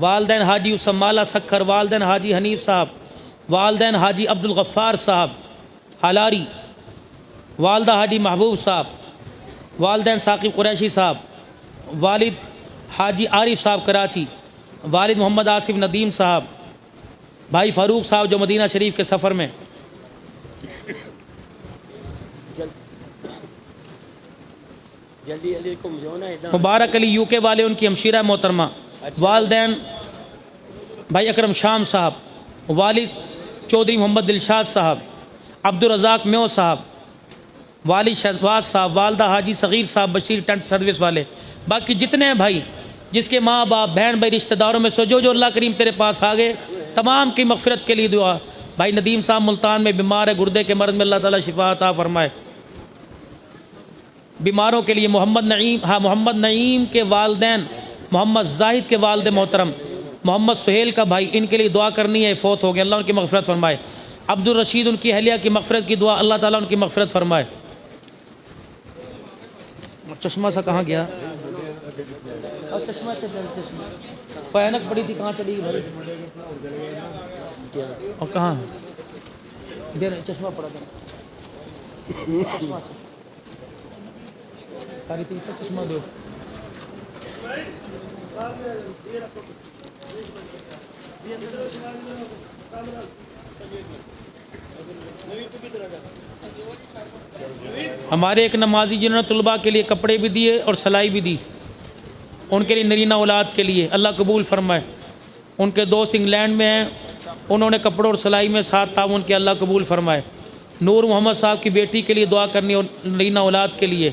والدین حاجی اسمالہ سکھر، والدین حاجی حنیف صاحب، والدین حاجی عبدالغفار صاحب حلاری، والدہ حاجی محبوب صاحب، والدین ثاقب قریشی صاحب، والد حاجی عارف صاحب کراچی، والد محمد آصف ندیم صاحب، بھائی فاروق صاحب جو مدینہ شریف کے سفر میں، جلدی جلدی کو مجھونا ہے مبارک علی یو کے والے ان کی ہمشیرہ محترمہ، والدین بھائی اکرم شام صاحب، والد چودھری محمد دلشاد صاحب، عبدالرزاق میو صاحب، والد شہباز صاحب، والدہ حاجی صغیر صاحب بشیر ٹینٹ سروس والے، باقی جتنے ہیں بھائی جس کے ماں باپ بہن بھائی رشتہ داروں میں سے جو اللہ کریم تیرے پاس آ گئے، تمام کی مغفرت کے لیے دعا۔ بھائی ندیم صاحب ملتان میں بیمار ہے، گردے کے مرض میں اللہ تعالیٰ شفا عطا فرمائے۔ بیماروں کے لیے محمد نعیم کے والدین، محمد زاہد کے والد محترم، محمد سہیل کا بھائی، ان کے لیے دعا کرنی ہے، فوت ہو گئے، اللہ ان کی مغفرت فرمائے۔ عبدالرشید ان کی اہلیہ کی مغفرت کی دعا، اللہ تعالیٰ ان کی مغفرت فرمائے۔ چشمہ سا کہاں گیا؟ اور چشمہ پینک پڑی تھی، کہاں چلی گئی بھائی؟ اور کہاں دے رہے چشمہ پڑا تھا، چشمہ دو۔ ہمارے ایک نمازی جنہوں نے طلباء کے لیے کپڑے بھی دیے اور سلائی بھی دی، ان کے لیے نرینہ اولاد کے لیے اللہ قبول فرمائے۔ ان کے دوست انگلینڈ میں ہیں، انہوں نے کپڑوں اور سلائی میں ساتھ تعاون کیا، اللہ قبول فرمائے۔ نور محمد صاحب کی بیٹی کے لیے دعا کرنی اور نرینہ اولاد کے لیے۔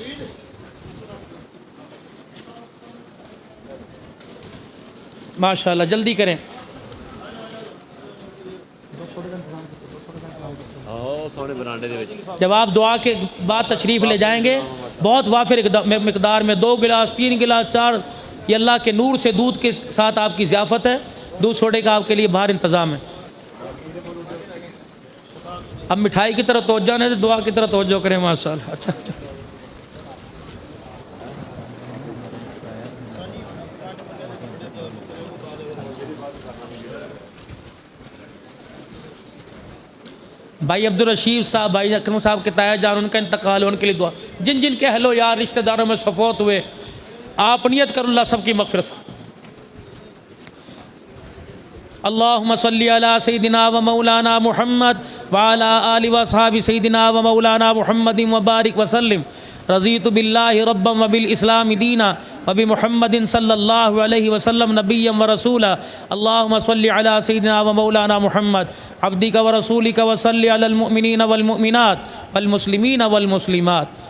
ماشاءاللہ جلدی کریں۔ جب آپ دعا کے بعد تشریف لے جائیں گے، بہت وافر مقدار میں 2 گلاس 3 گلاس 4 یہ اللہ کے نور سے دودھ کے ساتھ آپ کی ضیافت ہے، دودھ چھوڑے کا آپ کے لیے باہر انتظام ہے۔ اب مٹھائی کی طرف توجہ نہیں، تو دعا کی طرف توجہ کریں ماشاءاللہ۔ اچھا بھائی عبدالرشید صاحب، بھائی اکرم صاحب کے تایا جان، ان کا انتقال ہے، ان کے لیے دعا۔ جن جن کے اہل و یار رشتہ داروں میں فوت ہوئے، آپ نیت کرو اللہ سب کی مغفرت۔ اللہم صلی علی سیدنا و مولانا محمد وعلی آل و صحاب سیدنا و مولانا محمد وبارک وسلم۔ رضیت باللہ ربا وبالاسلام دینا وبمحمد صلی اللہ علیہ وسلم نبیا ورسولا۔ اللہم صلی علی سیدنا و مولانا محمد عبدک ورسولک وصلی علی المؤمنین والمؤمنات والمسلمین والمسلمات۔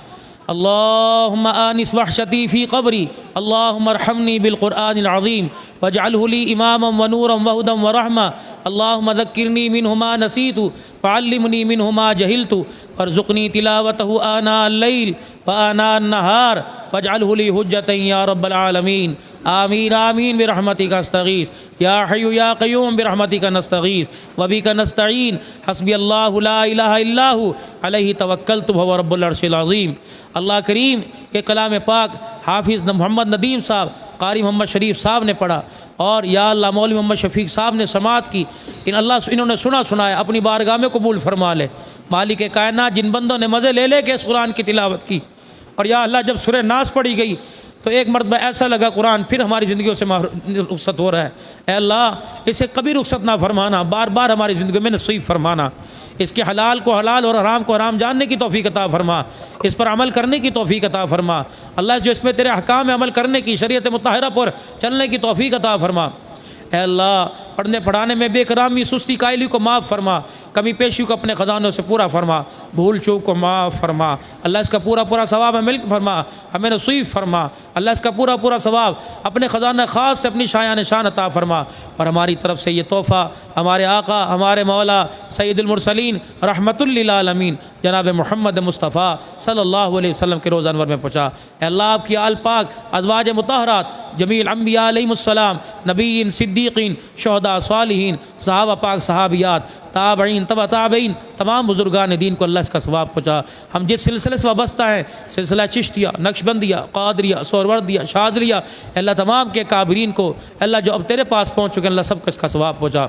اللہم آنس وحشتی فی قبری، اللہم ارحمنی بالقرآن العظیم واجعلہ لی اماما ونورا وہدا ورحمہ۔ اللہم ذکرنی منہ ما نسیت وعلمنی منہ ما جہلت وارزقنی تلاوتہ آناء اللیل وآناء النہار واجعلہ لی حجتا یا رب العالمین۔ آمین آمین برحمتک استغیث یا حی یا قیوم برحمتک نستغیث وبک نستعین حسبی اللہ لا الہ الا ہو علیہ توکلت وہو رب العرش العظیم۔ اللہ کریم کے کلام پاک حافظ محمد ندیم صاحب، قاری محمد شریف صاحب نے پڑھا، اور یا اللہ مولوی محمد شفیق صاحب نے سماعت کی، انہوں نے سنا سنایا، اپنی بارگاہ میں قبول فرما لے۔ مالک کائنات، جن بندوں نے مزے لے کے اس قرآن کی تلاوت کی، اور یا اللہ جب سورہ ناس پڑھی گئی تو ایک مرتبہ ایسا لگا قرآن پھر ہماری زندگیوں سے رخصت ہو رہا ہے۔ اے اللہ اسے کبھی رخصت نہ فرمانا، بار بار ہماری زندگی میں نصیب فرمانا۔ اس کے حلال کو حلال اور حرام کو حرام جاننے کی توفیق عطا فرما، اس پر عمل کرنے کی توفیق عطا فرما۔ اللہ جو اس میں تیرے احکام عمل کرنے کی، شریعت مطہرہ پر چلنے کی توفیق عطا فرما۔ اے اللہ پڑھنے پڑھانے میں بے کرامی، سستی، قائلی کو معاف فرما، کمی پیشی کو اپنے خزانوں سے پورا فرما، بھول چوک کو معاف فرما۔ اللہ اس کا پورا پورا ثواب ہمیں فرما، ہمیں نصیب فرما۔ اللہ اس کا پورا پورا ثواب اپنے خزانہ خاص سے اپنی شایان شان عطا فرما، اور ہماری طرف سے یہ تحفہ ہمارے آقا، ہمارے مولا سید المرسلین رحمت للعالمین جناب محمد مصطفیٰ صلی اللہ علیہ وسلم کے روزہ انور میں پہنچا۔ اے اللہ آپ کی آل پاک، ازواج مطہرات، جمیع الانبیاء علیہم السلام، نبیین، صدیقین، شہداء، صالحین، صحابہ پاک، صحابیات، تابعین، تبع تابعین، تمام بزرگان دین کو اللہ اس کا ثواب پہنچا۔ ہم جس سلسلے سے وابستہ ہیں، سلسلہ چشتیہ، نقشبندیہ، قادریہ، سہروردیہ، شاذلیہ، اللہ تمام کے کابرین کو، اللہ جو اب تیرے پاس پہنچ چکے ہیں، اللہ سب کو اس کا ثواب پہنچا۔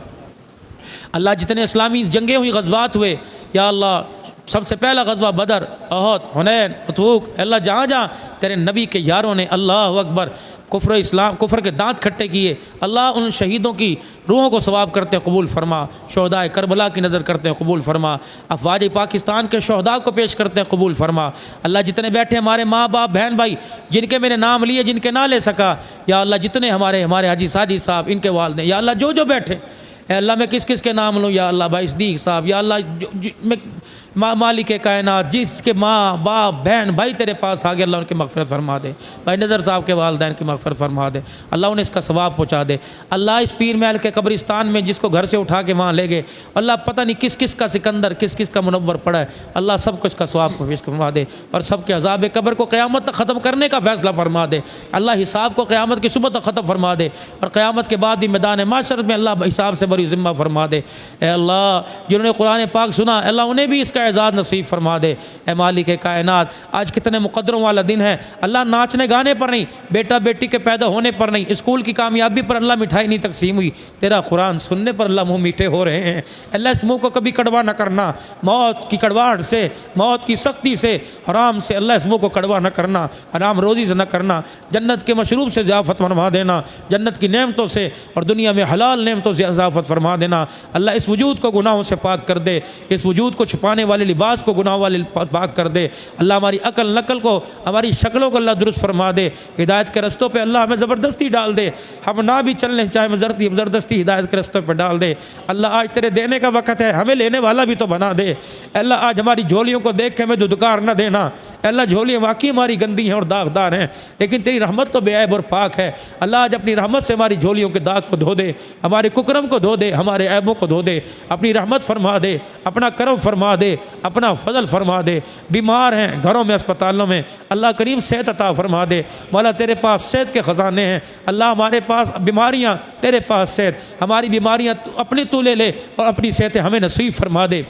اللہ جتنے اسلامی جنگیں ہوئی، غزوات ہوئے، یا اللہ سب سے پہلا غزوہ بدر، احد، حنین، اتبوک، اللہ جہاں جہاں تیرے نبی کے یاروں نے اللہ اکبر کفر کے دانت کھٹے کیے، اللہ ان شہیدوں کی روحوں کو ثواب کرتے ہیں قبول فرما، شہداء کربلا کی نظر کرتے ہیں قبول فرما، افواج پاکستان کے شہداء کو پیش کرتے ہیں قبول فرما۔ اللہ جتنے بیٹھے ہمارے ماں باپ، بہن بھائی، جن کے میں نے نام لیے، جن کے نہ لے سکا، یا اللہ جتنے ہمارے حاجی ساجی صاحب، ان کے والدین، یا اللہ جو بیٹھے، اے اللہ میں کس کے نام لوں، یا اللہ بھائی صدیق صاحب، یا اللہ میں مالک کائنات، جس کے ماں باپ بہن بھائی تیرے پاس آگے، اللہ ان کی مغفرت فرما دے۔ بھائی نظر صاحب کے والدین کی مغفرت فرما دے، اللہ انہیں اس کا ثواب پہنچا دے۔ اللہ اس پیر محل کے قبرستان میں جس کو گھر سے اٹھا کے وہاں لے گئے، اللہ پتہ نہیں کس کا سکندر، کس کا منور پڑا ہے، اللہ سب کو اس کا ثواب پیش فرما دے، اور سب کے عذاب قبر کو قیامت تک ختم کرنے کا فیصلہ فرما دے۔ اللہ حساب کو قیامت کی صبح تک ختم فرما دے، اور قیامت کے بعد بھی میدان محشر میں اللہ حساب سے بری ذمہ فرما دے۔ اے اللہ جنہوں نے قرآن پاک سنا، اللہ انہیں بھی اس کا اعزاز نصیب فرما دے۔ اے مالک کائنات، آج کتنے مقدروں والا دن ہے، اللہ ناچنے گانے پر نہیں، بیٹا بیٹی کے پیدا ہونے پر نہیں، اسکول کی کامیابی پر اللہ مٹھائی نہیں تقسیم ہوئی، تیرا قرآن سننے پر اللہ منہ میٹھے ہو رہے ہیں۔ اللہ اس منہ کو کبھی کڑوا نہ کرنا، موت کی کڑواہٹ سے، موت کی سختی سے، حرام سے اللہ اس منہ کو کڑوا نہ کرنا، حرام روزی سے نہ کرنا، جنت کے مشروب سے ضیافت فرما دینا، جنت کی نعمتوں سے اور دنیا میں حلال نعمتوں سے اضافت فرما دینا۔ اللہ اس وجود کو گناہوں سے پاک کر دے، اس وجود کو چھپانے والے لباس کو گناہوں والے پاک کر دے۔ اللہ ہماری عقل نقل کو، ہماری شکلوں کو اللہ درست فرما دے، ہدایت کے رستوں پہ اللہ ہمیں زبردستی ڈال دے، ہم نہ بھی چلنے چاہے زبردستی ہدایت کے رستوں پہ ڈال دے۔ اللہ آج تیرے دینے کا وقت ہے، ہمیں لینے والا بھی تو بنا دے۔ اللہ آج ہماری جھولیوں کو دیکھ کے ہمیں دھدکار نہ دینا۔ اللہ جھولیاں واقعی ہماری گندی ہیں اور داغدار ہیں، لیکن تیری رحمت تو بے عیب اور پاک ہے۔ اللہ آج اپنی رحمت سے ہماری جھولیوں کے داغ کو دھو دے، ہمارے ککرم کو دھو دے، ہمارے عیبوں کو دھو دے، اپنی رحمت فرما دے، اپنا کرم فرما دے، اپنا فضل فرما دے۔ بیمار ہیں گھروں میں، اسپتالوں میں، اللہ کریم صحت عطا فرما دے۔ مولا تیرے پاس صحت کے خزانے ہیں، اللہ ہمارے پاس بیماریاں، تیرے پاس صحت، ہماری بیماریاں اپنی تو لے لے اور اپنی صحت ہمیں نصیب فرما دے۔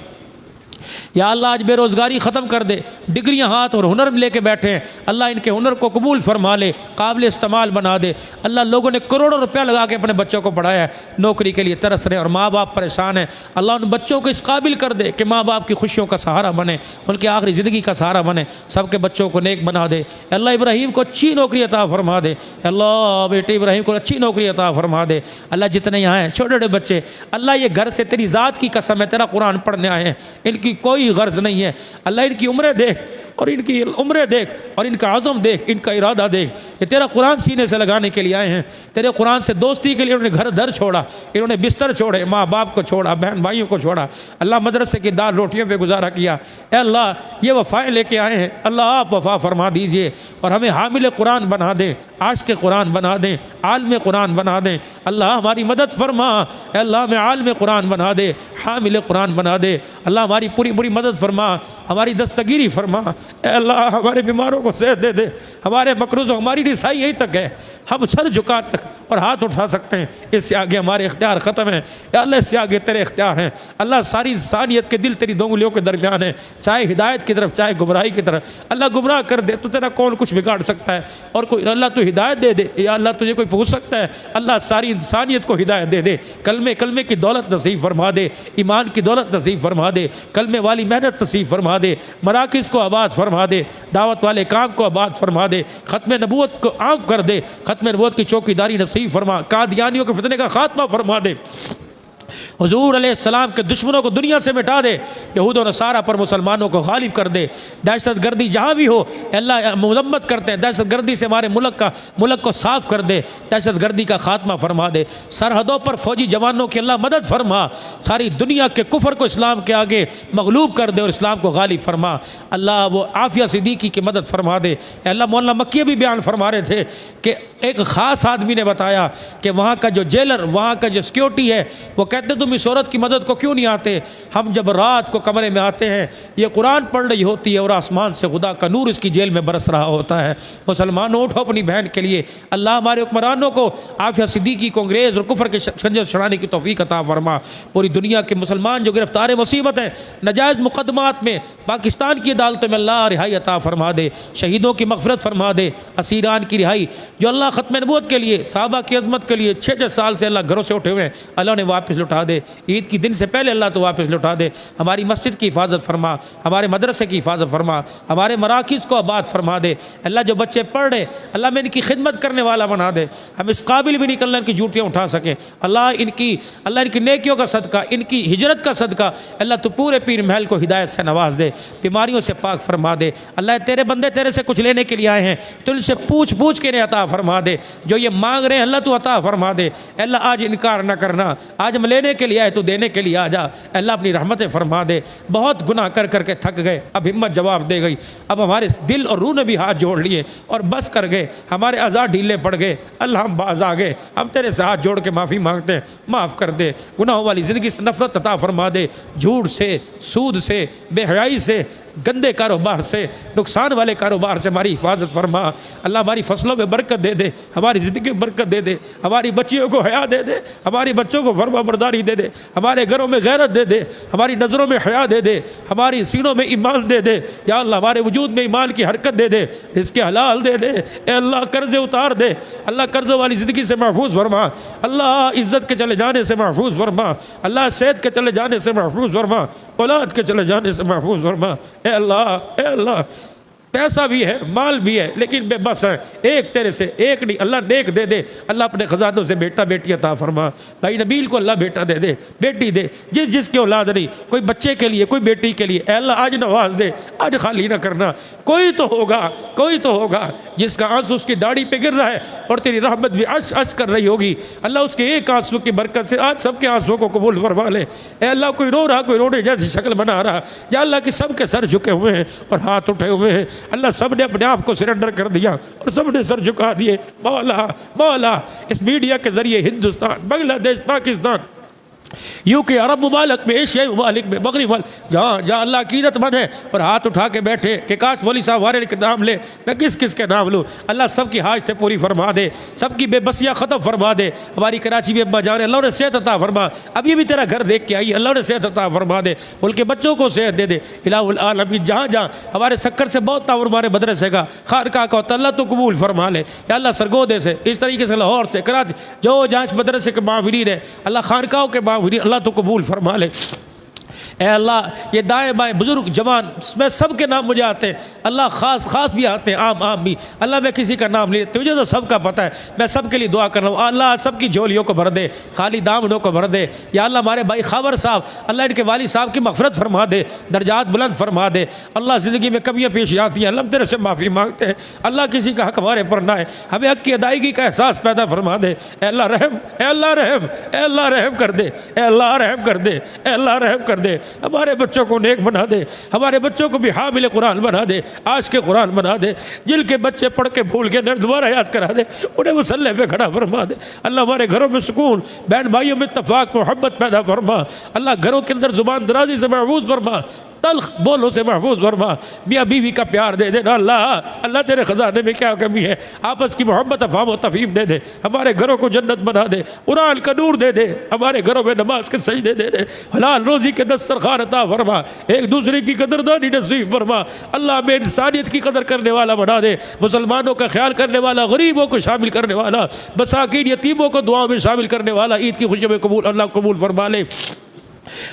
یا اللہ آج بے روزگاری ختم کر دے، ڈگریاں ہاتھ اور ہنر لے کے بیٹھے ہیں، اللہ ان کے ہنر کو قبول فرما لے، قابل استعمال بنا دے۔ اللہ لوگوں نے کروڑوں روپیہ لگا کے اپنے بچوں کو پڑھایا ہے، نوکری کے لیے ترس رہے اور ماں باپ پریشان ہیں، اللہ ان بچوں کو اس قابل کر دے کہ ماں باپ کی خوشیوں کا سہارا بنے، ان کی آخری زندگی کا سہارا بنے، سب کے بچوں کو نیک بنا دے۔ اللہ ابراہیم کو اچھی نوکری عطا فرما دے، اللہ بیٹے ابراہیم کو اچھی نوکری عطا فرما دے۔ اللہ جتنے یہاں ہیں چھوٹے چھوٹے بچے، اللہ یہ گھر سے تیری ذات کی قسم ہے، تیرا قرآن پڑھنے آئے ہیں، ان کی کوئی غرض نہیں ہے، اللہ ان کی عمریں دیکھ اور ان کی عمریں دیکھ اور ان کا عزم دیکھ، ان کا ارادہ دیکھ، یہ تیرا قرآن سینے سے لگانے کے لیے آئے ہیں، تیرے قرآن سے دوستی کے لیے انہوں نے گھر در چھوڑا، انہوں نے بستر چھوڑے، ماں باپ کو چھوڑا، بہن بھائیوں کو چھوڑا، اللہ مدرسے کی دال روٹیوں پہ گزارا کیا۔ اے اللہ یہ وفائیں لے کے آئے ہیں، اللہ آپ وفا فرما دیجئے اور ہمیں حامل قرآن بنا دیں، عاشق قرآن بنا دیں، عالم قرآن بنا دیں۔ اللہ ہماری مدد فرما، اے اللہ ہمیں عالم قرآن بنا دے، حامل قرآن بنا دے۔ اللہ ہماری پوری پوری مدد فرما، ہماری دستگیری فرما، اے اللہ ہمارے بیماروں کو صحت دے دے، ہمارے مقروضوں، ہماری رسائی یہی تک ہے، ہم سر جھکا تک اور ہاتھ اٹھا سکتے ہیں، اس سے آگے ہمارے اختیار ختم ہیں، یا اللہ اس سے آگے تیرے اختیار ہیں۔ اللہ ساری انسانیت کے دل تیری دو انگلیوں کے درمیان ہے، چاہے ہدایت کی طرف چاہے گمراہی کی طرف، اللہ گمراہ کر دے تو تیرا کون کچھ بگاڑ سکتا ہے، اور کوئی اللہ تو ہدایت دے دے، یا اللہ تجھے کوئی پوچھ سکتا ہے، اللہ ساری انسانیت کو ہدایت دے دے، کلمے کی دولت نصیب فرما دے، ایمان کی دولت نصیب فرما دے، کلمے والی محنت نصیب فرما دے، مراکز کو آباد فرما دے، دعوت والے کام کو آباد فرما دے، ختم نبوت کو عام کر دے، ختم نبوت کی چوکیداری نصیب فرما، قادیانیوں کے فتنے کا خاتمہ فرما دے، حضور علیہ السلام کے دشمنوں کو دنیا سے مٹا دے، یہود و نصارہ پر مسلمانوں کو غالب کر دے، دہشت گردی جہاں بھی ہو اللہ مذمت کرتے ہیں، دہشت گردی سے ہمارے ملک کو صاف کر دے، دہشت گردی کا خاتمہ فرما دے، سرحدوں پر فوجی جوانوں کی اللہ مدد فرما، ساری دنیا کے کفر کو اسلام کے آگے مغلوب کر دے اور اسلام کو غالب فرما، اللہ وہ عافیہ صدیقی کی مدد فرما دے، اے اللہ مولانا مکیہ بھی بیان فرما رہے تھے کہ ایک خاص آدمی نے بتایا کہ وہاں کا جو جیلر، وہاں کا جو سیکیورٹی ہے، وہ کہتے تم اس عورت کی مدد کو کیوں نہیں آتے؟ ہم جب رات کو کمرے میں آتے ہیں یہ قرآن پڑھ رہی ہوتی ہے اور آسمان سے خدا کا نور اس کی جیل میں برس رہا ہوتا ہے۔ مسلمانوں اٹھو اپنی بہن کے لیے، اللہ ہمارے حکمرانوں کو عافیہ صدیقی کو انگریز اور کفر کے شکنجے چھڑانے کی توفیق عطا فرما، پوری دنیا کے مسلمان جو گرفتار مصیبت ہیں، نجائز مقدمات میں پاکستان کی عدالتوں میں اللہ رہائی عطا فرما دے، شہیدوں کی مغفرت فرما دے، اسیران کی رہائی، جو اللہ ختم نبوت کے لیے صحابہ کی عظمت کے لیے 6 سال سے اللہ گھروں سے اٹھے ہوئے ہیں، اللہ نے واپس لٹا دے، عید کی دن سے پہلے اللہ تو واپس لٹا دے، ہماری مسجد کی حفاظت فرما، ہمارے مدرسے کی حفاظت فرما، ہمارے مراکز کو آباد فرما دے، اللہ جو بچے پڑھ رہے اللہ میں ان کی خدمت کرنے والا بنا دے، ہم اس قابل بھی نہیں کہ اللہ ان کی جھوٹیاں اٹھا سکیں، اللہ ان کی نیکیوں کا صدقہ، ان کی ہجرت کا صدقہ اللہ تو پورے پیر محل کو ہدایت سے نواز دے، بیماریوں سے پاک فرما دے، اللہ تیرے بندے تیرے سے کچھ لینے کے لیے آئے ہیں تو ان سے پوچھ کے انہیں عطا فرما دے، جو یہ مانگ رہے ہیں اللہ تو عطا فرما دے، اللہ آج انکار نہ کرنا، آج ہم لینے کے لیے آئے تو دینے کے لیے آ جا، اللہ اپنی رحمتیں فرما دے، بہت گناہ کر کے تھک گئے، اب ہمت جواب دے گئی، اب ہمارے دل اور روح نے بھی ہاتھ جوڑ لیے اور بس کر گئے، ہمارے اعضاء ڈھیلے پڑ گئے، اللہ ہم باز آ گئے، ہم تیرے سے ہاتھ جوڑ کے معافی مانگتے ہیں، معاف کر دے، گناہوں والی زندگی سے نفرت عطا فرما دے، جھوٹ سے، سود سے، بے حیائی سے، گندے کاروبار سے، نقصان والے کاروبار سے ہماری حفاظت فرما، اللہ ہماری فصلوں میں برکت دے دے، ہماری زندگی میں برکت دے دے، ہماری بچیوں کو حیا دے دے، ہماری بچوں کو فرما برداری دے دے، ہمارے گھروں میں غیرت دے دے، ہماری نظروں میں حیا دے دے، ہماری سینوں میں ایمان دے دے، یا اللہ ہمارے وجود میں ایمان کی حرکت دے دے، رزق حلال دے دے، اے اللہ قرضے اتار دے، اللہ قرضوں والی زندگی سے محفوظ فرما، اللہ عزت کے چلے جانے سے محفوظ فرما، اللہ صحت کے چلے جانے سے محفوظ فرما، اولاد کے چلے جانے سے محفوظ فرما، اے اللہ پیسہ بھی ہے مال بھی ہے لیکن بے بس ہے، ایک تیرے سے ایک نہیں، اللہ نیک دے دے، اللہ اپنے خزانوں سے بیٹا بیٹی عطا فرما، بھائی نبیل کو اللہ بیٹا دے دے، بیٹی دے، جس کی اولاد نہیں، کوئی بچے کے لیے کوئی بیٹی کے لیے، اے اللہ آج نواز دے، آج خالی نہ کرنا، کوئی تو ہوگا جس کا آنسو اس کی داڑھی پہ گر رہا ہے اور تیری رحمت بھی عش کر رہی ہوگی، اللہ اس کے ایک آنسو کی برکت سے آج سب کے آنسو کو قبول فرما لے، اے اللہ کوئی رو رہا کوئی رونے جیسی شکل بنا رہا، یا اللہ کہ سب کے سر جھکے ہوئے ہیں اور ہاتھ اٹھے ہوئے ہیں، اللہ سب نے اپنے آپ کو سرنڈر کر دیا اور سب نے سر جھکا دیے، مولا اس میڈیا کے ذریعے ہندوستان، بنگلہ دیش، پاکستان، UK، عرب ممالک میں، ایشیائی ممالک میں، مغرب جہاں اللہ عقیدت مند ہے اور ہاتھ اٹھا کے بیٹھے کہ کاش مولوی صاحب ہمارے کے نام لے، میں کس کے نام لوں، اللہ سب کی حاجتیں پوری فرما دے، سب کی بے بسیاں ختم فرما دے، ہماری کراچی میں ابا جان اللہ نے صحت عطا فرما، اب یہ بھی تیرا گھر دیکھ کے آئی، اللہ نے صحت عطا فرما دے، ان کے بچوں کو صحت دے دے، الہ العالمین جہاں ہمارے سکر سے بہت تعاون ہمارے مدرسے کا خانقاہ کا ہوتا اللہ تو قبول فرما لے، یا اللہ سرگودے سے، اس طریقے سے لاہور سے، کراچی جہاں اس مدرسے کے معاونین ہیں، اللہ خانقاہوں کے معاونین اللہ تو قبول فرما لے، اے اللہ یہ دائیں بائیں بزرگ جوان میں سب کے نام مجھے آتے ہیں، اللہ خاص بھی آتے ہیں، عام بھی، اللہ میں کسی کا نام نہیں لیتے، مجھے تو سب کا پتہ ہے، میں سب کے لیے دعا کر رہا ہوں، اللہ سب کی جھولیوں کو بھر دے، خالی دامنوں کو بھر دے، یا اللہ ہمارے بھائی خاور صاحب اللہ ان کے والد صاحب کی مغفرت فرما دے، درجات بلند فرما دے، اللہ زندگی میں کمیاں پیش آتی ہیں، اللہ ہم تیرے سے معافی مانگتے ہیں، اللہ کسی کا حق ہمارے پر نہ ہے، ہمیں حق کی ادائیگی کا احساس پیدا فرما دے، اے اللہ رحم کر دے، اے اللہ رحم کر دے، اے اللہ رحم کر کر دے، ہمارے بچوں کو نیک بنا دے، ہمارے بچوں کو بھی حامل قرآن بنا دے، آج کے قرآن بنا دے، جن کے بچے پڑھ کے بھول کے دوبارہ یاد کرا دے، انہیں مصلی پہ کھڑا فرما دے۔ اللہ ہمارے گھروں میں سکون، بہن بھائیوں میں اتفاق، محبت پیدا فرما۔ اللہ گھروں کے اندر زبان درازی سے محفوظ فرما، تلخ بولوں سے محفوظ فرما، میاں بیوی کا پیار دے دینا۔ اللہ تیرے خزانے میں کیا کمی ہے، آپس کی محبت افہام و تفہیم دے دے، ہمارے گھروں کو جنت بنا دے، قرآن کا نور دے دے، ہمارے گھروں میں نماز کے سجدے دے دے، حلال روزی کے دسترخوان عطا فرما، ایک دوسرے کی قدردانی نصیب فرما۔ اللہ میں انسانیت کی قدر کرنے والا بنا دے، مسلمانوں کا خیال کرنے والا، غریبوں کو شامل کرنے والا، مساکین یتیموں کو دعاؤں میں شامل کرنے والا، عید کی خوشیوں میں قبول اللہ قبول فرما لے۔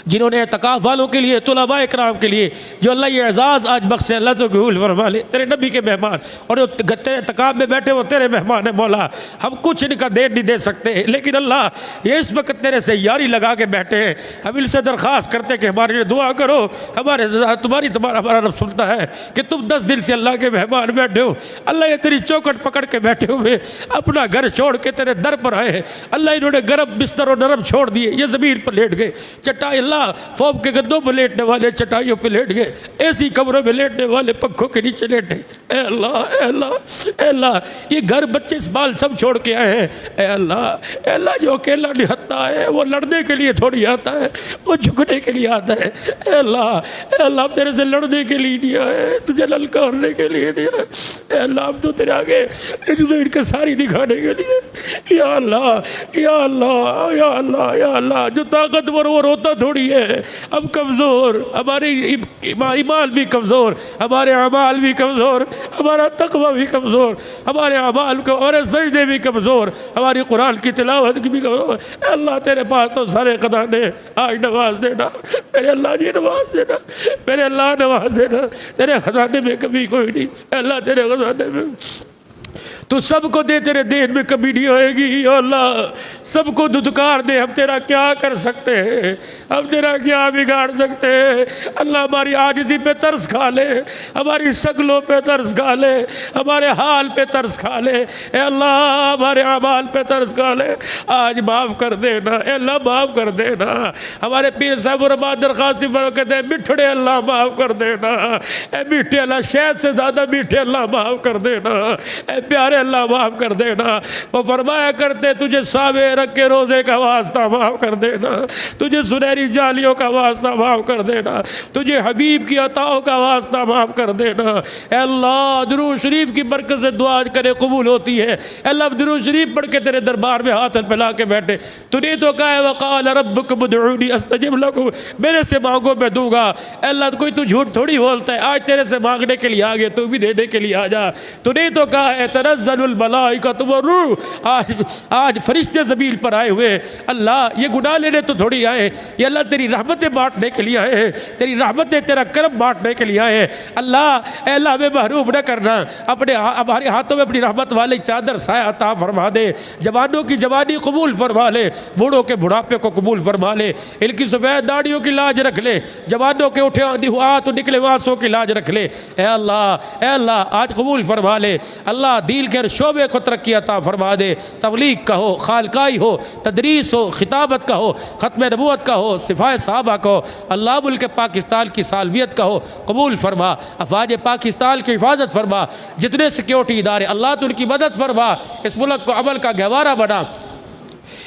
جنہوں نے اعتکاف والوں کے لیے، طلباء کرام کے لیے جو اللہ یہ اعزاز آج بخشے، اللہ تو قبول فرما لے۔ تیرے نبی کے مہمان اور جو تیرے اعتکاف میں بیٹھے وہ تیرے مہمان ہیں مولا، ہم کچھ ان کا دیر نہیں دے سکتے، لیکن اللہ یہ اس وقت تیرے سے یاری لگا کے بیٹھے ہیں، ہم ان سے درخواست کرتے کہ ہمارے لیے دعا کرو، ہمارا رب سنتا ہے کہ تم 10 دن سے اللہ کے مہمان بیٹھے ہو، اللہ یہ تیری چوکٹ پکڑ کے بیٹھے ہوئے اپنا گھر چھوڑ کے تیرے در پر آئے ہیں، اللہ انہوں نے گرم بستر و نرم چھوڑ دیے، یہ زمین پر لیٹ گئے، اللہ فوم کے گدوں پہ لیٹنے والے چٹائیوں پہ لیٹ گئے، ایسی کمروں میں لیٹنے والے پنکھوں کے نیچے لیٹے۔ اے اللہ اے اللہ اے اللہ، یہ گھر بچے اس بال سب چھوڑ کے آئے ہیں، اے اللہ جو اکیلا نہتا ہے وہ لڑنے کے لیے تھوڑی آتا ہے، وہ جھکنے کے لیے آتا ہے۔ اے اللہ ہم تیرے سے لڑنے کے لیے نہیں آئے، تجھے للکارنے کے لیے نہیں آئے، اے اللہ ہم تو تیرے آگے ان کے ساری دکھانے کے لیے۔ یا اللہ یا اللہ یا اللہ یا اللہ، جو طاقتور وہ روتا تھوڑی ہے، ہم کمزور، ہمارے ایمان بھی کمزور، ہمارے اعمال بھی کمزور، ہمارا تقوی بھی کمزور، ہمارے اعمال کو ہمارے سجدے بھی کمزور، ہماری قرآن کی تلاوت بھی کمزور۔ اے اللہ تیرے پاس تو سارے خزانے، آج نواز دینا میرے اللہ جی، نواز دینا میرے اللہ، نواز دینا، تیرے خزانے میں کبھی کوئی نہیں، اے اللہ تیرے خزانے میں تو سب کو دے، تیرے دین میں کمی نہیں ہوئے گی۔ یا اللہ سب کو دھتکار دے، ہم تیرا کیا کر سکتے ہیں، ہم تیرا کیا بگاڑ سکتے ہیں۔ اللہ ہماری عاجزی پہ ترس کھا لے، ہماری شکلوں پہ ترس کھا لے، ہمارے حال پہ ترس کھا لے، اے اللہ ہمارے اعمال پہ ترس کھا لے، آج معاف کر دینا، اے اللہ معاف کر دینا۔ ہمارے پیر صاحب رحمٰ درخواست کہتے ہیں مٹھڑے اللہ معاف کر دینا، اے میٹھے اللہ، شہد سے زیادہ میٹھے اللہ معاف کر دینا، اے پیارے اللہ معاف کر دینا۔ وہ فرمایا کرتے تجھے ساوے رکھ کے روزے کا واسطہ معاف کر دینا، تجھے سنہری جالیوں کا واسطہ معاف کر دینا، تجھے حبیب کی عطاؤں کا واسطہ معاف کر دینا۔ اے اللہ درود شریف کی برکت سے دعا کرے قبول ہوتی ہے، اے اللہ درود شریف پڑھ کے تیرے دربار میں ہاتھ پھیلا کے بیٹھے، تو نے تو کہا ہے وقال ربکم ادعونی استجب لکم، میرے سے مانگو میں دوں گا۔ اے اللہ کوئی تو جھوٹ تھوڑی بولتا ہے، آج تیرے سے مانگنے کے لیے آ گئے، تو بھی دینے کے لیے آ جا۔ تو نے تو کہا ہے تنزل الملائکۃ والروح، آج فرشتے زمین پر آئے ہوئے، اللہ یہ گناہ لینے تو تھوڑی آئے، یہ اللہ تیری رحمتیں بانٹنے کے لیے آئے، تیری رحمتیں تیرا کرم بانٹنے کے لیے آئے۔ اللہ اے اللہ ہمیں محروم نہ کرنا، ہمارے ہاتھوں میں اپنی رحمت والی چادر سایہ عطا فرما دے، جوانوں کی جوانی قبول فرما لے، بوڑھوں کے بڑھاپے کو قبول فرما لے، ان کی سفید داڑھیوں کی لاج رکھ لے، جوانوں کے اٹھے ہاتھ نکلے واسوں کی لاج رکھ لے۔ اے اللہ آج قبول فرما لے، اللہ دین کے شعبے کو ترقی عطا فرما دے، تبلیغ کا ہو، خالقائی ہو، تدریس ہو، خطابت کا ہو، ختم نبوت کا ہو، صفائے صحابہ کا ہو، اللہ ملک پاکستان کی سالمیت کا ہو، قبول فرما، افواج پاکستان کی حفاظت فرما، جتنے سیکیورٹی ادارے اللہ تو ان کی مدد فرما، اس ملک کو عمل کا گہوارہ بنا۔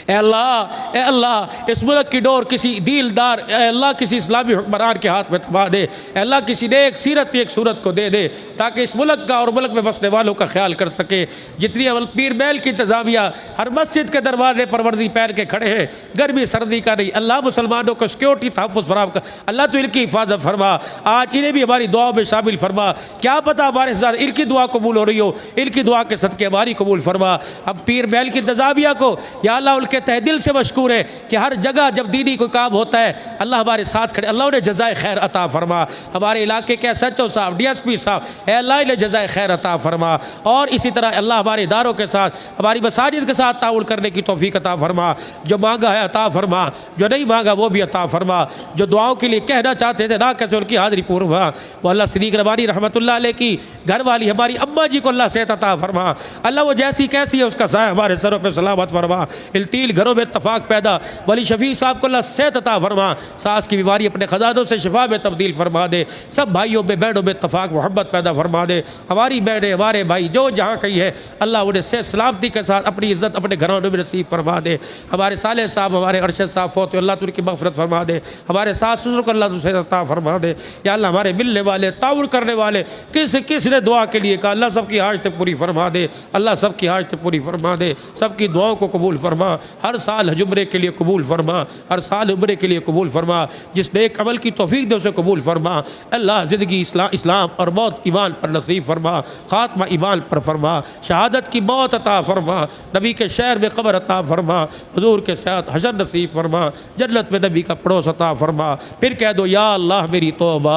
اے اللہ اس ملک کی ڈور کسی دیلدار، اے اللہ کسی اسلامی حکمران کے ہاتھ میں تھما دے، اے اللہ کسی نے ایک سیرت ایک صورت کو دے دے تاکہ اس ملک کا اور ملک میں بسنے والوں کا خیال کر سکے۔ جتنی پیر محل کی انتظامیہ ہر مسجد کے دروازے پر وردی پہن کے کھڑے ہیں، گرمی سردی کا نہیں، اللہ مسلمانوں کو سیکیورٹی تحفظ فراہم کر، اللہ تو ان کی حفاظت فرما، آج انہیں بھی ہماری دعاؤں میں شامل فرما، کیا پتہ ہمارے ساتھ ان کی دعا قبول ہو رہی ہو، ان کی دعا کے صدقے ہماری قبول فرما۔ ہم پیر محل کی انتظامیہ کو یا اللہ ان کے تہ دل سے مشکور ہے کہ ہر جگہ جب دینی کوئی کام ہوتا ہے اللہ ہمارے ساتھ کھڑے، اللہ انہیں جزائے خیر عطا فرما۔ ہمارے علاقے کے ایس ایچ او صاحب، ڈی ایس پی صاحب، اے اللہ انہیں جزائے خیر عطا فرما، اور اسی طرح اللہ ہمارے اداروں کے ساتھ، ہماری مساجد کے ساتھ تعاون کرنے کی توفیق عطا فرما، جو مانگا ہے عطا فرما، جو نہیں مانگا وہ بھی عطا فرما، جو دعاؤں کے لیے کہنا چاہتے تھے نہ کیسے ان کی حاضری پور ہوا، وہ اللہ صدیق ربانی رحمۃ اللہ علیہ کی گھر والی ہماری اماں جی کو اللہ صحت عطا فرما، اللہ وہ جیسی کیسی ہے اس کا سایہ ہمارے سروں پہ سلامت فرما، التیل گھروں میں اتفاق پیدا، ولی شفیع صاحب کو اللہ صحت عطا فرما، سانس کی بیماری اپنے خزانوں سے شفا میں تبدیل فرما دے، سب بھائیوں میں بہنوں میں اتفاق محبت پیدا فرما دے، ہماری بہنیں ہمارے بھائی جو جہاں کہیں ہے اللہ انہیں صحت سلامتی کے ساتھ اپنی عزت اپنے گھروں میں نصیب فرما دے، ہمارے صالح صاحب ہمارے ارشد صاحب فوت ہوئے اللہ تو ان کی مغفرت فرما دے، ہمارے ساس سسر کو اللہ تو صحت عطا فرما دے، یا اللہ ہمارے ملنے والے تعاون کرنے والے کس نے دعا کے لیے کہا اللہ سب کی حاجتیں پوری فرما دے، اللہ سب کی حاجتیں پوری فرما دے، سب کی دعاؤں کو قبول فرما، ہر سال حج عمرے کے لیے قبول فرما، ہر سال عمرے کے لیے قبول فرما، جس نیک عمل کی توفیق دے اسے قبول فرما، اللہ زندگی اسلام اور موت ایمان پر نصیب فرما، خاتمہ ایمان پر فرما، شہادت کی موت عطا فرما، نبی کے شہر میں قبر عطا فرما، حضور کے ساتھ حشر نصیب فرما، جنت میں نبی کا پڑوس عطا فرما، پھر کہہ دو یا اللہ میری توبہ،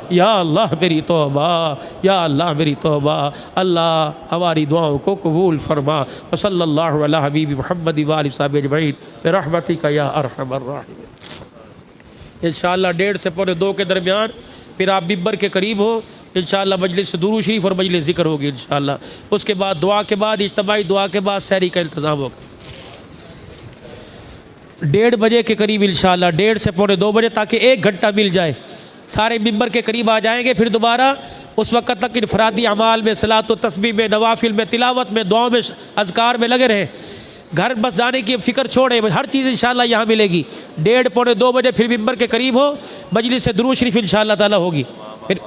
یا اللہ میری توبہ، یا اللہ میری توبہ، اللہ ہماری دعاؤں کو قبول فرما، وصلی اللہ علی حبیب محمد وآلہ وصحبہ اجمعین برحمتک یا ارحم الراحمین۔ انشاءاللہ 1:30 سے 1:45 کے درمیان پھر آپ ممبر کے قریب ہو، انشاءاللہ مجلس درود شریف اور مجلس ذکر ہوگی انشاءاللہ، اس کے بعد دعا کے بعد اجتماعی دعا کے بعد سحری کا انتظام ہوگا 1:30 بجے کے قریب انشاءاللہ، 1:30 سے 1:45 بجے، تاکہ 1 گھنٹہ مل جائے، سارے ممبر کے قریب آ جائیں گے، پھر دوبارہ اس وقت تک انفرادی اعمال میں، صلاۃ و تسبیح میں، نوافل میں، تلاوت میں، دعاؤں میں، اذکار میں لگے رہیں، گھر بس جانے کی فکر چھوڑیں، ہر چیز انشاءاللہ یہاں ملے گی، 1:30 پونے 2 بجے پھر ممبر کے قریب ہو، مجلس سے درود شریف انشاءاللہ تعالی ہوگی، پھر